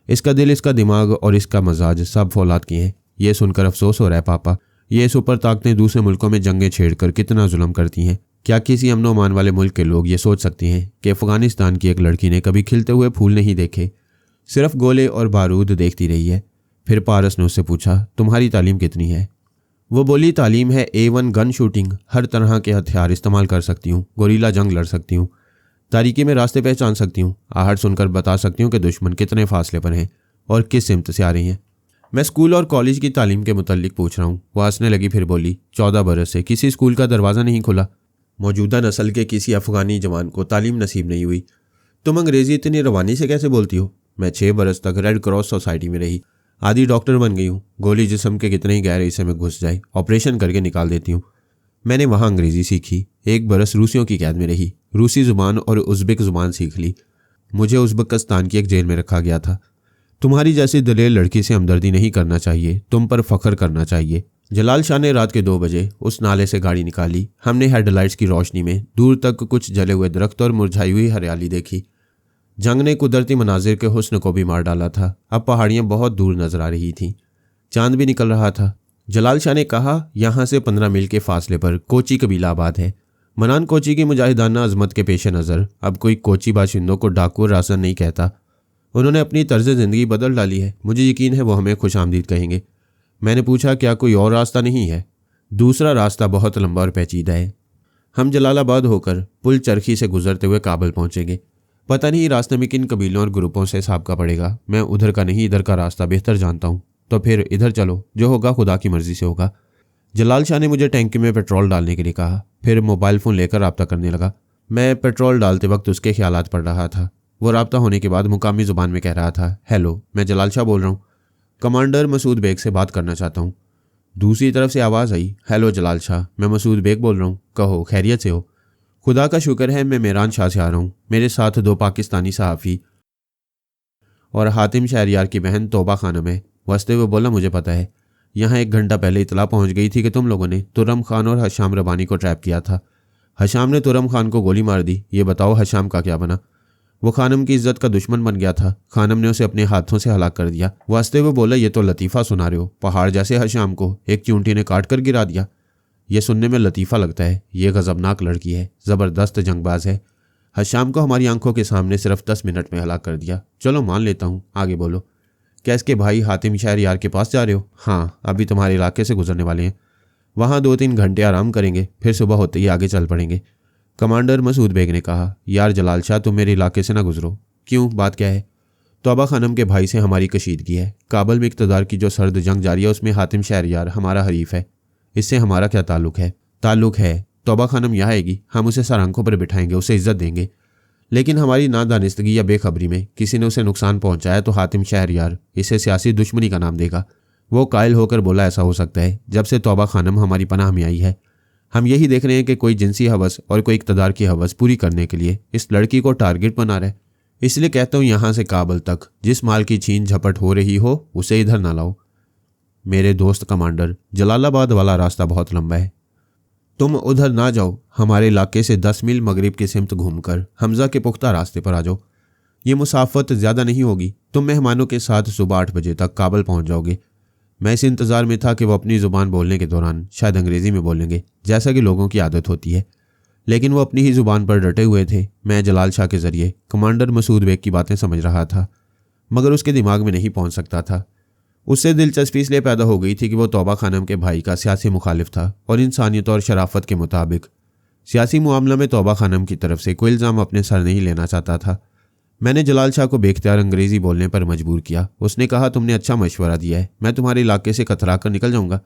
इसका दिल, इसका दिमाग और इसका मजाज सब फौलाद के हैं। ये सुनकर अफसोस हो रहा है पापा, ये सुपर ताकतें दूसरे मुल्कों में जंगें छेड़कर कितना जुल्म करती हैं। क्या किसी अमन व अमान वाले मुल्क के लोग ये सोच सकते हैं कि अफ़गानिस्तान की एक लड़की ने कभी खिलते हुए फूल नहीं देखे, सिर्फ गोले और बारूद देखती रही है? फिर पारस ने उससे पूछा, तुम्हारी तालीम कितनी है? वो बोली, तालीम है A1 गन शूटिंग, हर तरह के हथियार इस्तेमाल कर सकती हूँ, गोरीला जंग लड़ सकती हूँ, तारीकी में रास्ते पहचान सकती हूँ, आहट सुनकर बता सकती हूँ कि दुश्मन कितने फासले पर हैं और किस सिमत से आ रही हैं। मैं स्कूल और कॉलेज की तालीम के मुतल्लिक पूछ रहा हूँ। वो हंसने लगी, फिर बोली, 14 बरस से किसी स्कूल का दरवाज़ा नहीं खुला। मौजूदा नस्ल के किसी अफ़गानी जवान को तालीम नसीब नहीं हुई। तुम अंग्रेज़ी इतनी रवानी से कैसे बोलती हो? मैं 6 बरस तक रेड क्रॉस सोसाइटी में रही, आधी डॉक्टर बन गई हूँ। गोली जिस्म के कितने ही गहरे हिस्से में घुस जाए ऑपरेशन करके निकाल देती हूँ। मैंने वहाँ अंग्रेज़ी सीखी, 1 बरस रूसियों की कैद में रही, रूसी ज़ुबान और उज़्बेक ज़ुबान सीख ली। मुझे उज़्बेकिस्तान की एक जेल में रखा गया था। तुम्हारी जैसी दलेल लड़की से हमदर्दी नहीं करना चाहिए, तुम पर फ़ख्र करना चाहिए। जलाल शाह ने रात के 2 बजे उस नाले से गाड़ी निकाली। हमने हेडलाइट्स की रोशनी में दूर तक कुछ जले हुए दरख्त और मुरझाई हुई हरियाली देखी। जंग ने कुदरती मनाजिर के हुस्न को भी मार डाला था। अब पहाड़ियाँ बहुत दूर नजर आ रही थीं, चांद भी निकल रहा था। जलाल शाह ने कहा, यहाँ से 15 मील के फासले पर कोची कबीला आबाद है। मनान कोची की मुजाहिदाना अजमत के पेश नज़र अब कोई कोची बाशिंदों को डाकू रासन नहीं कहता। उन्होंने अपनी तर्ज ज़िंदगी बदल डाली है। मुझे यकीन है वो हमें खुश आमदीद कहेंगे। मैंने पूछा, क्या कोई और रास्ता नहीं है? दूसरा रास्ता बहुत लंबा और पेचीदा है। हम जलालाबाद होकर पुल चरखी से गुजरते हुए काबुल पहुँचेंगे। पता नहीं रास्ते में किन कबीलों और ग्रुपों से साबका पड़ेगा। मैं उधर का नहीं, इधर का रास्ता बेहतर जानता हूँ। तो फिर इधर चलो, जो होगा खुदा की मर्जी से होगा। जलाल शाह ने मुझे टैंकी में पेट्रोल डालने के लिए कहा, फिर मोबाइल फ़ोन लेकर राब्ता करने लगा। मैं पेट्रोल डालते वक्त उसके ख्यालात पढ़ रहा था। वो राब्ता होने के बाद मुकामी ज़ुबान में कह रहा था, हेलो, मैं जलाल शाह बोल रहा हूँ, कमांडर मसूद बेग से बात करना चाहता हूँ। दूसरी तरफ से आवाज़ आई, हेलो जलाल शाह, मैं मसूद बेग बोल रहा हूँ, कहो खैरियत से हो? खुदा का शुक्र है, मैं मेरान शाह से आ रहा हूँ। मेरे साथ 2 पाकिस्तानी सहाफ़ी और हातिम शहरयार की बहन तोबा खानम है। वस्ते हुए बोला, मुझे पता है, यहाँ 1 घंटा पहले इतला पहुँच गई थी कि तुम लोगों ने तुर्रम खान और हशाम रबानी को ट्रैप किया था। हशाम ने तुर्रम खान को गोली मार दी। ये बताओ हशाम का क्या बना? वो खानम की इज्जत का दुश्मन बन गया था। खानम ने उसे अपने हाथों से हलाक कर दिया। वास्ते हुए बोला, ये तो लतीफ़ा सुना रहे हो। पहाड़ जैसे हशाम को एक चूंटी ने काट कर गिरा दिया। ये सुनने में लतीफ़ा लगता है, ये गज़बनाक लड़की है, ज़बरदस्त जंगबाज है। हशाम को हमारी आंखों के सामने सिर्फ 10 मिनट में हलाक कर दिया। चलो मान लेता हूँ, आगे बोलो। क्या इसके भाई हातिम शहरयार के पास जा रहे हो? हाँ, अभी तुम्हारे इलाके से गुजरने वाले हैं। वहाँ 2-3 घंटे आराम करेंगे, फिर सुबह होते ही आगे चल पड़ेंगे। कमांडर मसूद बेग ने कहा, यार जलाल शाह, तुम मेरे इलाके से ना गुजरो। क्यों, बात क्या है? तौबा खानम के भाई से हमारी कशीदगी है। काबुल में इक़्तिदार की जो सर्द जंग जारी है उसमें हातिम शहरयार हमारा हरीफ है। इससे हमारा क्या ताल्लुक़ है? ताल्लुक़ है, तौबा खानम यहाँ आएगी, हम उसे सर आंखों पर बिठाएंगे, उसे इज्जत देंगे। लेकिन हमारी नादानिस्तगी या बेखबरी में किसी ने उसे नुकसान पहुंचाया तो हातिम शहरयार इसे सियासी दुश्मनी का नाम देगा। वो कायल होकर बोला, ऐसा हो सकता है जब से तौबा खानम हमारी पनाह में आई है। हम यही देख रहे हैं कि कोई जिनसी हवस और कोई इक़्तिदार की हवस पूरी करने के लिए इस लड़की को टारगेट बना रहा है। इसलिए कहता हूँ, यहाँ से काबुल तक जिस माल की छीन झपट हो रही हो उसे इधर ना लाओ। मेरे दोस्त कमांडर, जलालाबाद वाला रास्ता बहुत लंबा है, तुम उधर ना जाओ। हमारे इलाके से 10 मील मगरिब की सिमत घूमकर हमजा के पुख्ता रास्ते पर आ जाओ। ये मुसाफत ज़्यादा नहीं होगी। तुम मेहमानों के साथ सुबह 8 बजे तक काबुल पहुंच जाओगे। मैं इस इंतज़ार में था कि वो अपनी ज़ुबान बोलने के दौरान शायद अंग्रेज़ी में बोलेंगे, जैसा कि लोगों की आदत होती है, लेकिन वो अपनी ही ज़ुबान पर डटे हुए थे। मैं जलाल शाह के ज़रिए कमांडर मसूद बेग की बातें समझ रहा था, मगर उसके दिमाग में नहीं पहुंच सकता था। उससे दिलचस्पी इसलिए पैदा हो गई थी कि वो तौबा खानम के भाई का सियासी मुखालिफ था और इंसानियत और शराफत के मुताबिक सियासी मामला में तौबा खानम की तरफ से कोई इल्ज़ाम अपने सर नहीं लेना चाहता था। मैंने जलाल शाह को बेख्तियार अंग्रेज़ी बोलने पर मजबूर किया। उसने कहा, तुमने अच्छा मशवरा दिया है, मैं तुम्हारे इलाके से कतरा कर निकल जाऊँगा।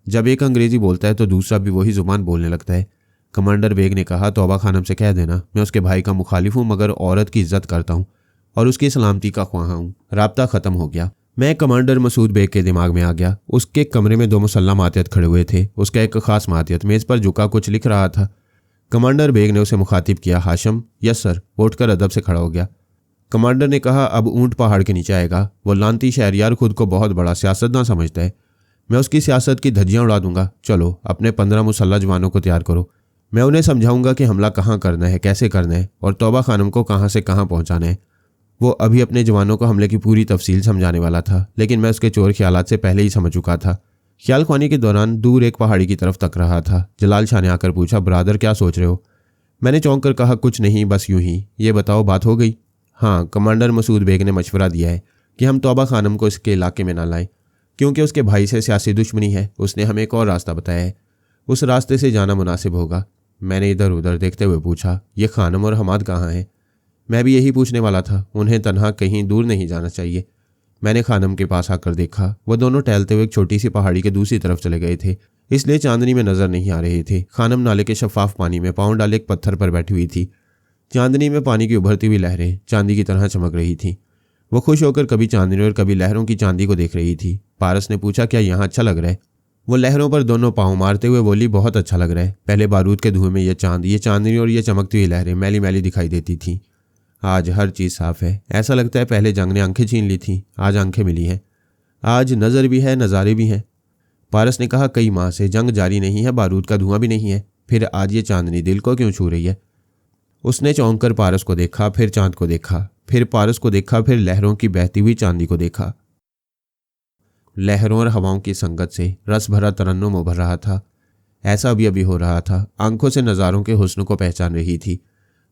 जब एक अंग्रेज़ी बोलता है तो दूसरा भी वही ज़ुबान बोलने लगता है। कमांडर बेग ने कहा, तौबा खानम से कह देना मैं उसके भाई का मुखालिफ हूँ, मगर औरत की इज्जत करता हूँ और उसकी सलामती का ख्वाह हूँ। राब्ता ख़त्म हो गया। मैं कमांडर मसूद बेग के दिमाग में आ गया। उसके कमरे में 2 मुसल्लह मातियत खड़े हुए थे। उसका एक ख़ास मातियत मेज़ पर झुका कुछ लिख रहा था। कमांडर बेग ने उसे मुखातिब किया, हाशम। Yes sir. वो उठकर अदब से खड़ा हो गया। कमांडर ने कहा, अब ऊँट पहाड़ के नीचे आएगा। वो लानती शहरयार खुद को बहुत बड़ा सियासतदान समझता है। मैं उसकी सियासत की धज्जियाँ उड़ा दूंगा। चलो अपने 15 मुसल्लह जवानों को तैयार करो। मैं उन्हें समझाऊंगा कि हमला कहाँ करना है, कैसे करना है और तौबा खानम को कहाँ से कहाँ पहुँचाना है। वो अभी अपने जवानों को हमले की पूरी तफसील समझाने वाला था, लेकिन मैं उसके चोर ख्यालात से पहले ही समझ चुका था। ख्याल ख्वानी के दौरान दूर एक पहाड़ी की तरफ तक रहा था। जलाल शाह ने आकर पूछा, ब्रादर क्या सोच रहे हो? मैंने चौंक कर कहा, कुछ नहीं, बस यूं ही। ये बताओ, बात हो गई? हाँ, कमांडर मसूद बेग ने मशवरा दिया है कि हम तौबा खानम को इसके इलाके में ना लाएं, क्योंकि उसके भाई से सियासी दुश्मनी है। उसने हमें एक और रास्ता बताया है, उस रास्ते से जाना मुनासिब होगा। मैंने इधर उधर देखते हुए पूछा, ये खानम और हमाद कहाँ हैं? मैं भी यही पूछने वाला था। उन्हें तन्हा कहीं दूर नहीं जाना चाहिए। मैंने खानम के पास आकर देखा। वह दोनों टहलते हुए एक छोटी सी पहाड़ी के दूसरी तरफ चले गए थे, इसलिए चांदनी में नजर नहीं आ रहे थे। खानम नाले के शफाफ पानी में पाँव डाले एक पत्थर पर बैठी हुई थी। चांदनी में पानी की उभरती हुई लहरें चांदी की तरह चमक रही थीं। वो खुश होकर कभी चांदनी और कभी लहरों की चांदी को देख रही थी। पारस ने पूछा, क्या यहाँ अच्छा लग रहा है? वो लहरों पर दोनों पाँव मारते हुए बोली, बहुत अच्छा लग रहा है। पहले बारूद के धुएं में ये चांदनी और ये चमकती हुई लहरें मैली मैली दिखाई देती थीं। आज हर चीज़ साफ है। ऐसा लगता है पहले जंग ने आंखें छीन ली थीं, आज आंखें मिली हैं। आज नज़र भी है, नज़ारे भी हैं। पारस ने कहा, कई माह से जंग जारी नहीं है, बारूद का धुआं भी नहीं है, फिर आज ये चांदनी दिल को क्यों छू रही है? उसने चौंक कर पारस को देखा, फिर चांद को देखा, फिर पारस को देखा, फिर लहरों की बहती हुई चांदी को देखा। लहरों और हवाओं की संगत से रस भरा तरन्नुम उभर रहा था। ऐसा अभी अभी हो रहा था। आंखों से नज़ारों के हुस्न को पहचान रही थी।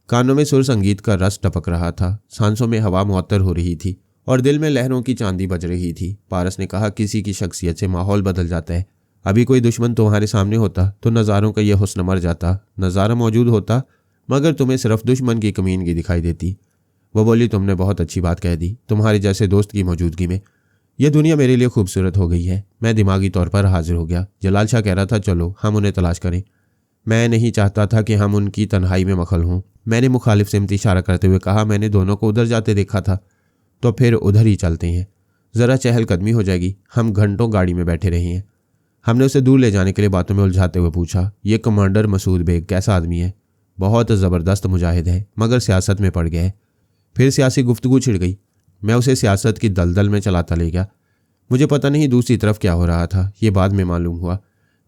कानों में सुर संगीत का रस टपक रहा था। सांसों में हवा मुअत्तर हो रही थी और दिल में लहरों की चांदी बज रही थी। पारस ने कहा, किसी की शख्सियत से माहौल बदल जाता है। अभी कोई दुश्मन तुम्हारे सामने होता तो नज़ारों का यह हुस्न मर जाता। नज़ारा मौजूद होता मगर तुम्हें सिर्फ दुश्मन की कमीनगी दिखाई देती। वो बोली, तुमने बहुत अच्छी बात कह दी। तुम्हारे जैसे दोस्त की मौजूदगी में यह दुनिया मेरे लिए खूबसूरत हो गई है। मैं दिमागी तौर पर हाजिर हो गया। जलाल शाह कह रहा था, चलो हम उन्हें तलाश करें। मैं नहीं चाहता था कि हम उनकी तन्हाई में मखल हों। मैंने मुखालिफ सिमत इशारा करते हुए कहा, मैंने दोनों को उधर जाते देखा था। तो फिर उधर ही चलते हैं, ज़रा चहलकदमी हो जाएगी। हम घंटों गाड़ी में बैठे रहे हैं। हमने उसे दूर ले जाने के लिए बातों में उलझाते हुए पूछा, ये कमांडर मसूद बेग कैसा आदमी है? बहुत ज़बरदस्त मुजाहिद है, मगर सियासत में पड़ गया है। फिर सियासी गुफ्तगू छिड़ गई। मैं उसे सियासत की दलदल में चलाता ले गया। मुझे पता नहीं दूसरी तरफ क्या हो रहा था, ये बाद में मालूम हुआ।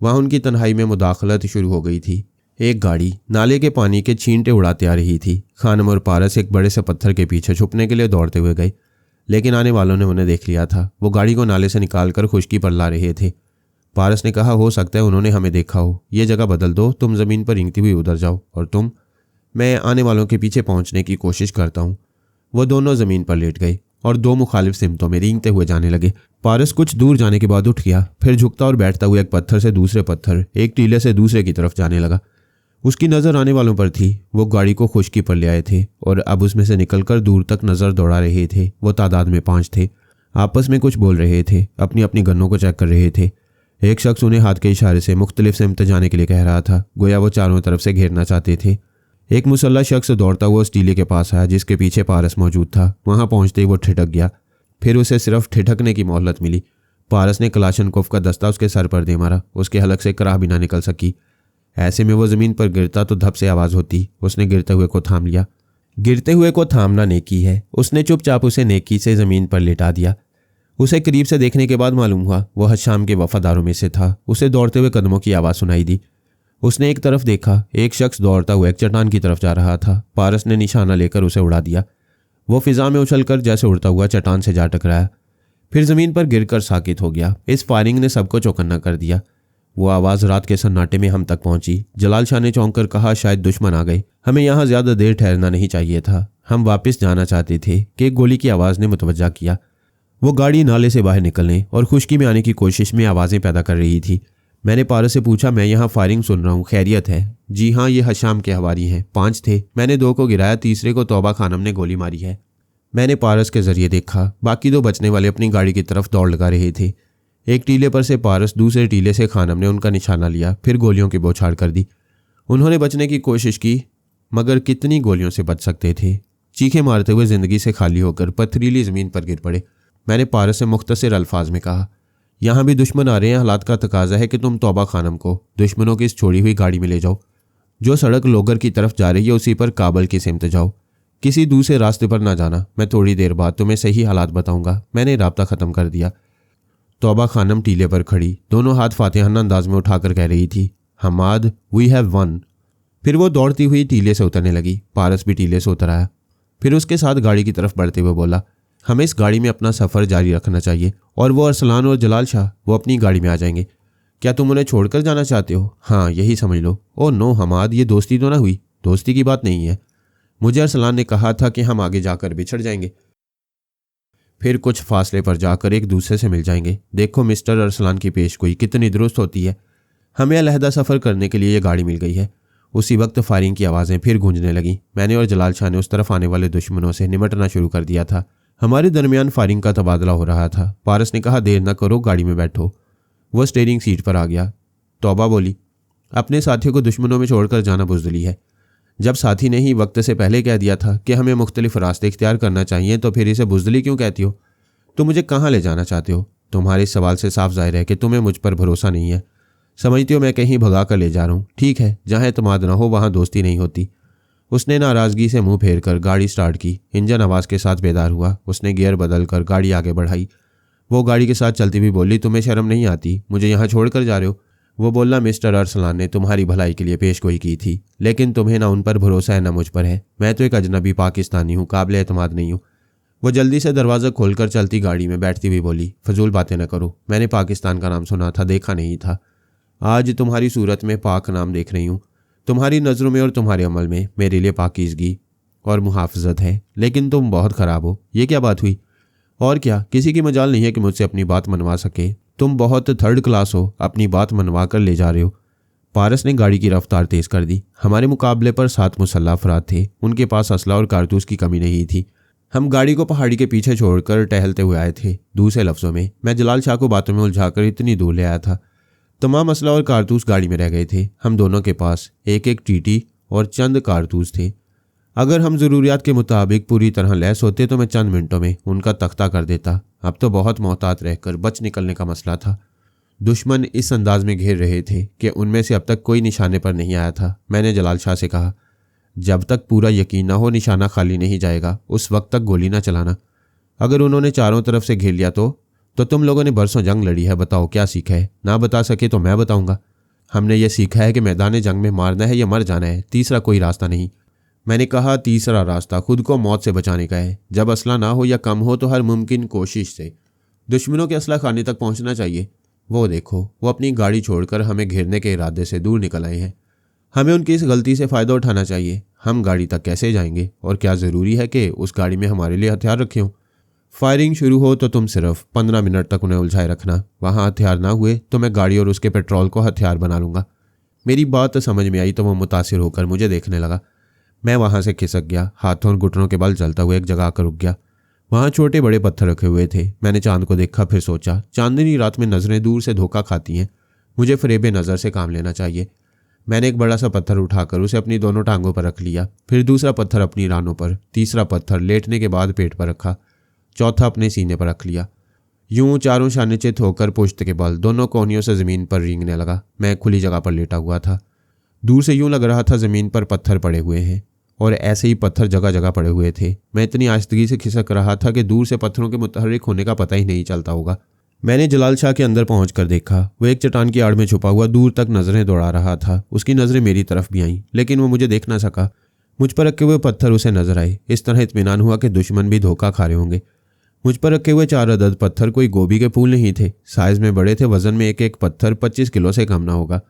वहाँ उनकी तन्हाई में मुदाखलत शुरू हो गई थी। एक गाड़ी नाले के पानी के छींटे उड़ाते आ रही थी। खानम और पारस एक बड़े से पत्थर के पीछे छुपने के लिए दौड़ते हुए गए, लेकिन आने वालों ने उन्हें देख लिया था। वो गाड़ी को नाले से निकालकर खुश्की पर ला रहे थे। पारस ने कहा, हो सकता है उन्होंने हमें देखा हो। ये जगह बदल दो, तुम ज़मीन पर रेंगती हुई उधर जाओ और तुम। मैं आने वालों के पीछे पहुंचने की कोशिश करता हूँ। वो दोनों ज़मीन पर लेट गए और दो मुखालिफ सिमतों में रेंगते हुए जाने लगे। पारस कुछ दूर जाने के बाद उठ गया, फिर झुकता और बैठता हुआ एक पत्थर से दूसरे पत्थर, एक टीले से दूसरे की तरफ जाने लगा। उसकी नज़र आने वालों पर थी। वो गाड़ी को खुश्की पर ले आए थे और अब उसमें से निकलकर दूर तक नज़र दौड़ा रहे थे। वो तादाद में 5 थे। आपस में कुछ बोल रहे थे, अपनी अपनी गन्नों को चेक कर रहे थे। एक शख्स उन्हें हाथ के इशारे से मुख्तलिफ सिमत जाने के लिए कह रहा था, गोया वो चारों तरफ से घेरना चाहते थे। एक मुसल्ला शख्स दौड़ता हुआ उस टीले के पास आया जिसके पीछे पारस मौजूद था। वहां पहुंचते ही वो ठिठक गया। फिर उसे सिर्फ ठिठकने की मोहलत मिली। पारस ने कलाशनकोफ का दस्ता उसके सर पर दे मारा। उसके हलक से कराह भी ना निकल सकी। ऐसे में वो ज़मीन पर गिरता तो धप से आवाज़ होती। उसने गिरते हुए को थाम लिया। गिरते हुए को थामना नेकी है। उसने चुपचाप उसे नेकी से ज़मीन पर लेटा दिया। उसे करीब से देखने के बाद मालूम हुआ वो हशाम के वफादारों में से था। उसे दौड़ते हुए कदमों की आवाज़ सुनाई दी। उसने एक तरफ देखा, एक शख्स दौड़ता हुआ एक चट्टान की तरफ जा रहा था। पारस ने निशाना लेकर उसे उड़ा दिया। वो फिजा में उछलकर जैसे उड़ता हुआ चट्टान से जा टकराया, फिर ज़मीन पर गिरकर साकित हो गया। इस फायरिंग ने सबको चौकन्ना कर दिया। वो आवाज़ रात के सन्नाटे में हम तक पहुंची। जलाल शाह ने चौंक कर कहा, शायद दुश्मन आ गए। हमें यहाँ ज़्यादा देर ठहरना नहीं चाहिए था। हम वापस जाना चाहते थे कि एक गोली की आवाज़ ने मुतवज्जा किया। वो गाड़ी नाले से बाहर निकलने और खुश्की में आने की कोशिश में आवाज़ें पैदा कर रही थी। मैंने पारस से पूछा, मैं यहाँ फायरिंग सुन रहा हूँ, खैरियत है? जी हाँ, ये हशाम के हवारी हैं। 5 थे। मैंने 2 को गिराया, तीसरे को तौबा खानम ने गोली मारी है। मैंने पारस के जरिए देखा। बाकी 2 बचने वाले अपनी गाड़ी की तरफ दौड़ लगा रहे थे। एक टीले पर से पारस, दूसरे टीले से खानम ने उनका निशाना लिया, फिर गोलियों की बौछार कर दी। उन्होंने बचने की कोशिश की, मगर कितनी गोलियों से बच सकते थे। चीखें मारते हुए ज़िंदगी से खाली होकर पथरीली ज़मीन पर गिर पड़े। मैंने पारस से मुख्तसर अल्फाज में कहा, यहाँ भी दुश्मन आ रहे हैं। हालात का तकाजा है कि तुम तौबा खानम को दुश्मनों की इस छोड़ी हुई गाड़ी में ले जाओ। जो सड़क लोगर की तरफ जा रही है उसी पर काबल की सिमत जाओ। किसी दूसरे रास्ते पर ना जाना। मैं थोड़ी देर बाद तुम्हें सही हालात बताऊंगा। मैंने राब्ता ख़त्म कर दिया। तौबा खानम टीले पर खड़ी दोनों हाथ फातिहाना अंदाज में उठाकर कह रही थी, हमाद, वी हैव वन। फिर वो दौड़ती हुई टीले से उतरने लगी। पारस भी टीले से उतर आया, फिर उसके साथ गाड़ी की तरफ बढ़ते हुए बोला, हमें इस गाड़ी में अपना सफ़र जारी रखना चाहिए और वो अरसलान और जलाल शाह वो अपनी गाड़ी में आ जाएंगे। क्या तुम उन्हें छोड़कर जाना चाहते हो? हाँ, यही समझ लो। ओ नो हमाद, ये दोस्ती तो ना हुई। दोस्ती की बात नहीं है। मुझे अरसलान ने कहा था कि हम आगे जाकर बिछड़ जाएंगे, फिर कुछ फासले पर जाकर एक दूसरे से मिल जाएंगे। देखो मिस्टर अरसलान की पेशगोई कितनी दुरुस्त होती है। हमें अलहदा सफ़र करने के लिए ये गाड़ी मिल गई है। उसी वक्त फायरिंग की आवाज़ें फिर गूंजने लगीं। मैंने और जलाल शाह ने उस तरफ आने वाले दुश्मनों से निमटना शुरू कर दिया था। हमारे दरमियान फायरिंग का तबादला हो रहा था। पारस ने कहा, देर न करो, गाड़ी में बैठो। वह स्टीयरिंग सीट पर आ गया। तौबा बोली, अपने साथियों को दुश्मनों में छोड़कर जाना बुज़दिली है। जब साथी ने ही वक्त से पहले कह दिया था कि हमें मुख्तलिफ रास्ते इख्तियार करना चाहिए, तो फिर इसे बुज़दिली क्यों कहती हो? तुम मुझे कहाँ ले जाना चाहते हो? तुम्हारे इस सवाल से साफ जाहिर है कि तुम्हें मुझ पर भरोसा नहीं है। समझती हो मैं कहीं भगा कर ले जा रहा हूँ। ठीक है, जहाँ एतमाद ना हो वहाँ दोस्ती नहीं होती। उसने नाराज़गी से मुंह फेर कर गाड़ी स्टार्ट की। इंजन आवाज़ के साथ बेदार हुआ। उसने गियर बदल कर गाड़ी आगे बढ़ाई। वो गाड़ी के साथ चलती हुई बोली, तुम्हें शर्म नहीं आती? मुझे यहाँ छोड़ कर जा रहे हो? वो बोला, मिस्टर अरसलान ने तुम्हारी भलाई के लिए पेशगोई की थी, लेकिन तुम्हें ना उन पर भरोसा है ना मुझ पर है। मैं तो एक अजनबी पाकिस्तानी हूँ, काबिल एतमाद नहीं हूँ। वो जल्दी से दरवाज़ा खोलकर चलती गाड़ी में बैठती हुई बोली, फजूल बातें न करो। मैंने पाकिस्तान का नाम सुना था, देखा नहीं था। आज तुम्हारी सूरत में पाक नाम देख रही हूँ। तुम्हारी नज़रों में और तुम्हारे अमल में मेरे लिए पाकीज़गी और मुहाफ़ज़त है, लेकिन तुम बहुत ख़राब हो। ये क्या बात हुई? और क्या, किसी की मजाल नहीं है कि मुझसे अपनी बात मनवा सके। तुम बहुत थर्ड क्लास हो, अपनी बात मनवा कर ले जा रहे हो। पारस ने गाड़ी की रफ्तार तेज़ कर दी। हमारे मुकाबले पर 7 मुसल्लह अफराद थे। उनके पास असला और कारतूस की कमी नहीं थी। हम गाड़ी को पहाड़ी के पीछे छोड़कर टहलते हुए आए थे। दूसरे लफ्जों में, मैं जलाल शाह को बातों में उलझाकर इतनी दूर ले आया था। तमाम असला और कारतूस गाड़ी में रह गए थे। हम दोनों के पास एक एक टीटी और चंद कारतूस थे। अगर हम ज़रूरियात के मुताबिक पूरी तरह लैस होते तो मैं चंद मिनटों में उनका तख्ता कर देता। अब तो बहुत मोहतात रहकर बच निकलने का मसला था। दुश्मन इस अंदाज में घेर रहे थे कि उनमें से अब तक कोई निशाने पर नहीं आया था। मैंने जलाल शाह से कहा, जब तक पूरा यकीन ना हो निशाना खाली नहीं जाएगा, उस वक्त तक गोली ना चलाना। अगर उन्होंने चारों तरफ से घेर लिया तो तुम लोगों ने बरसों जंग लड़ी है, बताओ क्या सीखा है? ना बता सके तो मैं बताऊंगा। हमने ये सीखा है कि मैदान जंग में मारना है या मर जाना है, तीसरा कोई रास्ता नहीं। मैंने कहा, तीसरा रास्ता खुद को मौत से बचाने का है। जब असला ना हो या कम हो तो हर मुमकिन कोशिश से दुश्मनों के असला खाने तक पहुंचना चाहिए। वो देखो, वो अपनी गाड़ी छोड़कर हमें घेरने के इरादे से दूर निकल आए हैं। हमें उनकी इस गलती से फ़ायदा उठाना चाहिए। हम गाड़ी तक कैसे जाएंगे और क्या ज़रूरी है कि उस गाड़ी में हमारे लिए हथियार रखे हों? फायरिंग शुरू हो तो तुम सिर्फ 15 मिनट तक उन्हें उलझाए रखना। वहाँ हथियार ना हुए तो मैं गाड़ी और उसके पेट्रोल को हथियार बना लूँगा। मेरी बात समझ में आई तो वो मुतासिर होकर मुझे देखने लगा। मैं वहाँ से खिसक गया, हाथों और घुटनों के बल चलता हुआ एक जगह आकर रुक गया। वहाँ छोटे बड़े पत्थर रखे हुए थे। मैंने चांद को देखा, फिर सोचा, चांदनी रात में नज़रें दूर से धोखा खाती हैं, मुझे फरेबे नज़र से काम लेना चाहिए। मैंने एक बड़ा सा पत्थर उठाकर उसे अपनी दोनों टांगों पर रख लिया, फिर दूसरा पत्थर अपनी रानों पर, तीसरा पत्थर लेटने के बाद पेट पर रखा, चौथा अपने सीने पर रख लिया। यूं चारों शानिचित होकर पुश्त के बल दोनों कोहनियों से ज़मीन पर रेंगने लगा। मैं खुली जगह पर लेटा हुआ था। दूर से यूं लग रहा था ज़मीन पर पत्थर पड़े हुए हैं और ऐसे ही पत्थर जगह जगह पड़े हुए थे। मैं इतनी आहिस्तगी से खिसक रहा था कि दूर से पत्थरों के मुतहर्रिक होने का पता ही नहीं चलता होगा। मैंने जलाल शाह के अंदर पहुंचकर देखा, वो एक चट्टान की आड़ में छुपा हुआ दूर तक नजरें दौड़ा रहा था। उसकी नजरें मेरी तरफ भी आईं, लेकिन वो मुझे देख ना सका। मुझ पर रखे हुए पत्थर उसे नजर आए। इस तरह इत्मीनान हुआ कि दुश्मन भी धोखा खा रहे होंगे। मुझ पर रखे हुए 4 अदद पत्थर कोई गोभी के फूल नहीं थे। साइज में बड़े थे। वजन में एक एक पत्थर 25 किलो से कम ना होगा,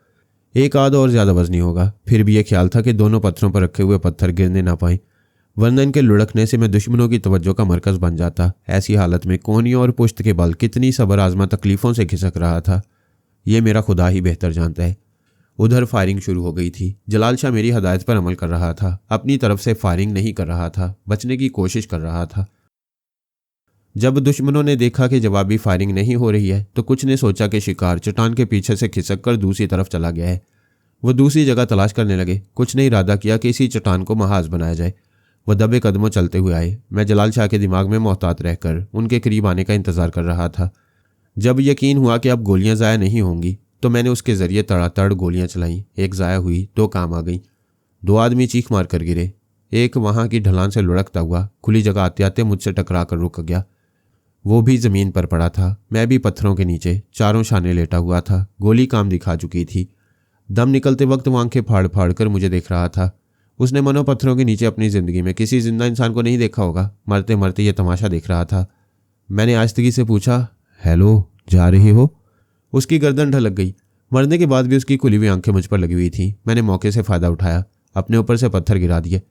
एक आध और ज़्यादा वजनी होगा। फिर भी यह ख्याल था कि दोनों पत्थरों पर रखे हुए पत्थर गिरने ना पाएं, वरना इनके लुढ़कने से मैं दुश्मनों की तवज्जो का मरकज़ बन जाता। ऐसी हालत में कोहनियों और पुश्त के बल कितनी सबर आजमा तकलीफ़ों से खिसक रहा था, ये मेरा खुदा ही बेहतर जानता है। उधर फायरिंग शुरू हो गई थी। जलाल शाह मेरी हदायत पर अमल कर रहा था, अपनी तरफ से फायरिंग नहीं कर रहा था, बचने की कोशिश कर रहा था। जब दुश्मनों ने देखा कि जवाबी फायरिंग नहीं हो रही है तो कुछ ने सोचा कि शिकार चट्टान के पीछे से खिसक कर दूसरी तरफ चला गया है। वो दूसरी जगह तलाश करने लगे। कुछ ने इरादा किया कि इसी चट्टान को महाज बनाया जाए। वह दबे कदमों चलते हुए आए। मैं जलाल शाह के दिमाग में मोहतात रहकर उनके करीब आने का इंतजार कर रहा था। जब यकीन हुआ कि अब गोलियां ज़ाया नहीं होंगी तो मैंने उसके ज़रिए तड़ातड़ गोलियां चलाईं। एक ज़ाया हुई, 2 काम आ गई। 2 आदमी चीख मार कर गिरे। एक वहाँ की ढलान से लुढ़कता हुआ खुली जगह आते आते मुझसे टकरा कर रुक गया। वो भी ज़मीन पर पड़ा था। मैं भी पत्थरों के नीचे चारों शाने लेटा हुआ था। गोली काम दिखा चुकी थी। दम निकलते वक्त वो आंखें फाड़ फाड़ कर मुझे देख रहा था। उसने मनो पत्थरों के नीचे अपनी ज़िंदगी में किसी जिंदा इंसान को नहीं देखा होगा। मरते मरते ये तमाशा देख रहा था। मैंने आहिस्तगी से पूछा, हेलो, जा रही हो? उसकी गर्दन ढलक गई। मरने के बाद भी उसकी खुली हुई आंखें मुझ पर लगी हुई थी। मैंने मौके से फ़ायदा उठाया, अपने ऊपर से पत्थर गिरा दिए।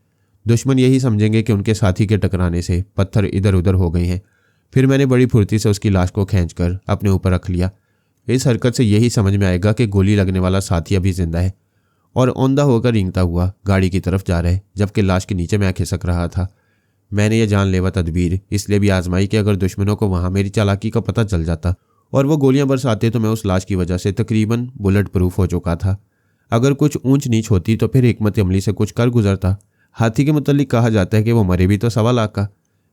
दुश्मन यही समझेंगे कि उनके साथी के टकराने से पत्थर इधर उधर हो गए हैं। फिर मैंने बड़ी फुर्ती से उसकी लाश को खींचकर अपने ऊपर रख लिया। इस हरकत से यही समझ में आएगा कि गोली लगने वाला साथी अभी जिंदा है और औंधा होकर रेंगता हुआ गाड़ी की तरफ जा रहा है, जबकि लाश के नीचे मैं खिसक रहा था। मैंने ये जानलेवा तदबीर इसलिए भी आजमाई कि अगर दुश्मनों को वहाँ मेरी चालाकी का पता चल जाता और वो गोलियां बरसाते तो मैं उस लाश की वजह से तकरीबन बुलेट प्रूफ हो चुका था। अगर कुछ ऊंच नीच होती तो फिर हिकमत अमली से कुछ कर गुजरता। हाथी के मुतल्लिक कहा जाता है कि वो मरे भी तो 1.25 लाख का।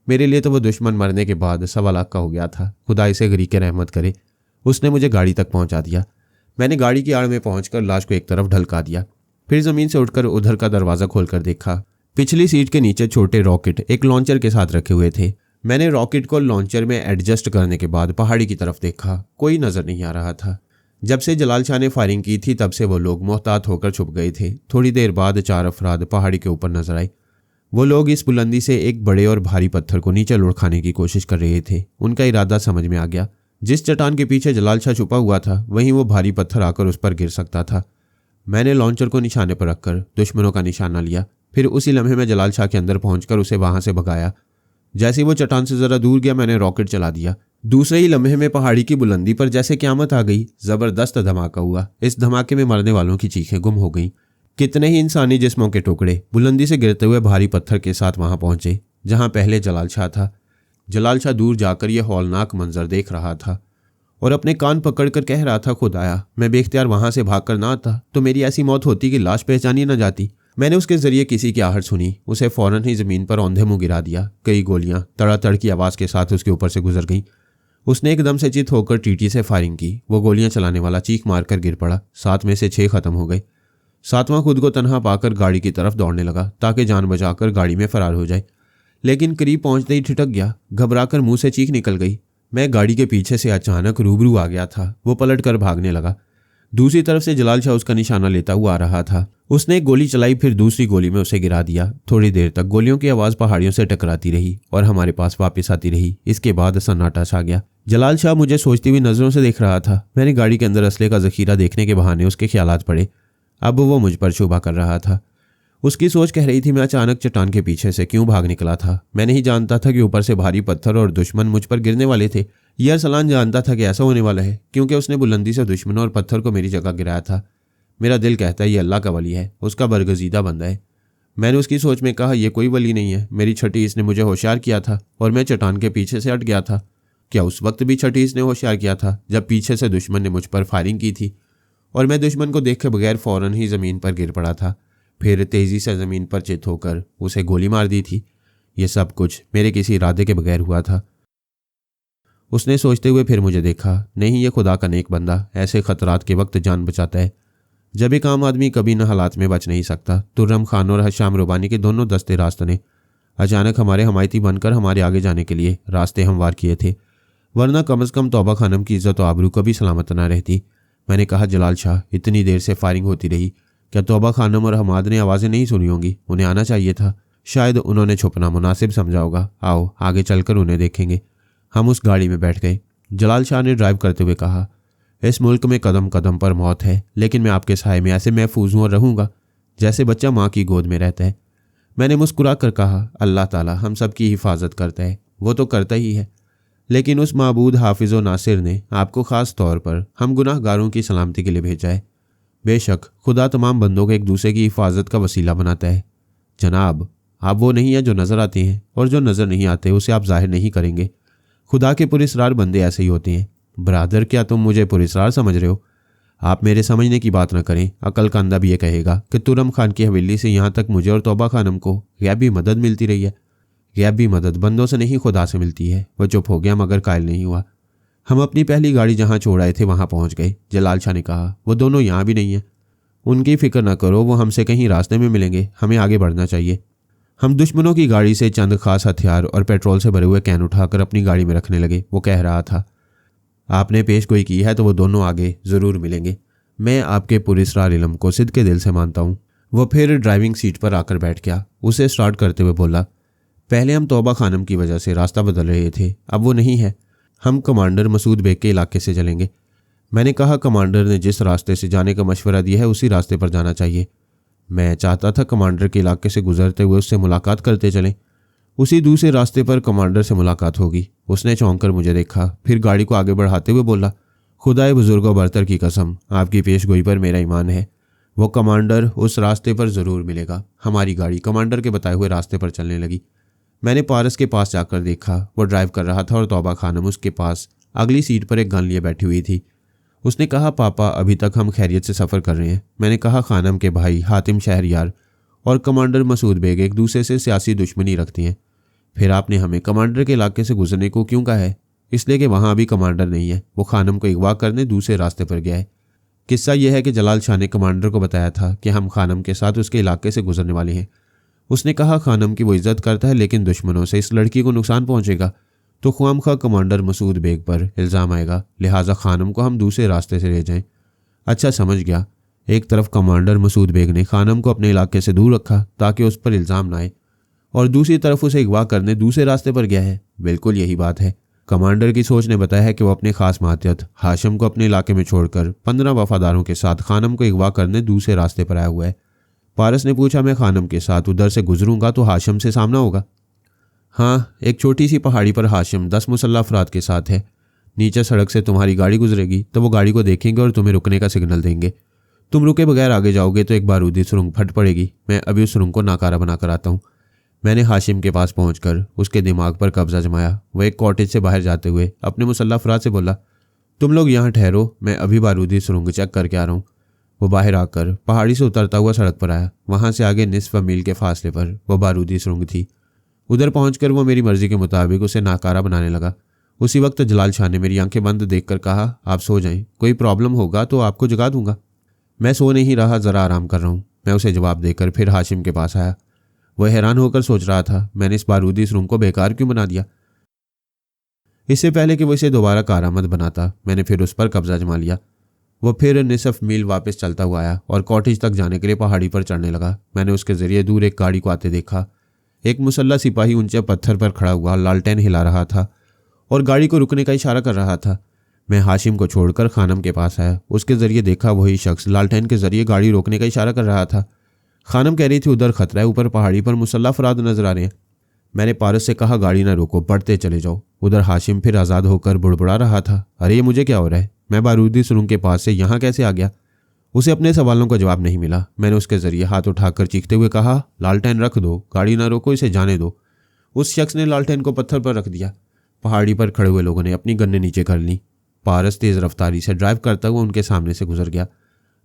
मेरे लिए तो वो दुश्मन मरने के बाद 1.25 लाख का हो गया था। खुदा इसे गरीक रहमत करे। उसने मुझे गाड़ी तक पहुंचा दिया। मैंने गाड़ी की आड़ में पहुंचकर लाश को एक तरफ ढलका दिया। फिर ज़मीन से उठकर उधर का दरवाज़ा खोलकर देखा। पिछली सीट के नीचे छोटे रॉकेट एक लॉन्चर के साथ रखे हुए थे। मैंने रॉकेट को लॉन्चर में एडजस्ट करने के बाद पहाड़ी की तरफ देखा। कोई नज़र नहीं आ रहा था। जब से जलाल शाह ने फायरिंग की थी तब से वो लोग मोहतात होकर छुप गए थे। थोड़ी देर बाद 4 अफराद पहाड़ी के ऊपर नजर आए। वो लोग इस बुलंदी से एक बड़े और भारी पत्थर को नीचे लुढ़काने की कोशिश कर रहे थे। उनका इरादा समझ में आ गया। जिस चट्टान के पीछे जलाल शाह छुपा हुआ था वहीं वो भारी पत्थर आकर उस पर गिर सकता था। मैंने लॉन्चर को निशाने पर रखकर दुश्मनों का निशाना लिया। फिर उसी लम्हे में जलाल शाह के अंदर पहुंचकर उसे वहां से भगाया। जैसे ही वो चट्टान से जरा दूर गया मैंने रॉकेट चला दिया। दूसरे ही लम्हे में पहाड़ी की बुलंदी पर जैसे क़यामत आ गई। जबरदस्त धमाका हुआ। इस धमाके में मरने वालों की चीखें गुम हो गईं। कितने ही इंसानी जिस्मों के टुकड़े बुलंदी से गिरते हुए भारी पत्थर के साथ वहां पहुंचे। जहाँ पहले जलाल शाह था। जलाल शाह दूर जाकर यह हौलनाक मंजर देख रहा था और अपने कान पकड़कर कह रहा था, खुदाया मैं बेख्तियार वहां से भागकर ना आता तो मेरी ऐसी मौत होती कि लाश पहचानी न जाती। मैंने उसके जरिए किसी की आहट सुनी, उसे फौरन ही जमीन पर औंधे मुंह गिरा दिया। कई गोलियां तड़ातड़ की आवाज के साथ उसके ऊपर से गुजर गईं। उसने एकदम से चित होकर टीटी से फायरिंग की। वो गोलियां चलाने वाला चीख मारकर गिर पड़ा। 7 में से 6 खत्म हो गए। 7वां खुद को तन्हा पाकर गाड़ी की तरफ दौड़ने लगा ताकि जान बचाकर गाड़ी में फरार हो जाए, लेकिन करीब पहुंचते ही ठिठक गया। घबराकर मुंह से चीख निकल गई। मैं गाड़ी के पीछे से अचानक रूबरू आ गया था। वो पलट कर भागने लगा। दूसरी तरफ से जलाल शाह उसका निशाना लेता हुआ आ रहा था। उसने एक गोली चलाई, फिर दूसरी गोली में उसे गिरा दिया। थोड़ी देर तक गोलियों की आवाज पहाड़ियों से टकराती रही और हमारे पास वापस आती रही। इसके बाद सन्नाटा छा गया। जलाल शाह मुझे सोचती हुई नजरों से देख रहा था। मैंने गाड़ी के अंदर असले का जखीरा देखने के बहाने उसके ख्यालात पड़े। अब वो मुझ पर शुबा कर रहा था। उसकी सोच कह रही थी मैं अचानक चट्टान के पीछे से क्यों भाग निकला था। मैं नहीं जानता था कि ऊपर से भारी पत्थर और दुश्मन मुझ पर गिरने वाले थे। यह अरसलान जानता था कि ऐसा होने वाला है, क्योंकि उसने बुलंदी से दुश्मनों और पत्थर को मेरी जगह गिराया था। मेरा दिल कहता है ये अल्लाह का वली है, उसका बरगजीदा बंदा है। मैंने उसकी सोच में कहा, यह कोई वली नहीं है, मेरी छठी इसने मुझे होशियार किया था और मैं चट्टान के पीछे से हट गया था। क्या उस वक्त भी छठी इसने होशियार किया था जब पीछे से दुश्मन ने मुझ पर फायरिंग की थी और मैं दुश्मन को देखे बगैर फौरन ही ज़मीन पर गिर पड़ा था, फिर तेज़ी से ज़मीन पर चित होकर उसे गोली मार दी थी। यह सब कुछ मेरे किसी इरादे के बगैर हुआ था। उसने सोचते हुए फिर मुझे देखा। नहीं, यह खुदा का नेक बंदा ऐसे खतरात के वक्त जान बचाता है जब एक आम आदमी कभी न हालात में बच नहीं सकता। तुर्रम खान और हशाम रुबानी के दोनों दस्ते रास्त ने अचानक हमारे हमायती बनकर हमारे आगे जाने के लिए रास्ते हमवार किए थे, वरना कम से कम तौबा खानम की इज्जत और आबरू कभी सलामत न रहती। मैंने कहा, जलाल शाह इतनी देर से फायरिंग होती रही, क्या तौबा खानम और हमाद ने आवाज़ें नहीं सुनी होंगी? उन्हें आना चाहिए था। शायद उन्होंने छुपना मुनासिब समझा होगा। आओ आगे चलकर उन्हें देखेंगे। हम उस गाड़ी में बैठ गए। जलाल शाह ने ड्राइव करते हुए कहा, इस मुल्क में कदम कदम पर मौत है, लेकिन मैं आपके साए में ऐसे महफूज हूँ और रहूँगा जैसे बच्चा माँ की गोद में रहता है। मैंने मुस्कुरा कर कहा, अल्लाह ताला हम सब की हिफाजत करता है, वो तो करता ही है, लेकिन उस माबूद हाफिज़ व नासिर ने आपको ख़ास तौर पर हम गुनाहगारों की सलामती के लिए भेजा है। बेशक खुदा तमाम बंदों को एक दूसरे की हिफाजत का वसीला बनाता है। जनाब, आप वो नहीं हैं जो नज़र आते हैं, और जो नज़र नहीं आते उसे आप जाहिर नहीं करेंगे। खुदा के पुरस्रार बंदे ऐसे ही होते हैं। ब्रादर, क्या तुम मुझे पुरस्रार समझ रहे हो? आप मेरे समझने की बात न करें। अकल का अंधा भी ये कहेगा कि तुरम खान की हवेली से यहाँ तक मुझे और तौबा खानम को गैबी मदद मिलती रही है। गैबी मदद बंदों से नहीं खुदा से मिलती है। वह चुप हो गया मगर कायल नहीं हुआ। हम अपनी पहली गाड़ी जहाँ छोड़ आए थे वहाँ पहुँच गए। जलाल शाह ने कहा, वो दोनों यहाँ भी नहीं है। उनकी फिक्र न करो, वो हमसे कहीं रास्ते में मिलेंगे। हमें आगे बढ़ना चाहिए। हम दुश्मनों की गाड़ी से चंद खास हथियार और पेट्रोल से भरे हुए कैन उठाकर अपनी गाड़ी में रखने लगे। वो कह रहा था, आपने पेशगोई की है तो वो दोनों आगे ज़रूर मिलेंगे। मैं आपके पुरस्रार इल्म को सिद्ध के दिल से मानता हूँ। वह फिर ड्राइविंग सीट पर आकर बैठ गया। उसे स्टार्ट करते हुए बोला, पहले हम तौबा खानम की वजह से रास्ता बदल रहे थे, अब वो नहीं है। हम कमांडर मसूद बेग के इलाके से चलेंगे। मैंने कहा, कमांडर ने जिस रास्ते से जाने का मशवरा दिया है उसी रास्ते पर जाना चाहिए। मैं चाहता था कमांडर के इलाके से गुजरते हुए उससे मुलाकात करते चलें। उसी दूसरे रास्ते पर कमांडर से मुलाकात होगी। उसने चौंक कर मुझे देखा, फिर गाड़ी को आगे बढ़ाते हुए बोला, खुदाए बुजुर्ग व बरतर की कसम, आपकी पेशगोई पर मेरा ईमान है, वो कमांडर उस रास्ते पर ज़रूर मिलेगा। हमारी गाड़ी कमांडर के बताए हुए रास्ते पर चलने लगी। मैंने पारस के पास जाकर देखा। वो ड्राइव कर रहा था और तौबा खानम उसके पास अगली सीट पर एक गन लिए बैठी हुई थी। उसने कहा, पापा अभी तक हम खैरियत से सफ़र कर रहे हैं। मैंने कहा, खानम के भाई हातिम शहरयार और कमांडर मसूद बेग एक दूसरे से सियासी दुश्मनी रखती हैं। फिर आपने हमें कमांडर के इलाके से गुजरने को क्यों कहा है? इसलिए कि वहाँ अभी कमांडर नहीं है। वो खानम को अगवा करने दूसरे रास्ते पर गया है। किस्सा यह है कि जलाल शाह ने कमांडर को बताया था कि हम खानम के साथ उसके इलाके से गुजरने वाले हैं। उसने कहा, खानम की वो इज्जत करता है, लेकिन दुश्मनों से इस लड़की को नुकसान पहुंचेगा तो ख्वामखा कमांडर मसूद बेग पर इल्ज़ाम आएगा, लिहाजा खानम को हम दूसरे रास्ते से ले जाएं। अच्छा, समझ गया। एक तरफ कमांडर मसूद बेग ने खानम को अपने इलाके से दूर रखा ताकि उस पर इल्ज़ाम ना आए, और दूसरी तरफ उसे अगवा करने दूसरे रास्ते पर गया है। बिल्कुल यही बात है। कमांडर की सोच ने बताया है कि वो अपने खास मातियत हाशिम को अपने इलाके में छोड़कर 15 वफादारों के साथ खानम को अगवा करने दूसरे रास्ते पर आया हुआ है। पारस ने पूछा, मैं खानम के साथ उधर से गुजरूंगा तो हाशिम से सामना होगा? हाँ, एक छोटी सी पहाड़ी पर हाशिम 10 मुसल्लह अफराद के साथ है। नीचे सड़क से तुम्हारी गाड़ी गुजरेगी तो वो गाड़ी को देखेंगे और तुम्हें रुकने का सिग्नल देंगे। तुम रुके बगैर आगे जाओगे तो एक बारूदी सुरंग फट पड़ेगी। मैं अभी उस सुरंग को नाकारा बनाकर आता हूँ। मैंने हाशिम के पास पहुंचकर उसके दिमाग पर कब्जा जमाया। वह एक कॉटेज से बाहर जाते हुए अपने मुसल्ला अफराद से बोला, तुम लोग यहाँ ठहरो, मैं अभी बारूदी सुरंग चेक करके आ रहा हूँ। वो बाहर आकर पहाड़ी से उतरता हुआ सड़क पर आया। वहाँ से आगे निस्फ मील के फासले पर वो बारूदी सुरंग थी। उधर पहुंचकर वो मेरी मर्जी के मुताबिक उसे नाकारा बनाने लगा। उसी वक्त जलाल शाह ने मेरी आंखें बंद देखकर कहा, आप सो जाएं, कोई प्रॉब्लम होगा तो आपको जगा दूंगा। मैं सो नहीं रहा, ज़रा आराम कर रहा हूँ, मैं उसे जवाब देकर फिर हाशिम के पास आया। वह हैरान होकर सोच रहा था, मैंने इस बारूदी सुरंग को बेकार क्यों बना दिया। इससे पहले कि वो इसे दोबारा कारआमद बनाता, मैंने फिर उस पर कब्जा जमा लिया। वो फिर निसफ मील वापस चलता हुआ आया और कॉटेज तक जाने के लिए पहाड़ी पर चढ़ने लगा। मैंने उसके जरिए दूर एक गाड़ी को आते देखा। एक मुसल्ला सिपाही ऊंचे पत्थर पर खड़ा हुआ लालटेन हिला रहा था और गाड़ी को रुकने का इशारा कर रहा था। मैं हाशिम को छोड़कर खानम के पास आया। उसके जरिए देखा वही शख्स लालटेन के जरिए गाड़ी रोकने का इशारा कर रहा था। खानम कह रही थी, उधर खतरा है, ऊपर पहाड़ी पर मुसल्ला अफराद नजर आ रहे हैं। मैंने पारस से कहा, गाड़ी ना रोको, बढ़ते चले जाओ। उधर हाशिम फिर आज़ाद होकर बुड़बुड़ा रहा था, अरे ये मुझे क्या हो रहा है, मैं बारूदी सुरंग के पास से यहाँ कैसे आ गया। उसे अपने सवालों का जवाब नहीं मिला। मैंने उसके जरिए हाथ उठाकर चीखते हुए कहा, लालटेन रख दो, गाड़ी ना रोको, इसे जाने दो। उस शख्स ने लालटेन को पत्थर पर रख दिया। पहाड़ी पर खड़े हुए लोगों ने अपनी गन्ने नीचे कर ली। पारस तेज रफ्तारी से ड्राइव करता हुआ उनके सामने से गुजर गया।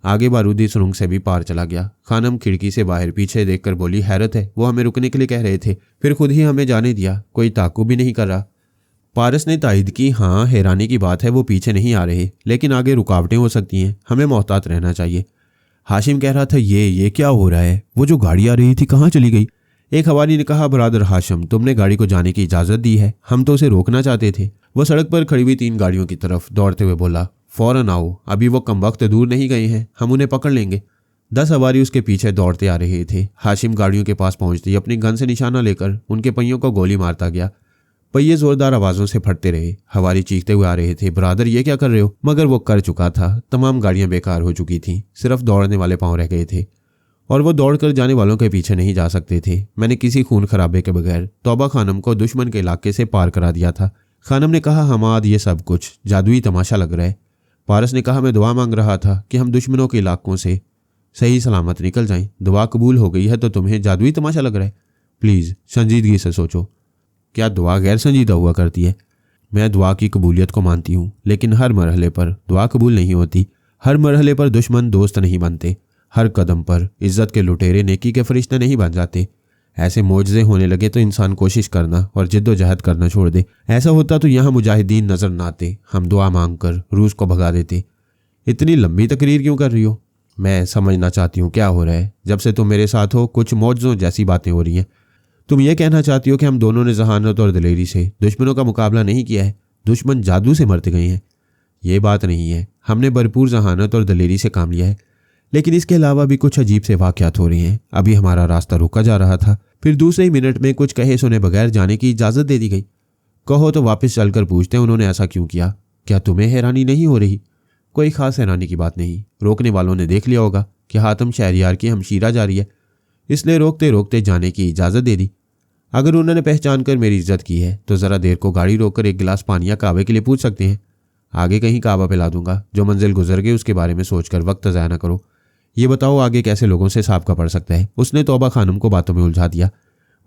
आगे बारूदी सुरंग से भी पार चला गया। खानम खिड़की से बाहर पीछे देखकर बोली, हैरत है, वो हमें रुकने के लिए कह रहे थे, फिर खुद ही हमें जाने दिया, कोई ताक़ुब भी नहीं कर रहा। पारस ने तायद की, हाँ हैरानी की बात है, वो पीछे नहीं आ रहे, लेकिन आगे रुकावटें हो सकती हैं, हमें मोहतात रहना चाहिए। हाशिम कह रहा था, ये क्या हो रहा है, वो जो गाड़ी आ रही थी कहाँ चली गई। एक हवारी ने कहा, बरादर हाशिम, तुमने गाड़ी को जाने की इजाज़त दी है, हम तो उसे रोकना चाहते थे। वह सड़क पर खड़ी हुई 3 गाड़ियों की तरफ दौड़ते हुए बोला, फौरन आओ, अभी वो कमबख्त दूर नहीं गए हैं, हम उन्हें पकड़ लेंगे। 10 हवारी उसके पीछे दौड़ते आ रहे थे। हाशिम गाड़ियों के पास पहुंचते ही अपनी गन से निशाना लेकर उनके पहियों को गोली मारता गया। पहिए जोरदार आवाज़ों से फटते रहे। हवारी चीखते हुए आ रहे थे, बरादर ये क्या कर रहे हो, मगर वो कर चुका था। तमाम गाड़ियां बेकार हो चुकी थीं, सिर्फ दौड़ने वाले पांव रह गए थे और वो दौड़कर जाने वालों के पीछे नहीं जा सकते थे। मैंने किसी खून खराबे के बगैर तौबा खानम को दुश्मन के इलाके से पार करा दिया था। खानम ने कहा, हमाद ये सब कुछ जादुई तमाशा लग रहा है। पारस ने कहा, मैं दुआ मांग रहा था कि हम दुश्मनों के इलाकों से सही सलामत निकल जाएं। दुआ कबूल हो गई है तो तुम्हें जादुई तमाशा लग रहा है। प्लीज़ संजीदगी से सोचो, क्या दुआ गैर संजीदा हुआ करती है। मैं दुआ की कबूलियत को मानती हूँ, लेकिन हर मरहले पर दुआ कबूल नहीं होती। हर मरहले पर दुश्मन दोस्त नहीं बनते। हर कदम पर इज्जत के लुटेरे नेकी के फरिश्ते नहीं बन जाते। ऐसे मोजज़े होने लगे तो इंसान कोशिश करना और जिद्दोजहद करना छोड़ दे। ऐसा होता तो यहाँ मुजाहिदीन नजर न आते, हम दुआ मांग कर रूस को भगा देते। इतनी लंबी तकरीर क्यों कर रही हो? मैं समझना चाहती हूँ क्या हो रहा है। जब से तुम मेरे साथ हो कुछ मौजज़ों जैसी बातें हो रही हैं। तुम ये कहना चाहती हो कि हम दोनों ने जहानत और दिलेरी से दुश्मनों का मुकाबला नहीं किया है, दुश्मन जादू से मरते गए हैं। ये बात नहीं है, हमने भरपूर जहानत और दिलेरी से काम लिया है, लेकिन इसके अलावा भी कुछ अजीब से वाक़यात हो रहे हैं। अभी हमारा रास्ता रुका जा रहा था, फिर दूसरे ही मिनट में कुछ कहे सुने बगैर जाने की इजाज़त दे दी गई। कहो तो वापस चलकर पूछते हैं उन्होंने ऐसा क्यों किया। क्या तुम्हें हैरानी नहीं हो रही? कोई ख़ास हैरानी की बात नहीं। रोकने वालों ने देख लिया होगा कि हातम शहरियार की हमशीरा जा रही है, इसलिए रोकते रोकते जाने की इजाज़त दे दी। अगर उन्होंने पहचान कर मेरी इज्जत की है तो ज़रा देर को गाड़ी रोककर एक गिलास पानी या कावे के लिए पूछ सकते हैं। आगे कहीं कावा पिला दूंगा। जो मंजिल गुजर गई उसके बारे में सोचकर वक्त ज़ाया ना करो। ये बताओ आगे कैसे लोगों से साबका पड़ सकता है। उसने तौबा खानम को बातों में उलझा दिया।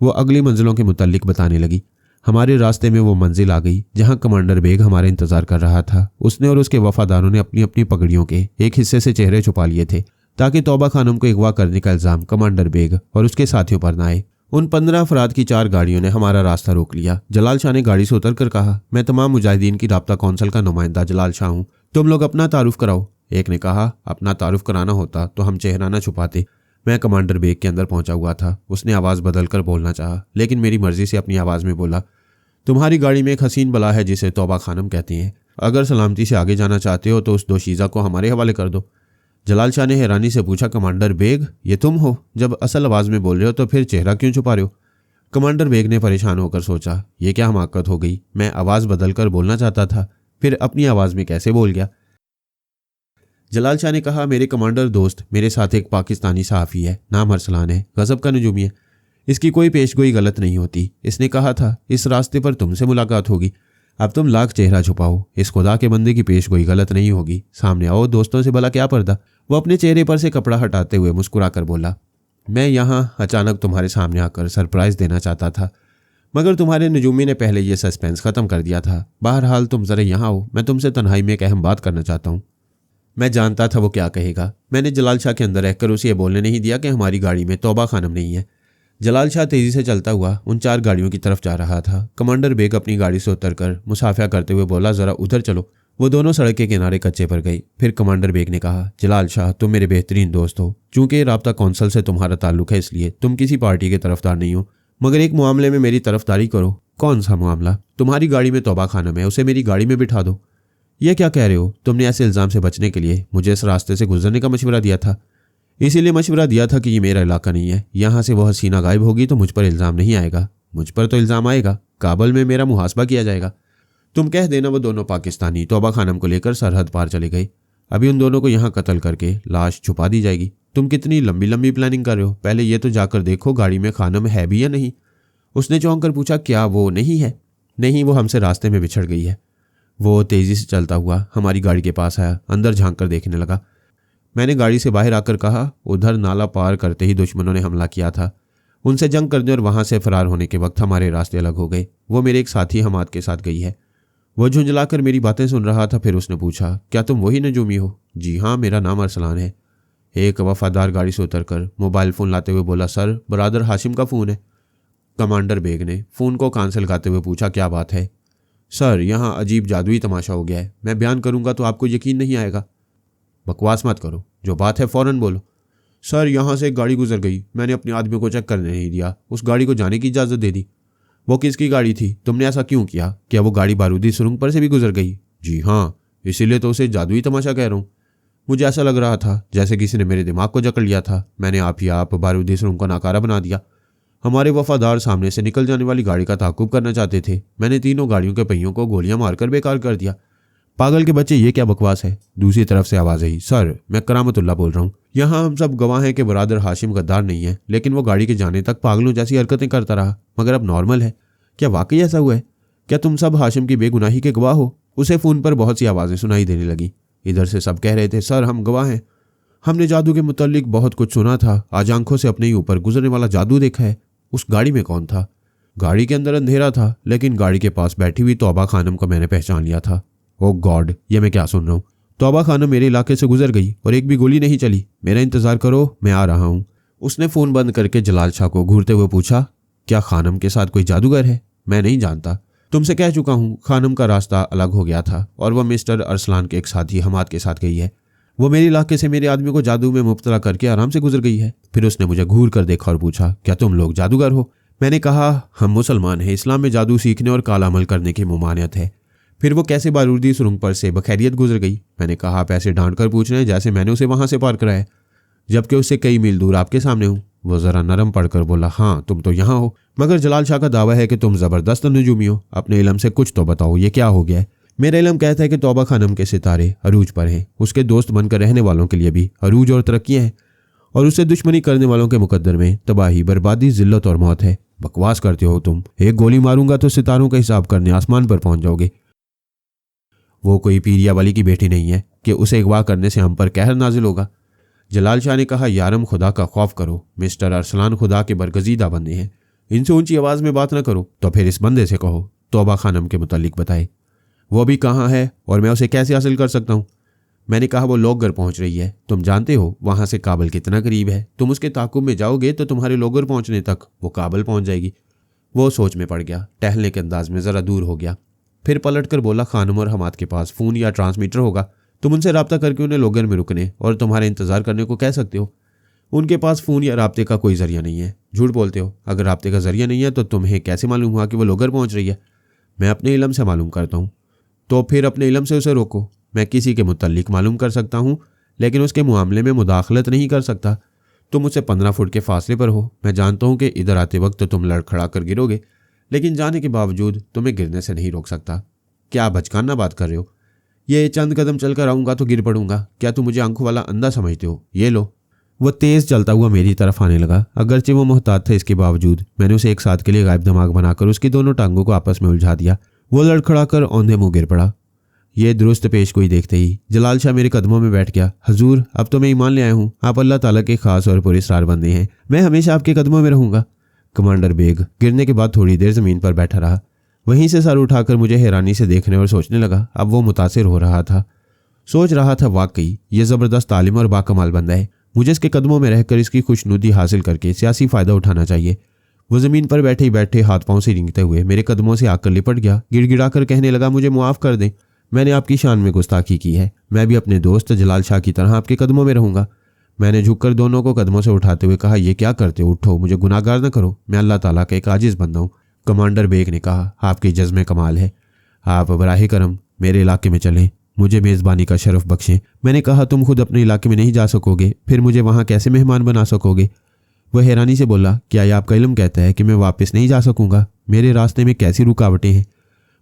वो अगली मंजिलों के मुतल्लिक बताने लगी। हमारे रास्ते में वो मंजिल आ गई जहाँ कमांडर बेग हमारे इंतजार कर रहा था। उसने और उसके वफादारों ने अपनी अपनी पगड़ियों के एक हिस्से से चेहरे छुपा लिए थे ताकि तौबा खानम को अगवा करने का इल्ज़ाम कमांडर बेग और उसके साथियों पर न आए। उन 15 अफराद की 4 गाड़ियों ने हमारा रास्ता रोक लिया। जलाल शाह ने गाड़ी से उतरकर कहा, मैं तमाम मुजाहिदीन की राब्ता कौंसिल का नुमाइंदा जलाल शाह हूँ, तुम लोग अपना तारुफ कराओ। एक ने कहा, अपना तारुफ कराना होता तो हम चेहरा न छुपाते। मैं कमांडर बेग के अंदर पहुंचा हुआ था। उसने आवाज़ बदल कर बोलना चाहा, लेकिन मेरी मर्जी से अपनी आवाज़ में बोला, तुम्हारी गाड़ी में एक हसीन बला है जिसे तौबा खानम कहते हैं। अगर सलामती से आगे जाना चाहते हो तो उस दोशीज़ा को हमारे हवाले कर दो। जलाल शाह ने हैरानी से पूछा, कमांडर बेग ये तुम हो? जब असल आवाज़ में बोल रहे हो तो फिर चेहरा क्यों छुपा रहे हो? कमांडर बेग ने परेशान होकर सोचा, ये क्या हमाकत हो गई। मैं आवाज़ बदल कर बोलना चाहता था, फिर अपनी आवाज़ में कैसे बोल गया। जलाल शाह ने कहा, मेरे कमांडर दोस्त, मेरे साथ एक पाकिस्तानी सहाफ़ी है, नाम अरसलान है, गज़ब का नजूमी है। इसकी कोई पेशगोई गलत नहीं होती। इसने कहा था इस रास्ते पर तुमसे मुलाकात होगी। अब तुम लाख चेहरा छुपाओ, इस खुदा के बंदे की पेशगोई गलत नहीं होगी। सामने आओ, दोस्तों से भला क्या पर्दा। वो अपने चेहरे पर से कपड़ा हटाते हुए मुस्कुरा कर बोला, मैं यहाँ अचानक तुम्हारे सामने आकर सरप्राइज देना चाहता था, मगर तुम्हारे नजूमी ने पहले ये सस्पेंस ख़त्म कर दिया था। बहरहाल तुम ज़रा यहाँ आओ, मैं तुमसे तन्हाई में एक अहम बात करना चाहता हूँ। मैं जानता था वो क्या कहेगा। मैंने जलाल शाह के अंदर रहकर उसे ये बोलने नहीं दिया कि हमारी गाड़ी में तौबा खानम नहीं है। जलाल शाह तेज़ी से चलता हुआ उन 4 गाड़ियों की तरफ जा रहा था। कमांडर बेग अपनी गाड़ी से उतरकर मुसाफिया करते हुए बोला, ज़रा उधर चलो। वो दोनों सड़क के किनारे कच्चे पर गई। फिर कमांडर बेग ने कहा, जलाल शाह तुम मेरे बेहतरीन दोस्त हो। चूंकि ये राब्ता कौंसल से तुम्हारा ताल्लुक है, इसलिए तुम किसी पार्टी के तरफदार नहीं हो, मगर एक मामले में मेरी तरफदारी करो। कौन सा मामला? तुम्हारी गाड़ी में तौबा खानम है, उसे मेरी गाड़ी में बिठा दो। यह क्या कह रहे हो? तुमने ऐसे इल्ज़ाम से बचने के लिए मुझे इस रास्ते से गुजरने का मशवरा दिया था। इसीलिए मशवरा दिया था कि ये मेरा इलाका नहीं है। यहाँ से वो हसीना गायब होगी तो मुझ पर इल्ज़ाम नहीं आएगा। मुझ पर तो इल्ज़ाम आएगा, काबल में मेरा मुहासबा किया जाएगा। तुम कह देना वो दोनों पाकिस्तानी तौबा खानम को लेकर सरहद पार चले गए। अभी उन दोनों को यहाँ कत्ल करके लाश छुपा दी जाएगी। तुम कितनी लंबी लंबी प्लानिंग कर रहे हो? पहले ये तो जाकर देखो गाड़ी में खानम है भी या नहीं। उसने चौंक कर पूछा, क्या वो नहीं है? नहीं, वो हमसे रास्ते में बिछड़ गई है। वो तेज़ी से चलता हुआ हमारी गाड़ी के पास आया, अंदर झांक कर देखने लगा। मैंने गाड़ी से बाहर आकर कहा, उधर नाला पार करते ही दुश्मनों ने हमला किया था। उनसे जंग करने और वहाँ से फरार होने के वक्त हमारे रास्ते अलग हो गए। वो मेरे एक साथी हमाद के साथ गई है। वो झुंझलाकर मेरी बातें सुन रहा था। फिर उसने पूछा, क्या तुम वही नजूमी हो? जी हाँ, मेरा नाम अरसलान है। एक वफादार गाड़ी से उतरकर मोबाइल फ़ोन लाते हुए बोला, सर बरादर हाशिम का फ़ोन है। कमांडर बेग ने फ़ोन को कान से लगाते हुए पूछा, क्या बात है? सर यहाँ अजीब जादुई तमाशा हो गया है। मैं बयान करूँगा तो आपको यकीन नहीं आएगा। बकवास मत करो, जो बात है फ़ौरन बोलो। सर यहाँ से एक गाड़ी गुजर गई, मैंने अपने आदमियों को चेक करने नहीं दिया, उस गाड़ी को जाने की इजाज़त दे दी। वो किसकी गाड़ी थी? तुमने ऐसा क्यों किया? क्या वो गाड़ी बारूदी सुरंग पर से भी गुजर गई? जी हाँ, इसीलिए तो उसे जादुई तमाशा कह रहा हूँ। मुझे ऐसा लग रहा था जैसे किसी ने मेरे दिमाग को जकड़ लिया था। मैंने आप बारूदी सुरंग को नाकारा बना दिया। हमारे वफादार सामने से निकल जाने वाली गाड़ी का ताकुब करना चाहते थे। मैंने तीनों गाड़ियों के पहियों को गोलियां मारकर बेकार कर दिया। पागल के बच्चे, ये क्या बकवास है? दूसरी तरफ से आवाज़ आई, सर मैं करामतुल्लाह बोल रहा हूँ। यहाँ हम सब गवाह हैं कि बरादर हाशिम गद्दार नहीं है, लेकिन वो गाड़ी के जाने तक पागलों जैसी हरकतें करता रहा, मगर अब नॉर्मल है। क्या वाकई ऐसा हुआ है? क्या तुम सब हाशिम की बेगुनाही के गवाह हो? उसे फ़ोन पर बहुत सी आवाज़ें सुनाई देने लगी। इधर से सब कह रहे थे, सर हम गवाह हैं, हमने जादू के मुतल्लिक बहुत कुछ सुना था, आज आंखों से अपने ही ऊपर गुजरने वाला जादू देखा है। उस गाड़ी में कौन था? गाड़ी के अंदर अंधेरा था, लेकिन गाड़ी के पास बैठी हुई तौबा खानम को मैंने पहचान लिया था। ओ गॉड, ये मैं क्या सुन रहा हूँ? तौबा खानम मेरे इलाके से गुजर गई और एक भी गोली नहीं चली। मेरा इंतज़ार करो, मैं आ रहा हूँ। उसने फ़ोन बंद करके जलाल शाह को घूरते हुए पूछा, क्या खानम के साथ कोई जादूगर है? मैं नहीं जानता, तुमसे कह चुका हूँ। खानम का रास्ता अलग हो गया था और वह मिस्टर अरसलान के एक साथी हमाद के साथ गई है। वो मेरे इलाके से मेरे आदमी को जादू में मुब्तला करके आराम से गुजर गई है। फिर उसने मुझे घूर कर देखा और पूछा, क्या तुम लोग जादूगर हो? मैंने कहा, हम मुसलमान हैं, इस्लाम में जादू सीखने और काला अमल करने की ममानियत है। फिर वो कैसे बारूदी सुरंग पर से बखैरियत गुजर गई? मैंने कहा, आप ऐसे डांट कर पूछ रहे हैं जैसे मैंने उसे वहां से पार कराया, जबकि उससे कई मील दूर आपके सामने हूँ। वो ज़रा नरम पड़कर बोला, हाँ तुम तो यहाँ हो, मगर जलाल शाह का दावा है कि तुम ज़बरदस्त नजूमी हो। अपने इलम से कुछ तो बताओ, ये क्या हो गया है? मेरा इलम कहता है कि तौबा खानम के सितारे अरूज पर हैं, उसके दोस्त बनकर रहने वालों के लिए भी अरूज और तरक्कियाँ हैं, और उससे दुश्मनी करने वालों के मुकद्दर में तबाही, बर्बादी, जिल्लत और मौत है। बकवास करते हो तुम। एक गोली मारूंगा तो सितारों का हिसाब करने आसमान पर पहुंच जाओगे। वो कोई पीरिया वाली की बेटी नहीं है कि उसे अगवा करने से हम पर कहर नाजिल होगा। जलाल शाह ने कहा, यारम खुदा का खौफ करो, मिस्टर अरसलान खुदा के बरगजीदा बंदे हैं, इनसे ऊंची आवाज़ में बात ना करो। तो फिर इस बंदे से कहो, तौबा खानम के मुतालिक बताए, वो अभी कहाँ है और मैं उसे कैसे हासिल कर सकता हूँ? मैंने कहा, वो लोगर पहुँच रही है, तुम जानते हो वहाँ से काबल कितना करीब है। तुम उसके ताकुब में जाओगे तो तुम्हारे लोगर पहुँचने तक वो काबल पहुँच जाएगी। वो सोच में पड़ गया, टहलने के अंदाज में ज़रा दूर हो गया। फिर पलट कर बोला, खानम और हमाद के पास फ़ोन या ट्रांसमीटर होगा, तुम उनसे रब्ता करके उन्हें लोगर में रुकने और तुम्हारे इंतज़ार करने को कह सकते हो। उनके पास फ़ोन या राब्ते का कोई ज़रिया नहीं है। झूठ बोलते हो। अगर राब्ते का ज़रिया नहीं है तो तुम्हें कैसे मालूम हुआ कि वो लोगर पहुँच रही है? मैं अपने इलम से मालूम करता हूँ। तो फिर अपने इलम से उसे रोको। मैं किसी के मुतल्लिक मालूम कर सकता हूँ, लेकिन उसके मामले में मुदाखलत नहीं कर सकता। तुम मुझसे 15 फुट के फासले पर हो। मैं जानता हूँ कि इधर आते वक्त तुम लड़खड़ा कर गिरोगे, लेकिन जाने के बावजूद तुम्हें गिरने से नहीं रोक सकता। क्या बचकाना बात कर रहे हो? ये चंद कदम चलकर आऊँगा तो गिर पड़ूंगा। क्या तुम मुझे आंखों वाला अंधा समझते हो? ये लो। वह तेज़ चलता हुआ मेरी तरफ आने लगा। अगरचे वो मोहतात था, इसके बावजूद मैंने उसे एक साथ के लिए गायब दिमाग बनाकर उसकी दोनों टांगों को आपस में उलझा दिया। वो लड़खड़ाकर औंधे मुँह गिर पड़ा। ये दुरुस्त पेश कोई देखते ही जलाल शाह मेरे कदमों में बैठ गया। हजूर, अब तो मैं ईमान ले आया हूँ, आप अल्लाह ताला के खास और पुरस्कार बंदे हैं, मैं हमेशा आपके कदमों में रहूंगा। कमांडर बेग गिरने के बाद थोड़ी देर जमीन पर बैठा रहा। वहीं से सर उठाकर मुझे हैरानी से देखने और सोचने लगा। अब वो मुतासिर हो रहा था। सोच रहा था, वाकई ये ज़बरदस्त तालिम और बाकमाल बंदा है, मुझे इसके कदमों में रहकर इसकी खुशनुदी हासिल करके सियासी फ़ायदा उठाना चाहिए। वो ज़मीन पर बैठे ही बैठे हाथ पांव से रेंगते हुए मेरे कदमों से आकर लिपट गया। गिड़गिड़ा कर कहने लगा, मुझे मुआफ़ कर दें, मैंने आपकी शान में गुस्ताखी की है। मैं भी अपने दोस्त जलाल शाह की तरह आपके कदमों में रहूंगा। मैंने झुककर दोनों को कदमों से उठाते हुए कहा, ये क्या करते हो, उठो, मुझे गुनाहगार न करो, मैं अल्लाह ताला का एक आजिज़ बंदा हूँ। कमांडर बेग ने कहा, आपकी जज्म कमाल है, आप बराह करम मेरे इलाके में चलें, मुझे मेज़बानी का शरफ बख्शें। मैंने कहा, तुम खुद अपने इलाके में नहीं जा सकोगे, फिर मुझे वहाँ कैसे मेहमान बना सकोगे? वह हैरानी से बोला, क्या ये आपका इल्म कहता है कि मैं वापस नहीं जा सकूंगा? मेरे रास्ते में कैसी रुकावटें हैं?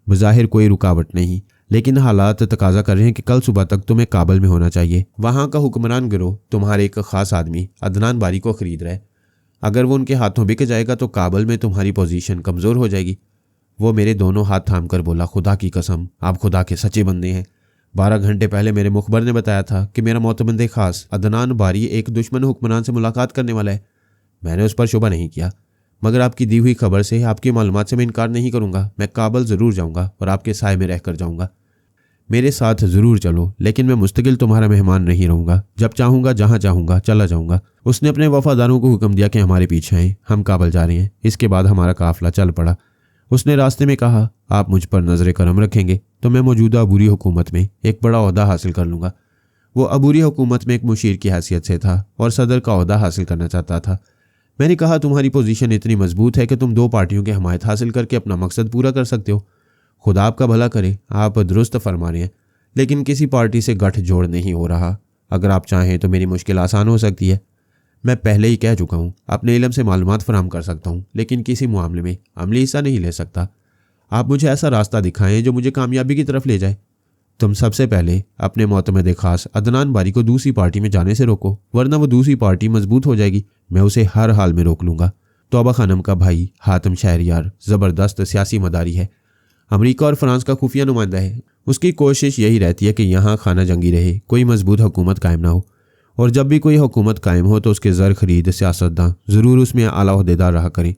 बज़ाहिर कोई रुकावट नहीं, लेकिन हालात तकाजा कर रहे हैं कि कल सुबह तक तुम्हें काबल में होना चाहिए। वहाँ का हुक्मरान गिरोह तुम्हारे एक ख़ास आदमी अदनान बारी को ख़रीद रहा है। अगर वो उनके हाथों बिक जाएगा तो काबल में तुम्हारी पोजीशन कमज़ोर हो जाएगी। वो मेरे दोनों हाथ थाम कर बोला, खुदा की कसम, आप खुदा के सच्चे बंदे हैं। 12 घंटे पहले मेरे मुखबर ने बताया था कि मेरा मोतमंद ख़ास अदनान बारी एक दुश्मन हुक्मरान से मुलाकात करने वाला है। मैंने उस पर शुबा नहीं किया, मगर आपकी दी हुई खबर से, आपकी मालूमात से मैं इनकार नहीं करूँगा। मैं काबल ज़रूर जाऊँगा और आपके साए में रह कर जाऊँगा। मेरे साथ ज़रूर चलो, लेकिन मैं मुस्तकिल तुम्हारा मेहमान नहीं रहूँगा। जब चाहूँगा, जहाँ चाहूँगा चला जाऊँगा। उसने अपने वफादारों को हुक्म दिया कि हमारे पीछे आएँ, हम काबल जा रहे हैं। इसके बाद हमारा काफिला चल पड़ा। उसने रास्ते में कहा, आप मुझ पर नज़र करम रखेंगे तो मैं मौजूदा अबूरी हुकूमत में एक बड़ा ओहदा हासिल कर लूँगा। वो अबूरी हुकूमत में एक मुशीर की हैसियत से था और सदर का ओहदा हासिल करना चाहता था। मैंने कहा, तुम्हारी पोजीशन इतनी मजबूत है कि तुम 2 पार्टियों की हमायत हासिल करके अपना मकसद पूरा कर सकते हो। खुदा आपका भला करे, आप दुरुस्त फरमा रहे हैं, लेकिन किसी पार्टी से गठजोड़ नहीं हो रहा। अगर आप चाहें तो मेरी मुश्किल आसान हो सकती है। मैं पहले ही कह चुका हूँ, अपने इल्म से मालूमात फराहम कर सकता हूँ, लेकिन किसी मामले में अमली हिस्सा नहीं ले सकता। आप मुझे ऐसा रास्ता दिखाएं जो मुझे कामयाबी की तरफ ले जाए। तुम सबसे पहले अपने मोतमद खास अदनान बारी को दूसरी पार्टी में जाने से रोको, वरना वो दूसरी पार्टी मजबूत हो जाएगी। मैं उसे हर हाल में रोक लूँगा। तौबा खानम का भाई हातिम शहरयार ज़बरदस्त सियासी मदारी है, अमेरिका और फ्रांस का खुफिया नुमाइंदा है। उसकी कोशिश यही रहती है कि यहाँ खाना जंगी रहे, कोई मजबूत हुकूमत कायम ना हो, और जब भी कोई हुकूमत कायम हो तो उसके ज़र खरीद सियासतदान ज़रूर उसमें आला ओहदेदार रहा करें।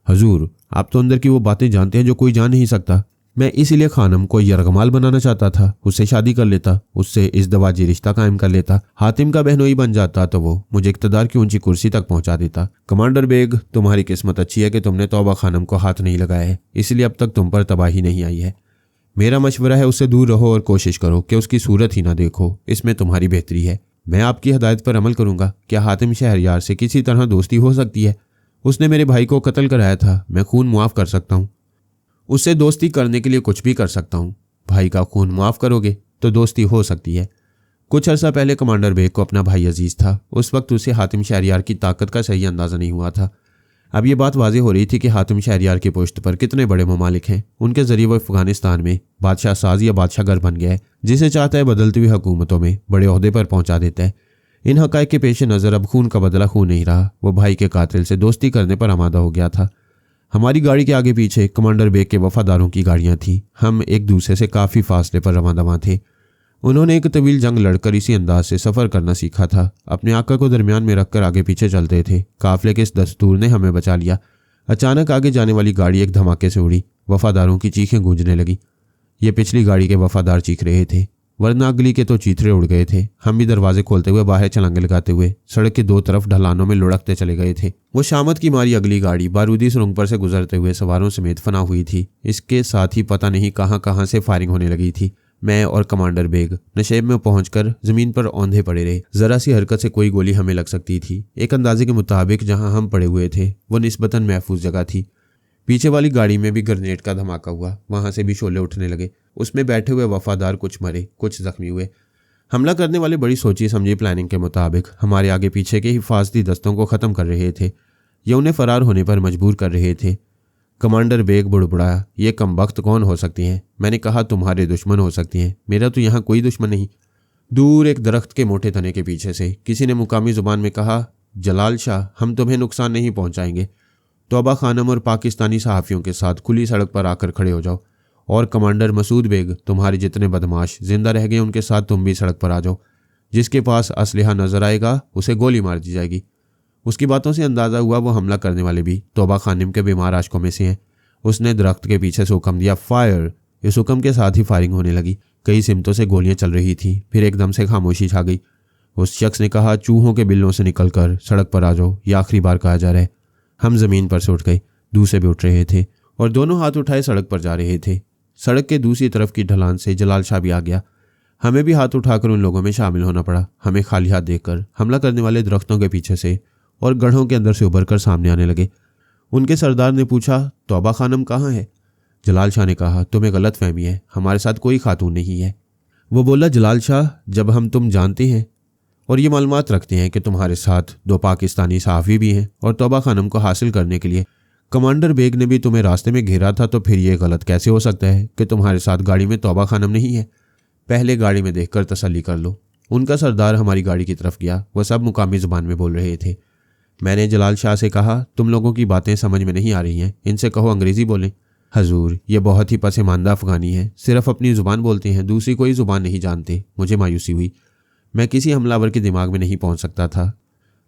हजूर, आप तो अंदर की वो बातें जानते हैं जो कोई जान नहीं सकता। मैं इसीलिए खानम को यरगमाल बनाना चाहता था, उससे शादी कर लेता, उससे इज़्दवाजी रिश्ता कायम कर लेता, हातिम का बहनोई बन जाता तो वो मुझे इक़्तिदार की ऊंची कुर्सी तक पहुंचा देता। कमांडर बेग, तुम्हारी किस्मत अच्छी है कि तुमने तौबा खानम को हाथ नहीं लगाया है, इसलिए अब तक तुम पर तबाही नहीं आई है। मेरा मशवरा है, उससे दूर रहो और कोशिश करो कि उसकी सूरत ही ना देखो, इसमें तुम्हारी बेहतरी है। मैं आपकी हदायत पर अमल करूंगा। क्या हातिम शहरयार से किसी तरह दोस्ती हो सकती है? उसने मेरे भाई को कत्ल कराया था, मैं खून मुआफ़ कर सकता हूँ। उससे दोस्ती करने के लिए कुछ भी कर सकता हूँ। भाई का खून मुआफ़ करोगे तो दोस्ती हो सकती है। कुछ अर्सा पहले कमांडर बेग को अपना भाई अजीज़ था। उस वक्त उसे हातिम शहरयार की ताकत का सही अंदाज़ा नहीं हुआ था। अब ये बात वाज़ेह हो रही थी कि हातिम शहरयार की पुश्त पर कितने बड़े ममालिक हैं। उनके ज़रिए वो अफ़गानिस्तान में बादशाह साज या बादशाहगर बन गया है, जिसे चाहता है बदलती हुई हुकूमतों में बड़े ओहदे पर पहुंचा देता है। इन हक़ाइक़ के पेश नज़र अब खून का बदला खून नहीं रहा। वो भाई के कातिल से दोस्ती करने पर आमादा हो गया था। हमारी गाड़ी के आगे पीछे कमांडर बेग के वफादारों की गाड़ियाँ थीं। हम एक दूसरे से काफ़ी फासले पर रवां दवां थे। उन्होंने एक तवील जंग लड़कर इसी अंदाज से सफ़र करना सीखा था। अपने आका को दरमियान में रखकर आगे पीछे चलते थे। काफिले के इस दस्तूर ने हमें बचा लिया। अचानक आगे जाने वाली गाड़ी एक धमाके से उड़ी। वफादारों की चीखें गूंजने लगी। ये पिछली गाड़ी के वफादार चीख रहे थे, वरना अगली के तो चीथड़े उड़ गए थे। हम भी दरवाजे खोलते हुए बाहर छलांगे लगाते हुए सड़क के 2 तरफ ढलानों में लुढ़कते चले गए थे। वो शामत की मारी अगली गाड़ी बारूदी सुरंग पर से गुजरते हुए सवारों समेत फना हुई थी। इसके साथ ही पता नहीं कहां कहां से फायरिंग होने लगी थी। मैं और कमांडर बेग नशेब में पहुंचकर जमीन पर औंधे पड़े रहे। जरा सी हरकत से कोई गोली हमें लग सकती थी। एक अंदाजे के मुताबिक जहां हम पड़े हुए थे वो निस्बतन महफूज जगह थी। पीछे वाली गाड़ी में भी ग्रेनेड का धमाका हुआ, वहां से भी शोले उठने लगे। उसमें बैठे हुए वफादार कुछ मरे, कुछ जख्मी हुए। हमला करने वाले बड़ी सोची समझी प्लानिंग के मुताबिक हमारे आगे पीछे के हिफाजती दस्तों को ख़त्म कर रहे थे। ये उन्हें फरार होने पर मजबूर कर रहे थे। कमांडर बेग बुड़बुड़ाया, ये कमबख्त कौन हो सकती हैं? मैंने कहा, तुम्हारे दुश्मन हो सकती हैं, मेरा तो यहाँ कोई दुश्मन नहीं। दूर एक दरख्त के मोटे तने के पीछे से किसी ने मुकामी ज़ुबान में कहा, जलाल शाह, हम तुम्हें नुकसान नहीं पहुँचाएंगे। तौबा खानम और पाकिस्तानी सहाफ़ियों के साथ खुली सड़क पर आकर खड़े हो जाओ और कमांडर मसूद बेग, तुम्हारे जितने बदमाश जिंदा रह गए उनके साथ तुम भी सड़क पर आ जाओ। जिसके पास असलहा नजर आएगा उसे गोली मार दी जाएगी। उसकी बातों से अंदाजा हुआ वो हमला करने वाले भी तौबा खानिम के बीमार आशिकों में से हैं। उसने दरख्त के पीछे से हुक्म दिया, फायर। इस हुक्म के साथ ही फायरिंग होने लगी। कई सिमतों से गोलियां चल रही थी। फिर एकदम से खामोशी छा गई। उस शख्स ने कहा, चूहों के बिलों से निकलकर सड़क पर आ जाओ, ये आखिरी बार कहा जा रहा है। हम जमीन पर से उठ गए। दूसरे भी उठ रहे थे और दोनों हाथ उठाए सड़क पर जा रहे थे। सड़क के दूसरी तरफ की ढलान से जलाल शाह भी आ गया। हमें भी हाथ उठाकर उन लोगों में शामिल होना पड़ा। हमें खाली हाथ देखकर हमला करने वाले दरख्तों के पीछे से और गढ़ों के अंदर से उभरकर सामने आने लगे। उनके सरदार ने पूछा, तौबा खानम कहाँ है? जलाल शाह ने कहा, तुम्हें गलत फहमी है, हमारे साथ कोई खातून नहीं है। वो बोला, जलाल शाह, जब हम तुम जानते हैं और ये मालूमात रखते हैं कि तुम्हारे साथ 2 पाकिस्तानी सहाफ़ी भी हैं और तौबा खानम को हासिल करने के लिए कमांडर बेग ने भी तुम्हें रास्ते में घेरा था, तो फिर ये गलत कैसे हो सकता है कि तुम्हारे साथ गाड़ी में तौबा खानम नहीं है? पहले गाड़ी में देखकर तसल्ली कर लो। उनका सरदार हमारी गाड़ी की तरफ गया। वह सब मुकामी ज़ुबान में बोल रहे थे। मैंने जलाल शाह से कहा, तुम लोगों की बातें समझ में नहीं आ रही हैं, इनसे कहो अंग्रेज़ी बोलें। हजूर, ये बहुत ही पसमानदा अफ़गानी है, सिर्फ अपनी ज़ुबान बोलते हैं, दूसरी कोई ज़ुबान नहीं जानते। मुझे मायूसी हुई। मैं किसी हमलावर के दिमाग में नहीं पहुंच सकता था।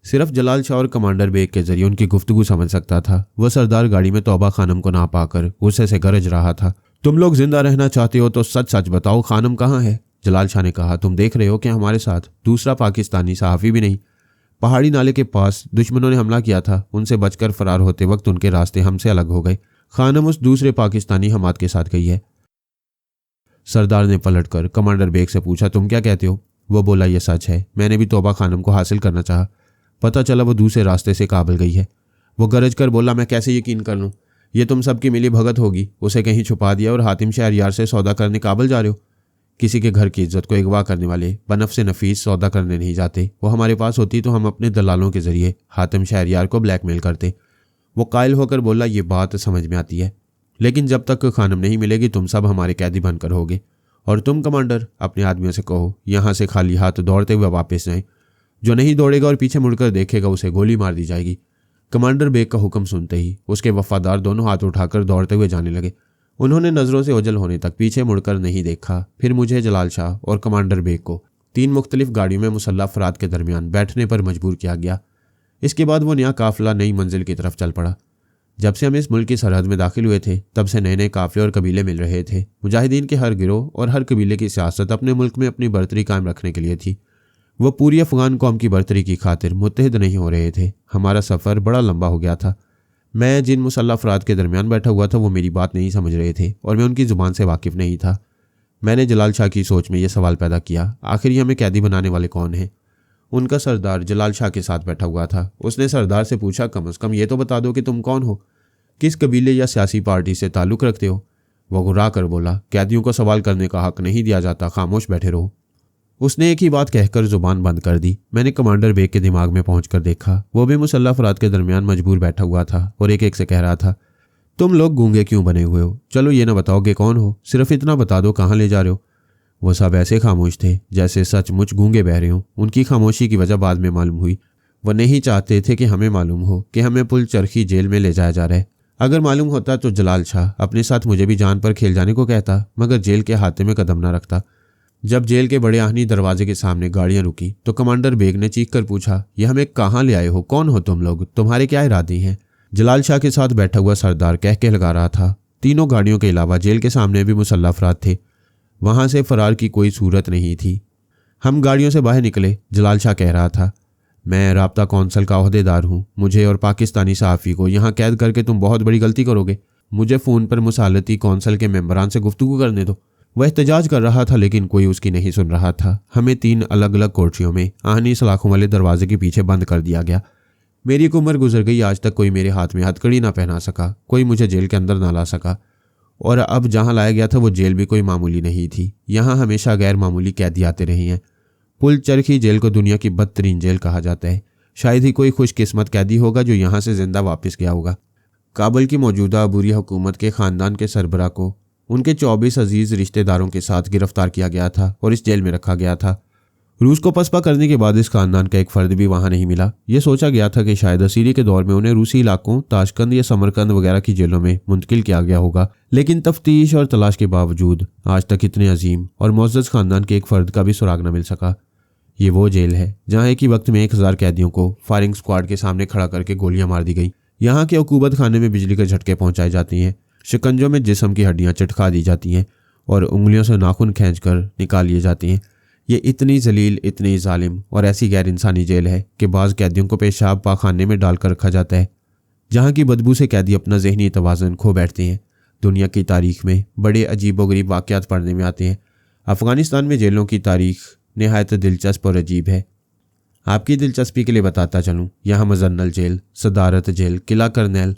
सिर्फ जलाल शाह और कमांडर बेग के जरिए उनकी गुफ्तगू समझ सकता था। वह सरदार गाड़ी में तौबा खानम को ना पाकर गुस्से से गरज रहा था। तुम लोग जिंदा रहना चाहते हो तो सच सच बताओ, खानम कहाँ है? जलाल शाह ने कहा, तुम देख रहे हो कि हमारे साथ दूसरा पाकिस्तानी सहाफ़ी भी नहीं। पहाड़ी नाले के पास दुश्मनों ने हमला किया था। उनसे बचकर फरार होते वक्त उनके रास्ते हमसे अलग हो गए। खानम उस दूसरे पाकिस्तानी हमाद के साथ गई है। सरदार ने पलटकर कमांडर बेग से पूछा, तुम क्या कहते हो? वो बोला, यह सच है, मैंने भी तौबा खानम को हासिल करना चाहा, पता चला वो दूसरे रास्ते से काबिल गई है। वो गरज कर बोला, मैं कैसे यकीन कर लूँ? ये तुम सबकी मिली भगत होगी। उसे कहीं छुपा दिया और हातिम शहरयार से सौदा करने काबिल जा रहे हो। किसी के घर की इज्जत को अगवा करने वाले बनफ से नफीस सौदा करने नहीं जाते। वो हमारे पास होती तो हम अपने दलालों के जरिए हातिम शहरयार को ब्लैकमेल करते। वो कायल होकर बोला, ये बात समझ में आती है, लेकिन जब तक खानम नहीं मिलेगी तुम सब हमारे कैदी बनकर होगे। और तुम कमांडर, अपने आदमियों से कहो यहाँ से खाली हाथ दौड़ते हुए वापस जाएं। जो नहीं दौड़ेगा और पीछे मुड़कर देखेगा उसे गोली मार दी जाएगी। कमांडर बेग का हुक्म सुनते ही उसके वफादार दोनों हाथ उठाकर दौड़ते हुए जाने लगे। उन्होंने नज़रों से ओझल होने तक पीछे मुड़कर नहीं देखा। फिर मुझे, जलाल शाह और कमांडर बेग को 3 मुख्तलिफ गाड़ियों में मुसल्लह अफराद के दरमियान बैठने पर मजबूर किया गया। इसके बाद वो नया काफिला नई मंजिल की तरफ चल पड़ा। जब से हम इस मुल्क की सरहद में दाखिल हुए थे तब से नए नए काफिले और कबीले मिल रहे थे। मुजाहिदीन के हर गिरोह और हर कबीले की सियासत अपने मुल्क में अपनी बरतरी कायम रखने के लिए थी। वो पूरी अफगान कौम की बरतरी की खातिर मुत्तहिद नहीं हो रहे थे। हमारा सफ़र बड़ा लंबा हो गया था। मैं जिन मुसल्लह अफराद के दरमियान बैठा हुआ था वो मेरी बात नहीं समझ रहे थे और मैं उनकी ज़ुबान से वाकिफ़ नहीं था। मैंने जलाल शाह की सोच में यह सवाल पैदा किया, आखिर ये हमें कैदी बनाने वाले कौन हैं? उनका सरदार जलाल शाह के साथ बैठा हुआ था। उसने सरदार से पूछा, कम अज़ कम ये तो बता दो कि तुम कौन हो, किस कबीले या सियासी पार्टी से ताल्लुक़ रखते हो? वह घुरा कर बोला, कैदियों को सवाल करने का हक नहीं दिया जाता, खामोश बैठे रहो। उसने एक ही बात कहकर ज़ुबान बंद कर दी। मैंने कमांडर बेग के दिमाग में पहुंचकर देखा। वो भी मुसल्लह अफराद के दरमियान मजबूर बैठा हुआ था और एक एक से कह रहा था, तुम लोग गूंगे क्यों बने हुए हो? चलो ये ना बताओगे कौन हो, सिर्फ इतना बता दो कहाँ ले जा रहे हो। वो सब ऐसे खामोश थे जैसे सचमुच गूंगे बह रहे हों। उनकी खामोशी की वजह बाद में मालूम हुई। वह नहीं चाहते थे कि हमें मालूम हो कि हमें पुल चरखी जेल में ले जाया जा रहा है। अगर मालूम होता तो जलाल शाह अपने साथ मुझे भी जान पर खेल जाने को कहता, मगर जेल के हाथे में कदम न रखता। जब जेल के बड़े आहनी दरवाजे के सामने गाड़ियां रुकी तो कमांडर बेग ने चीख कर पूछा, यह हमें कहाँ ले आए हो? कौन हो तुम लोग? तुम्हारे क्या इरादे हैं? जलाल शाह के साथ बैठा हुआ सरदार कह के लगा रहा था। तीनों गाड़ियों के अलावा जेल के सामने भी मुसल्लह अफराद थे। वहां से फरार की कोई सूरत नहीं थी। हम गाड़ियों से बाहर निकले। जलाल शाह कह रहा था, मैं राब्ता कौंसल का ओहदेदार हूँ। मुझे और पाकिस्तानी सहाफ़ी को यहाँ कैद करके तुम बहुत बड़ी गलती करोगे। मुझे फ़ोन पर मुसालती कौंसल के मेंबरान से गुफ्तगू करने दो। वह एहतजाज कर रहा था लेकिन कोई उसकी नहीं सुन रहा था। हमें 3 अलग अलग कोठरियों में आहनी सलाखों वाले दरवाजे के पीछे बंद कर दिया गया। मेरी एक उम्र गुजर गई, आज तक कोई मेरे हाथ में हथकड़ी ना पहना सका, कोई मुझे जेल के अंदर ना ला सका। और अब जहाँ लाया गया था वो जेल भी कोई मामूली नहीं थी। यहाँ हमेशा गैर मामूली कैदी आते रहे हैं। पुल चरखी जेल को दुनिया की बदतरीन जेल कहा जाता है। शायद ही कोई खुशकिस्मत कैदी होगा जो यहाँ से जिंदा वापस गया होगा। काबुल की मौजूदा बुरी हुकूमत के ख़ानदान के सरबरा को उनके 24 अजीज़ रिश्तेदारों के साथ गिरफ्तार किया गया था और इस जेल में रखा गया था। रूस को पसपा करने के बाद इस खानदान का एक फर्द भी वहां नहीं मिला। ये सोचा गया था कि शायद असीरी के दौर में उन्हें रूसी इलाकों ताशकंद या समरकंद वगैरह की जेलों में मुंतकिल किया गया होगा, लेकिन तफ्तीश और तलाश के बावजूद आज तक इतने अजीम और मुअज़्ज़ज़ खानदान के एक फर्द का भी सुराग न मिल सका। ये वो जेल है जहाँ एक ही वक्त में 1000 कैदियों को फायरिंग स्क्वाड के सामने खड़ा करके गोलियां मार दी गई। यहाँ के हुकूमत खाने में बिजली के झटके पहुंचाए जाते हैं, शिकंजों में जिस्म की हड्डियां चटका दी जाती हैं और उंगलियों से नाखून खींचकर निकाल लिए जाते हैं। ये इतनी जलील, इतनी जालिम और ऐसी गैर इंसानी जेल है कि बाज़ कैदियों को पेशाब पाखाने में डालकर रखा जाता है, जहाँ की बदबू से कैदी अपना जहनी तवाज़ुन खो बैठते हैं। दुनिया की तारीख में बड़े अजीबोगरीब वाक़यात पढ़ने में आते हैं। अफ़गानिस्तान में जेलों की तारीख नहायत दिलचस्प और अजीब है। आपकी दिलचस्पी के लिए बताता चलूँ, यहाँ मजन्नल जेल, सदारत जेल, किला करनैल,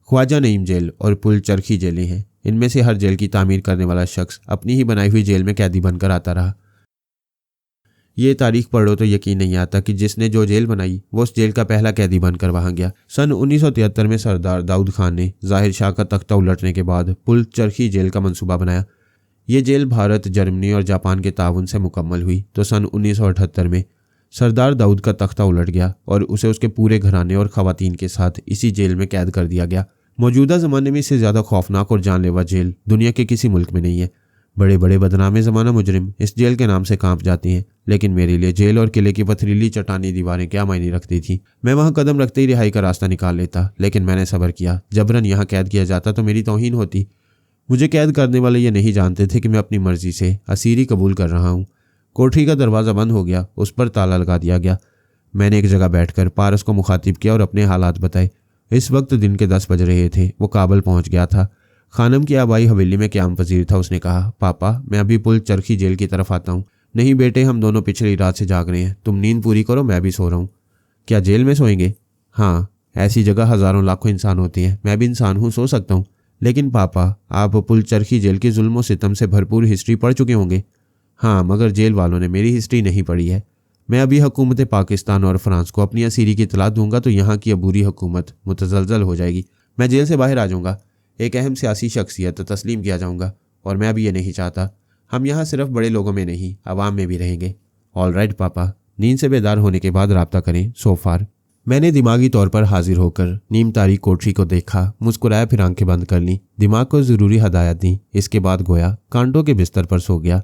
ख्वाजा नईम जेल और पुल चरखी जेलें हैं। इनमें से हर जेल की तामीर करने वाला शख्स अपनी ही बनाई हुई जेल में कैदी बनकर आता रहा। ये तारीख पढ़ो तो यकीन नहीं आता कि जिसने जो जेल बनाई वो उस जेल का पहला कैदी बनकर वहां गया। सन 1973 में सरदार दाऊद खान ने जाहिर शाह का तख्ता उलटने के बाद पुल चरखी जेल का मंसूबा बनाया। ये जेल भारत, जर्मनी और जापान के ताउन से मुकम्मल हुई तो सन 1978 में सरदार दाऊद का तख्ता उलट गया और उसे उसके पूरे घराने और खवातीन के साथ इसी जेल में कैद कर दिया गया। मौजूदा ज़माने में इससे ज़्यादा खौफनाक और जानलेवा जेल दुनिया के किसी मुल्क में नहीं है। बड़े बड़े बदनामे ज़माना मुजरिम इस जेल के नाम से कांप जाते हैं, लेकिन मेरे लिए जेल और किले की पथरीली चट्टानी दीवारें क्या मायने रखती थी। मैं वहां कदम रखते ही रिहाई का रास्ता निकाल लेता, लेकिन मैंने सब्र किया। जबरन यहाँ कैद किया जाता तो मेरी तौहीन होती। मुझे कैद करने वाले ये नहीं जानते थे कि मैं अपनी मर्जी से असीरी कबूल कर रहा हूँ। कोठरी का दरवाज़ा बंद हो गया, उस पर ताला लगा दिया गया। मैंने एक जगह बैठकर पारस को मुखातिब किया और अपने हालात बताए। इस वक्त दिन के 10 बज रहे थे। वो काबुल पहुंच गया था। खानम की आबाई हवेली में क़याम पजीर था। उसने कहा, पापा मैं अभी पुल चरखी जेल की तरफ आता हूँ। नहीं बेटे, हम दोनों पिछली रात से जाग रहे हैं। तुम नींद पूरी करो, मैं भी सो रहा हूँ। क्या जेल में सोएंगे? हाँ, ऐसी जगह हज़ारों लाखों इंसान होते हैं। मैं भी इंसान हूँ, सो सकता हूँ। लेकिन पापा, आप पुल चरखी जेल की जुल्म सितम से भरपूर हिस्ट्री पढ़ चुके होंगे। हाँ, मगर जेल वालों ने मेरी हिस्ट्री नहीं पढ़ी है। मैं अभी हुकूमत पाकिस्तान और फ्रांस को अपनी असीरी की इतला दूंगा तो यहाँ की अबूरी हुकूमत मुतज़लज़ल हो जाएगी। मैं जेल से बाहर आ जाऊँगा, एक अहम सियासी शख्सियत तस्लीम किया जाऊँगा। और मैं अभी ये नहीं चाहता। हम यहाँ सिर्फ बड़े लोगों में नहीं, आवाम में भी रहेंगे। ऑल राइट पापा, नींद से बेदार होने के बाद रब्ता करें। सो फार। मैंने दिमागी तौर पर हाजिर होकर नीम तारीख कोठरी को देखा, मुस्कुराया, फिर आंखें बंद कर ली, दिमाग को ज़रूरी हदायत दी। इसके बाद गोया कांटों के बिस्तर पर सो गया।